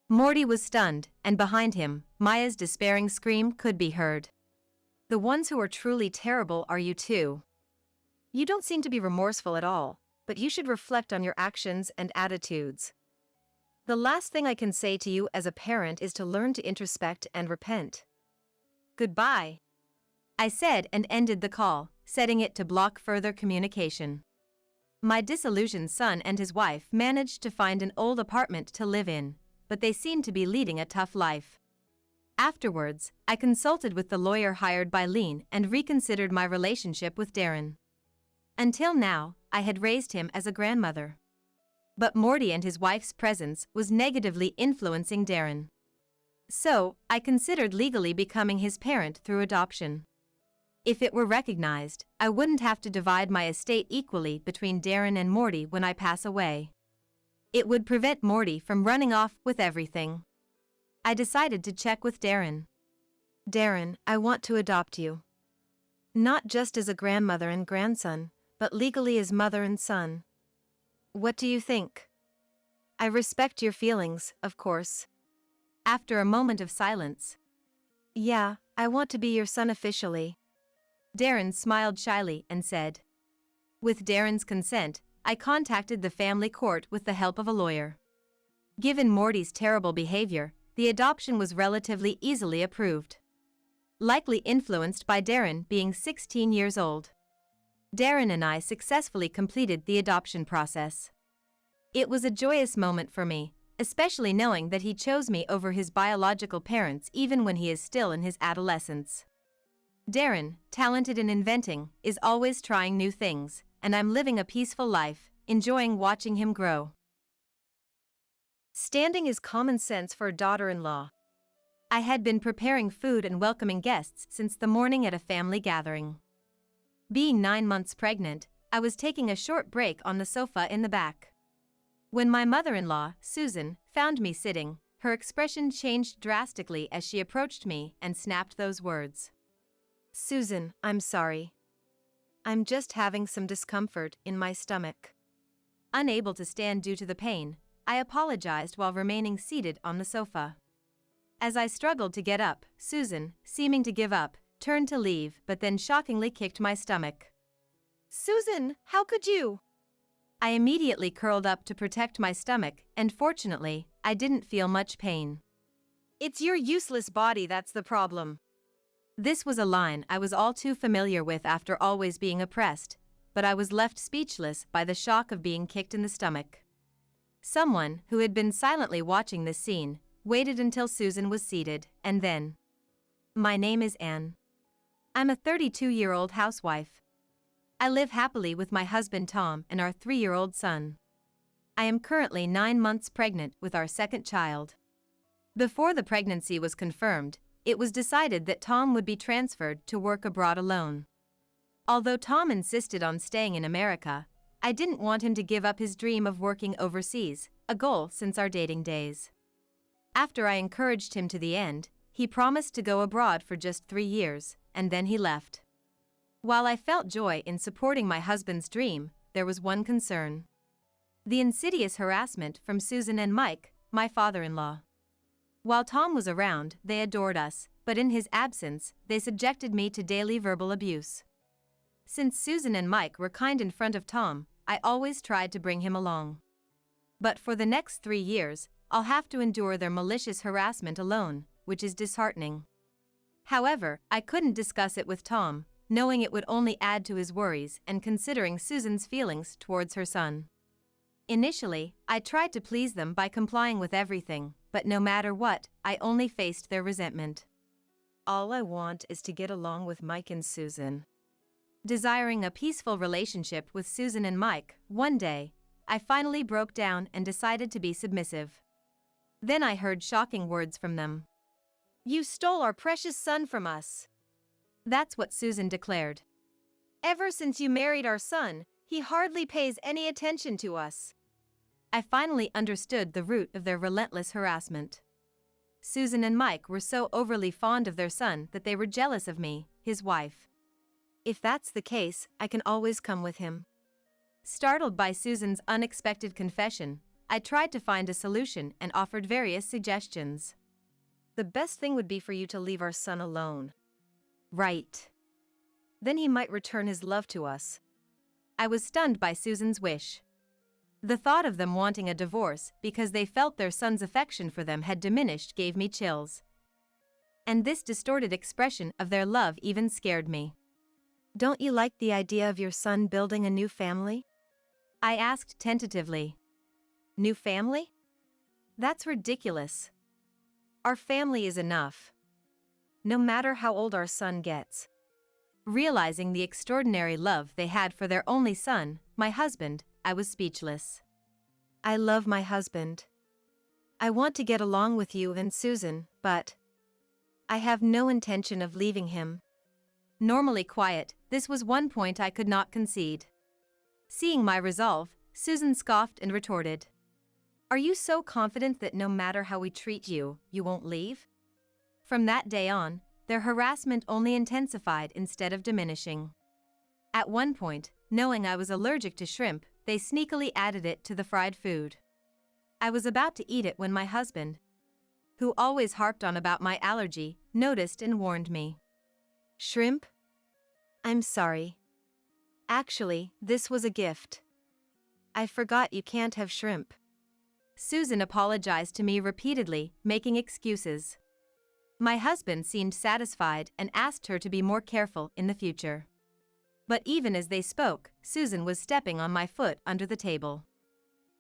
Morty was stunned, and behind him, Maya's despairing scream could be heard. The ones who are truly terrible are you too. You don't seem to be remorseful at all, but you should reflect on your actions and attitudes. The last thing I can say to you as a parent is to learn to introspect and repent. Goodbye. I said and ended the call, setting it to block further communication. My disillusioned son and his wife managed to find an old apartment to live in, but they seemed to be leading a tough life. Afterwards, I consulted with the lawyer hired by Lean and reconsidered my relationship with Darren. Until now, I had raised him as a grandmother. But Morty and his wife's presence was negatively influencing Darren. So, I considered legally becoming his parent through adoption. If it were recognized, I wouldn't have to divide my estate equally between Darren and Morty when I pass away. It would prevent Morty from running off with everything. I decided to check with Darren. Darren, I want to adopt you. Not just as a grandmother and grandson, but legally as mother and son. What do you think? I respect your feelings, of course. After a moment of silence. Yeah, I want to be your son officially. Darren smiled shyly and said. With Darren's consent, I contacted the family court with the help of a lawyer. Given Morty's terrible behavior, the adoption was relatively easily approved. Likely influenced by Darren being 16 years old. Darren and I successfully completed the adoption process. It was a joyous moment for me, especially knowing that he chose me over his biological parents even when he is still in his adolescence. Darren, talented in inventing, is always trying new things, and I'm living a peaceful life, enjoying watching him grow. Standing is common sense for a daughter-in-law. I had been preparing food and welcoming guests since the morning at a family gathering. Being 9 months pregnant, I was taking a short break on the sofa in the back. When my mother-in-law, Susan, found me sitting, her expression changed drastically as she approached me and snapped those words. Susan, I'm sorry. I'm just having some discomfort in my stomach. Unable to stand due to the pain, I apologized while remaining seated on the sofa. As I struggled to get up, Susan, seeming to give up, turned to leave but then shockingly kicked my stomach. Susan, how could you? I immediately curled up to protect my stomach, and fortunately, I didn't feel much pain. It's your useless body that's the problem. This was a line I was all too familiar with after always being oppressed, but I was left speechless by the shock of being kicked in the stomach. Someone, who had been silently watching this scene, waited until Susan was seated, and then. My name is Anne. I'm a 32-year-old housewife. I live happily with my husband Tom and our 3-year-old son. I am currently 9 months pregnant with our second child. Before the pregnancy was confirmed, it was decided that Tom would be transferred to work abroad alone. Although Tom insisted on staying in America, I didn't want him to give up his dream of working overseas, a goal since our dating days. After I encouraged him to the end, he promised to go abroad for just 3 years, and then he left. While I felt joy in supporting my husband's dream, there was one concern. The insidious harassment from Susan and Mike, my father-in-law. While Tom was around, they adored us, but in his absence, they subjected me to daily verbal abuse. Since Susan and Mike were kind in front of Tom, I always tried to bring him along. But for the next 3 years, I'll have to endure their malicious harassment alone, which is disheartening. However, I couldn't discuss it with Tom, knowing it would only add to his worries and considering Susan's feelings towards her son. Initially, I tried to please them by complying with everything, but no matter what, I only faced their resentment. All I want is to get along with Mike and Susan. Desiring a peaceful relationship with Susan and Mike, one day, I finally broke down and decided to be submissive. Then I heard shocking words from them. You stole our precious son from us. That's what Susan declared. Ever since you married our son, he hardly pays any attention to us. I finally understood the root of their relentless harassment. Susan and Mike were so overly fond of their son that they were jealous of me, his wife. If that's the case, I can always come with him. Startled by Susan's unexpected confession, I tried to find a solution and offered various suggestions. The best thing would be for you to leave our son alone. Right. Then he might return his love to us. I was stunned by Susan's wish. The thought of them wanting a divorce because they felt their son's affection for them had diminished gave me chills. And this distorted expression of their love even scared me. Don't you like the idea of your son building a new family? I asked tentatively. New family? That's ridiculous. Our family is enough. No matter how old our son gets. Realizing the extraordinary love they had for their only son, my husband, I was speechless. I love my husband. I want to get along with you and Susan, but I have no intention of leaving him. Normally quiet, this was one point I could not concede. Seeing my resolve, Susan scoffed and retorted. Are you so confident that no matter how we treat you, you won't leave? From that day on, their harassment only intensified instead of diminishing. At one point, knowing I was allergic to shrimp, they sneakily added it to the fried food. I was about to eat it when my husband, who always harped on about my allergy, noticed and warned me. Shrimp? I'm sorry. Actually, this was a gift. I forgot you can't have shrimp. Susan apologized to me repeatedly, making excuses. My husband seemed satisfied and asked her to be more careful in the future. But even as they spoke, Susan was stepping on my foot under the table.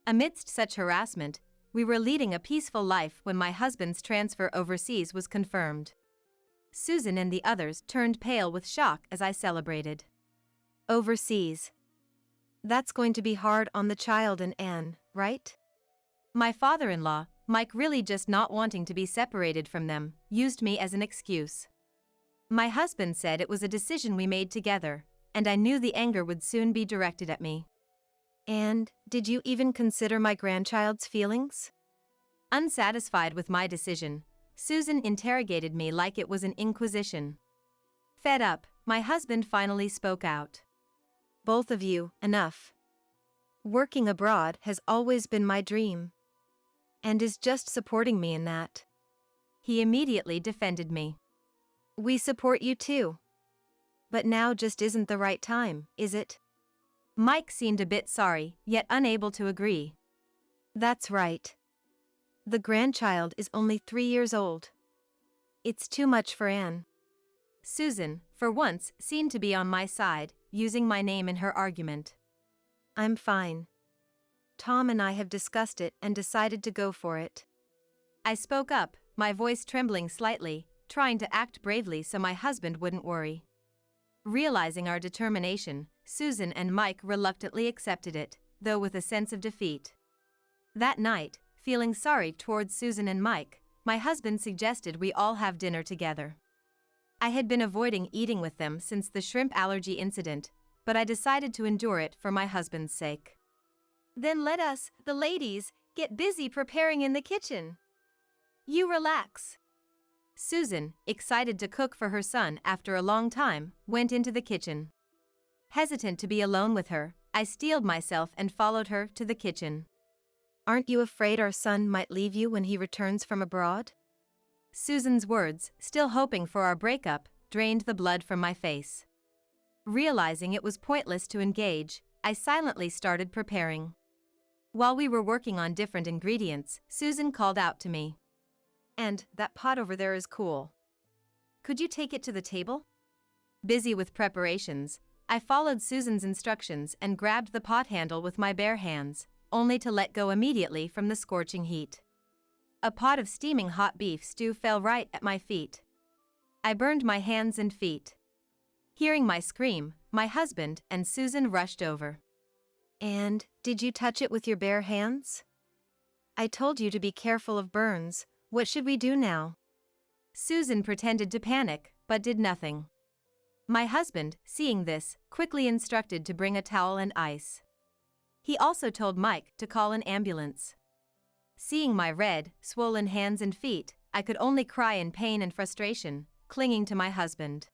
Amidst such harassment, we were leading a peaceful life when my husband's transfer overseas was confirmed. Susan and the others turned pale with shock as I celebrated. Overseas. That's going to be hard on the child and Anne, right? My father-in-law, Mike, really just not wanting to be separated from them, used me as an excuse. My husband said it was a decision we made together, and I knew the anger would soon be directed at me. And did you even consider my grandchild's feelings? Unsatisfied with my decision, Susan interrogated me like it was an inquisition. Fed up, my husband finally spoke out. Both of you, enough. Working abroad has always been my dream. And is just supporting me in that. He immediately defended me. We support you too. But now just isn't the right time, is it? Mike seemed a bit sorry, yet unable to agree. That's right. The grandchild is only 3 years old. It's too much for Anne. Susan, for once, seemed to be on my side, using my name in her argument. I'm fine. Tom and I have discussed it and decided to go for it. I spoke up, my voice trembling slightly, trying to act bravely so my husband wouldn't worry. Realizing our determination, Susan and Mike reluctantly accepted it, though with a sense of defeat. That night, feeling sorry towards Susan and Mike, my husband suggested we all have dinner together. I had been avoiding eating with them since the shrimp allergy incident, but I decided to endure it for my husband's sake. Then let us, the ladies, get busy preparing in the kitchen. You relax. Susan, excited to cook for her son after a long time, went into the kitchen. Hesitant to be alone with her, I steeled myself and followed her to the kitchen. Aren't you afraid our son might leave you when he returns from abroad? Susan's words, still hoping for our breakup, drained the blood from my face. Realizing it was pointless to engage, I silently started preparing. While we were working on different ingredients, Susan called out to me. And that pot over there is cool. Could you take it to the table? Busy with preparations, I followed Susan's instructions and grabbed the pot handle with my bare hands, only to let go immediately from the scorching heat. A pot of steaming hot beef stew fell right at my feet. I burned my hands and feet. Hearing my scream, my husband and Susan rushed over. And did you touch it with your bare hands? I told you to be careful of burns. What should we do now? Susan pretended to panic, but did nothing. My husband, seeing this, quickly instructed to bring a towel and ice. He also told Mike to call an ambulance. Seeing my red, swollen hands and feet, I could only cry in pain and frustration, clinging to my husband.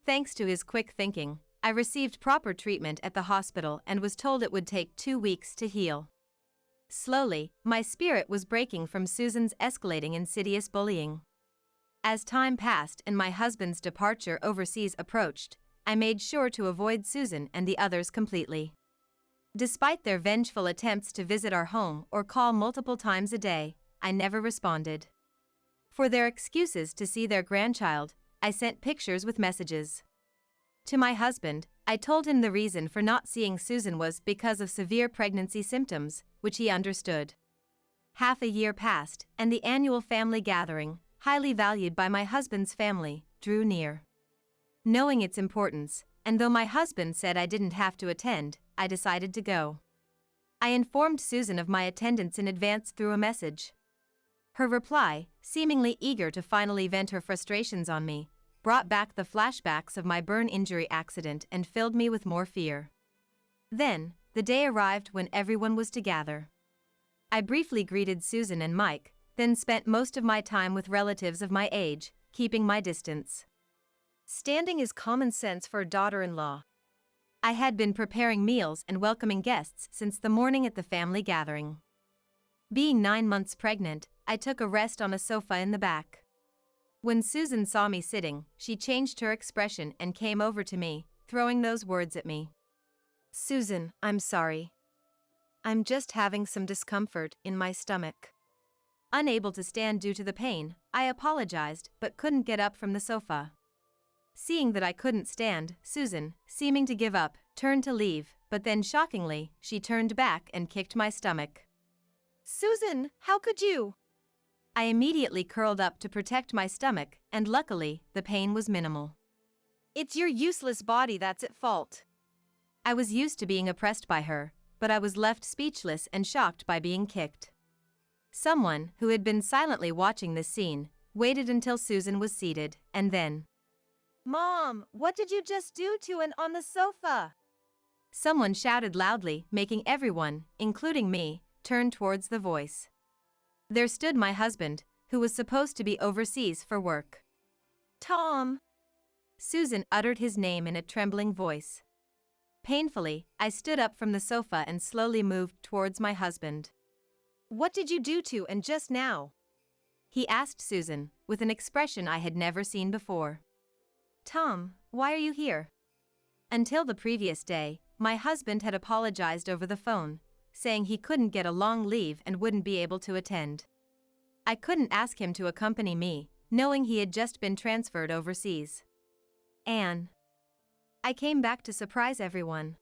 Thanks to his quick thinking, I received proper treatment at the hospital and was told it would take 2 weeks to heal. Slowly, my spirit was breaking from Susan's escalating insidious bullying. As time passed and my husband's departure overseas approached, I made sure to avoid Susan and the others completely. Despite their vengeful attempts to visit our home or call multiple times a day, I never responded. For their excuses to see their grandchild, I sent pictures with messages. To my husband, I told him the reason for not seeing Susan was because of severe pregnancy symptoms, which he understood. Half a year passed, and the annual family gathering, highly valued by my husband's family, drew near. Knowing its importance, and though my husband said I didn't have to attend, I decided to go. I informed Susan of my attendance in advance through a message. Her reply, seemingly eager to finally vent her frustrations on me, brought back the flashbacks of my burn injury accident and filled me with more fear. Then, the day arrived when everyone was to gather. I briefly greeted Susan and Mike, then spent most of my time with relatives of my age, keeping my distance. Standing is common sense for a daughter-in-law. I had been preparing meals and welcoming guests since the morning at the family gathering. Being 9 months pregnant, I took a rest on a sofa in the back. When Susan saw me sitting, she changed her expression and came over to me, throwing those words at me. "Susan, I'm sorry. I'm just having some discomfort in my stomach." Unable to stand due to the pain, I apologized but couldn't get up from the sofa. Seeing that I couldn't stand, Susan, seeming to give up, turned to leave, but then shockingly, she turned back and kicked my stomach. "Susan, how could you?" I immediately curled up to protect my stomach, and luckily, the pain was minimal. "It's your useless body that's at fault." I was used to being oppressed by her, but I was left speechless and shocked by being kicked. Someone, who had been silently watching this scene, waited until Susan was seated, and then, "Mom, what did you just do to an on the sofa?" Someone shouted loudly, making everyone, including me, turn towards the voice. There stood my husband, who was supposed to be overseas for work. "Tom." Susan uttered his name in a trembling voice. Painfully, I stood up from the sofa and slowly moved towards my husband. "What did you do to and just now?" he asked Susan, with an expression I had never seen before. "Tom, why are you here?" Until the previous day, my husband had apologized over the phone, saying he couldn't get a long leave and wouldn't be able to attend. I couldn't ask him to accompany me, knowing he had just been transferred overseas. Anne. I came back to surprise everyone.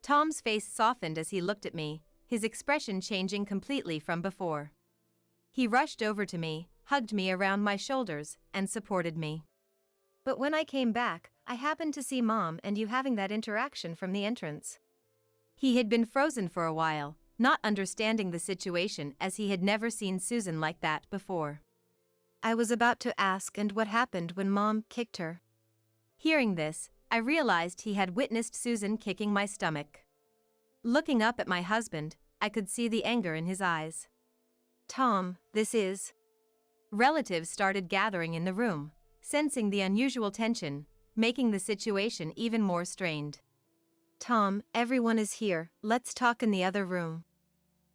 Tom's face softened as he looked at me, his expression changing completely from before. He rushed over to me, hugged me around my shoulders, and supported me. "But when I came back, I happened to see Mom and you having that interaction from the entrance." He had been frozen for a while, not understanding the situation as he had never seen Susan like that before. "I was about to ask and what happened when Mom kicked her." Hearing this, I realized he had witnessed Susan kicking my stomach. Looking up at my husband, I could see the anger in his eyes. "Tom, this is..." Relatives started gathering in the room, sensing the unusual tension, making the situation even more strained. "Tom, everyone is here, let's talk in the other room."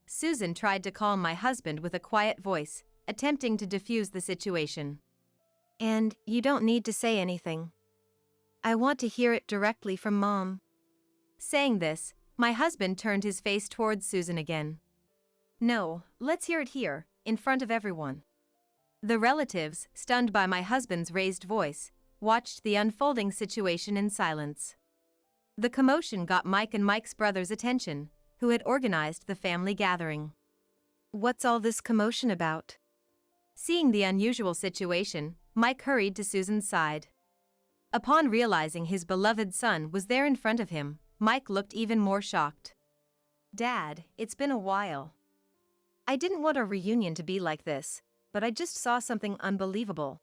Susan tried to calm my husband with a quiet voice, attempting to defuse the situation. "And you don't need to say anything. I want to hear it directly from Mom." Saying this, my husband turned his face towards Susan again. "No, let's hear it here, in front of everyone." The relatives, stunned by my husband's raised voice, watched the unfolding situation in silence. The commotion got Mike and Mike's brother's attention, who had organized the family gathering. "What's all this commotion about?" Seeing the unusual situation, Mike hurried to Susan's side. Upon realizing his beloved son was there in front of him, Mike looked even more shocked. "Dad, it's been a while. I didn't want our reunion to be like this, but I just saw something unbelievable."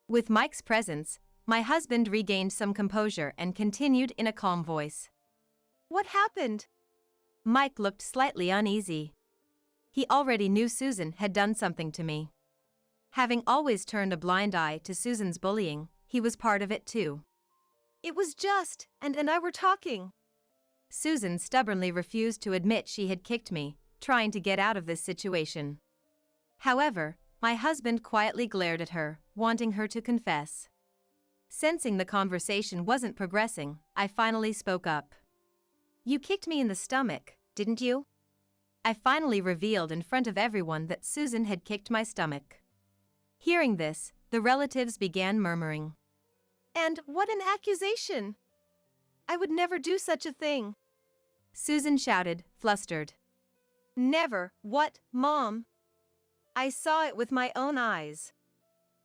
With Mike's presence, my husband regained some composure and continued in a calm voice. "What happened?" Mike looked slightly uneasy. He already knew Susan had done something to me. Having always turned a blind eye to Susan's bullying, he was part of it too. It was just, and I were talking. Susan stubbornly refused to admit she had kicked me, trying to get out of this situation. However, my husband quietly glared at her, wanting her to confess. Sensing the conversation wasn't progressing, I finally spoke up. "You kicked me in the stomach, didn't you?" I finally revealed in front of everyone that Susan had kicked my stomach. Hearing this, the relatives began murmuring. "And what an accusation! I would never do such a thing." Susan shouted, flustered. "Never, what, Mom? I saw it with my own eyes."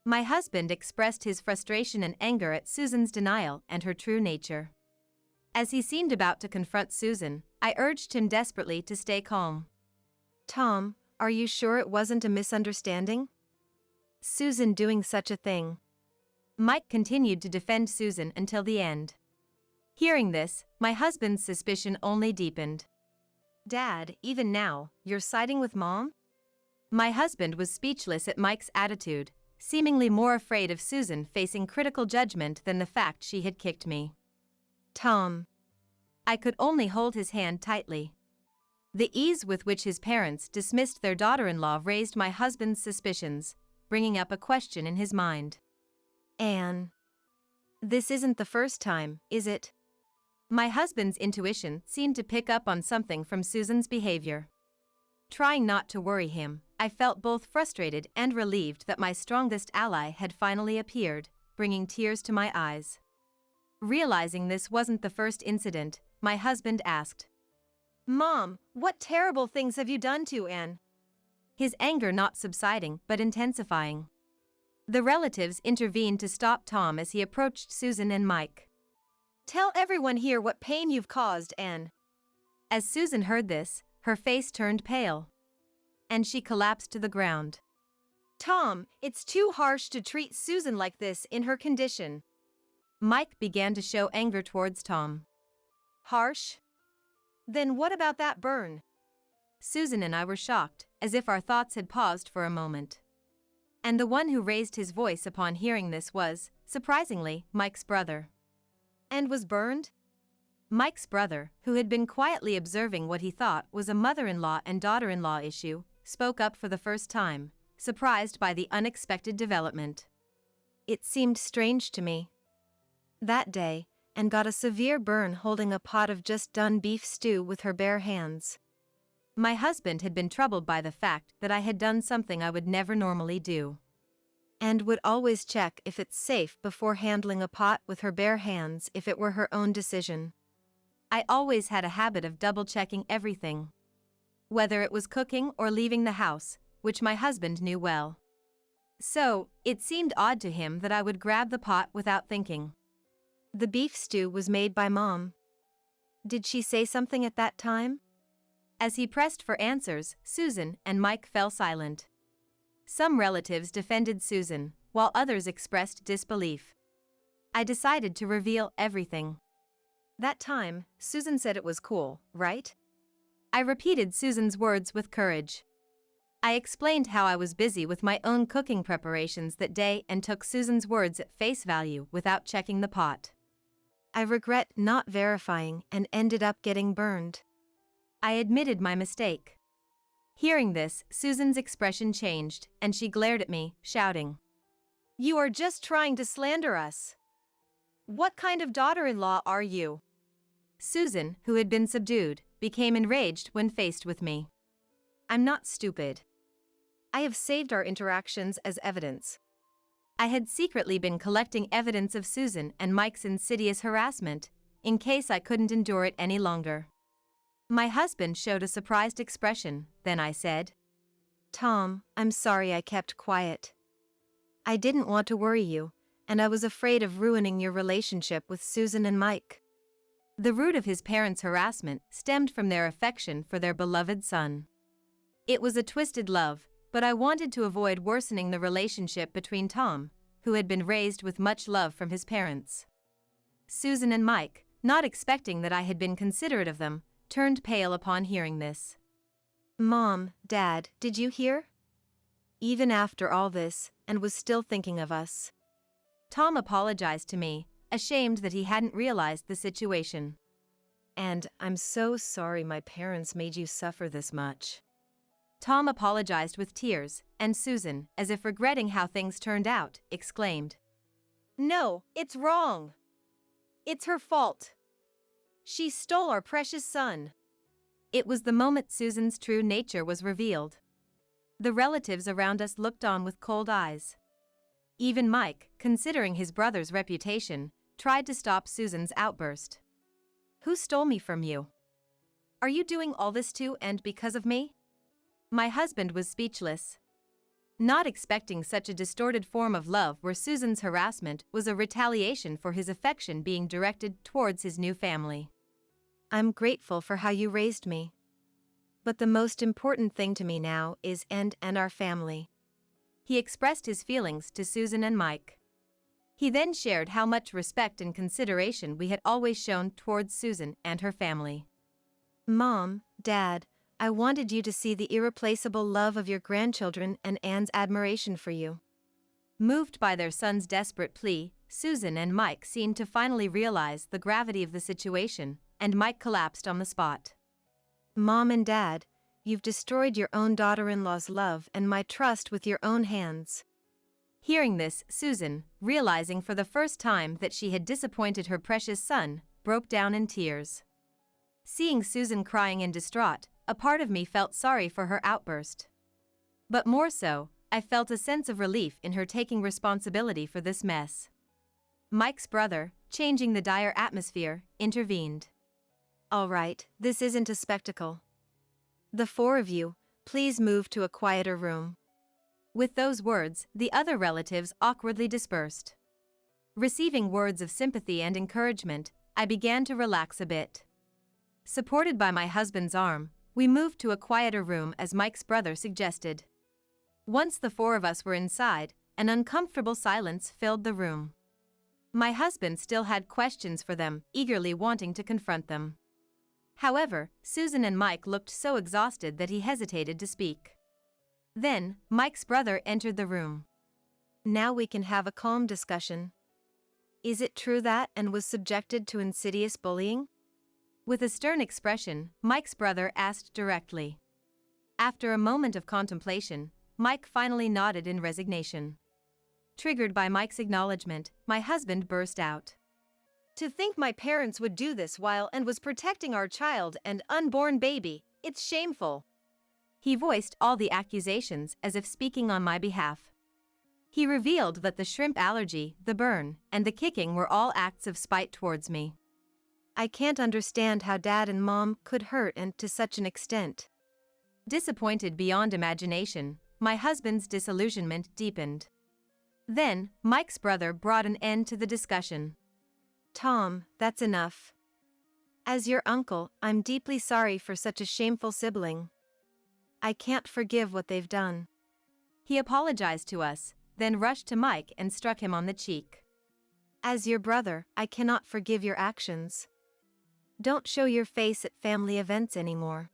My husband expressed his frustration and anger at Susan's denial and her true nature. As he seemed about to confront Susan, I urged him desperately to stay calm. "Tom, are you sure it wasn't a misunderstanding? Susan doing such a thing?" Mike continued to defend Susan until the end. Hearing this, my husband's suspicion only deepened. "Dad, even now, you're siding with Mom?" My husband was speechless at Mike's attitude, seemingly more afraid of Susan facing critical judgment than the fact she had kicked me. "Tom." I could only hold his hand tightly. The ease with which his parents dismissed their daughter-in-law raised my husband's suspicions, bringing up a question in his mind. "Anne, this isn't the first time, is it?" My husband's intuition seemed to pick up on something from Susan's behavior. Trying not to worry him, I felt both frustrated and relieved that my strongest ally had finally appeared, bringing tears to my eyes. Realizing this wasn't the first incident, my husband asked, "Mom, what terrible things have you done to Anne?" His anger not subsiding but intensifying. The relatives intervened to stop Tom as he approached Susan and Mike. "Tell everyone here what pain you've caused, Anne." As Susan heard this, her face turned pale. And she collapsed to the ground. "Tom, it's too harsh to treat Susan like this in her condition." Mike began to show anger towards Tom. "Harsh? Then what about that burn?" Susan and I were shocked, as if our thoughts had paused for a moment. And the one who raised his voice upon hearing this was, surprisingly, Mike's brother. "And was burned?" Mike's brother, who had been quietly observing what he thought was a mother-in-law and daughter-in-law issue, spoke up for the first time, surprised by the unexpected development. "It seemed strange to me. That day, Anne got a severe burn holding a pot of just done beef stew with her bare hands." My husband had been troubled by the fact that I had done something I would never normally do. "And would always check if it's safe before handling a pot with her bare hands if it were her own decision." I always had a habit of double-checking everything. Whether it was cooking or leaving the house, which my husband knew well. So, it seemed odd to him that I would grab the pot without thinking. "The beef stew was made by Mom. Did she say something at that time?" As he pressed for answers, Susan and Mike fell silent. Some relatives defended Susan, while others expressed disbelief. I decided to reveal everything. "That time, Susan said it was cool, right?" I repeated Susan's words with courage. I explained how I was busy with my own cooking preparations that day and took Susan's words at face value without checking the pot. "I regret not verifying and ended up getting burned." I admitted my mistake. Hearing this, Susan's expression changed, and she glared at me, shouting, "You are just trying to slander us. What kind of daughter-in-law are you?" Susan, who had been subdued, became enraged when faced with me. "I'm not stupid. I have saved our interactions as evidence." I had secretly been collecting evidence of Susan and Mike's insidious harassment, in case I couldn't endure it any longer. My husband showed a surprised expression, then I said, "Tom, I'm sorry I kept quiet. I didn't want to worry you, and I was afraid of ruining your relationship with Susan and Mike." The root of his parents' harassment stemmed from their affection for their beloved son. It was a twisted love, but I wanted to avoid worsening the relationship between Tom, who had been raised with much love from his parents. Susan and Mike, not expecting that I had been considerate of them, turned pale upon hearing this. "Mom, Dad, did you hear? Even after all this, and was still thinking of us. Tom apologized to me, ashamed that he hadn't realized the situation. And I'm so sorry my parents made you suffer this much. Tom apologized with tears, and Susan, as if regretting how things turned out, exclaimed, "No, it's wrong. It's her fault. She stole our precious son." It was the moment Susan's true nature was revealed. The relatives around us looked on with cold eyes. Even Mike, considering his brother's reputation, tried to stop Susan's outburst. "Who stole me from you? Are you doing all this too and because of me?" My husband was speechless. Not expecting such a distorted form of love where Susan's harassment was a retaliation for his affection being directed towards his new family. "I'm grateful for how you raised me. But the most important thing to me now is and our family." He expressed his feelings to Susan and Mike. He then shared how much respect and consideration we had always shown towards Susan and her family. "Mom, Dad, I wanted you to see the irreplaceable love of your grandchildren and Anne's admiration for you." Moved by their son's desperate plea, Susan and Mike seemed to finally realize the gravity of the situation, and Mike collapsed on the spot. "Mom and Dad, you've destroyed your own daughter-in-law's love and my trust with your own hands." Hearing this, Susan, realizing for the first time that she had disappointed her precious son, broke down in tears. Seeing Susan crying and distraught, a part of me felt sorry for her outburst. But more so, I felt a sense of relief in her taking responsibility for this mess. Mike's brother, changing the dire atmosphere, intervened. "All right, this isn't a spectacle. The four of you, please move to a quieter room." With those words, the other relatives awkwardly dispersed. Receiving words of sympathy and encouragement, I began to relax a bit. Supported by my husband's arm, we moved to a quieter room as Mike's brother suggested. Once the four of us were inside, an uncomfortable silence filled the room. My husband still had questions for them, eagerly wanting to confront them. However, Susan and Mike looked so exhausted that he hesitated to speak. Then, Mike's brother entered the room. "Now we can have a calm discussion. Is it true that Anne was subjected to insidious bullying?" With a stern expression, Mike's brother asked directly. After a moment of contemplation, Mike finally nodded in resignation. Triggered by Mike's acknowledgement, my husband burst out. "To think my parents would do this while Anne was protecting our child and unborn baby, it's shameful." He voiced all the accusations as if speaking on my behalf. He revealed that the shrimp allergy, the burn, and the kicking were all acts of spite towards me. "I can't understand how Dad and Mom could hurt Anne to such an extent." Disappointed beyond imagination, my husband's disillusionment deepened. Then, Mike's brother brought an end to the discussion. "Tom, that's enough. As your uncle, I'm deeply sorry for such a shameful sibling. I can't forgive what they've done." He apologized to us, then rushed to Mike and struck him on the cheek. "As your brother, I cannot forgive your actions. Don't show your face at family events anymore."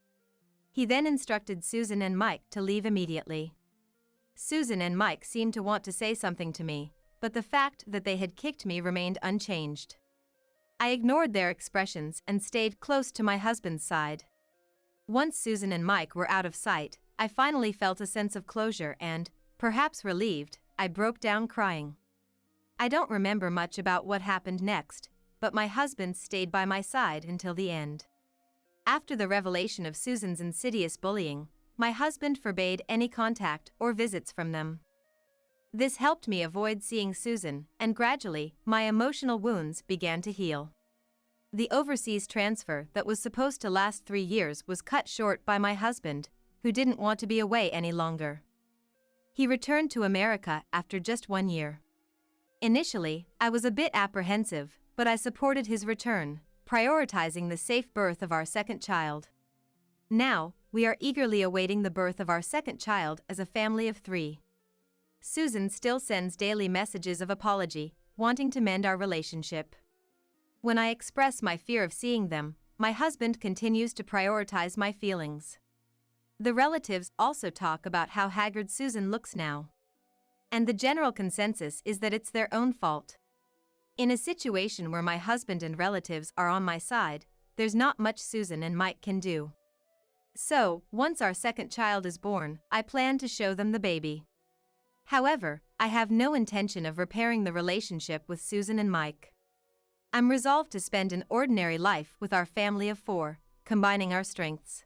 He then instructed Susan and Mike to leave immediately. Susan and Mike seemed to want to say something to me, but the fact that they had kicked me remained unchanged. I ignored their expressions and stayed close to my husband's side. Once Susan and Mike were out of sight, I finally felt a sense of closure and, perhaps relieved, I broke down crying. I don't remember much about what happened next, but my husband stayed by my side until the end. After the revelation of Susan's insidious bullying, my husband forbade any contact or visits from them. This helped me avoid seeing Susan, and gradually, my emotional wounds began to heal. The overseas transfer that was supposed to last 3 years was cut short by my husband, who didn't want to be away any longer. He returned to America after just 1 year. Initially, I was a bit apprehensive, but I supported his return, prioritizing the safe birth of our second child. Now, we are eagerly awaiting the birth of our second child as a family of 3. Susan still sends daily messages of apology, wanting to mend our relationship. When I express my fear of seeing them, my husband continues to prioritize my feelings. The relatives also talk about how haggard Susan looks now. and the general consensus is that it's their own fault. In a situation where my husband and relatives are on my side, there's not much Susan and Mike can do. So, once our second child is born, I plan to show them the baby. However, I have no intention of repairing the relationship with Susan and Mike. I'm resolved to spend an ordinary life with our family of 4, combining our strengths.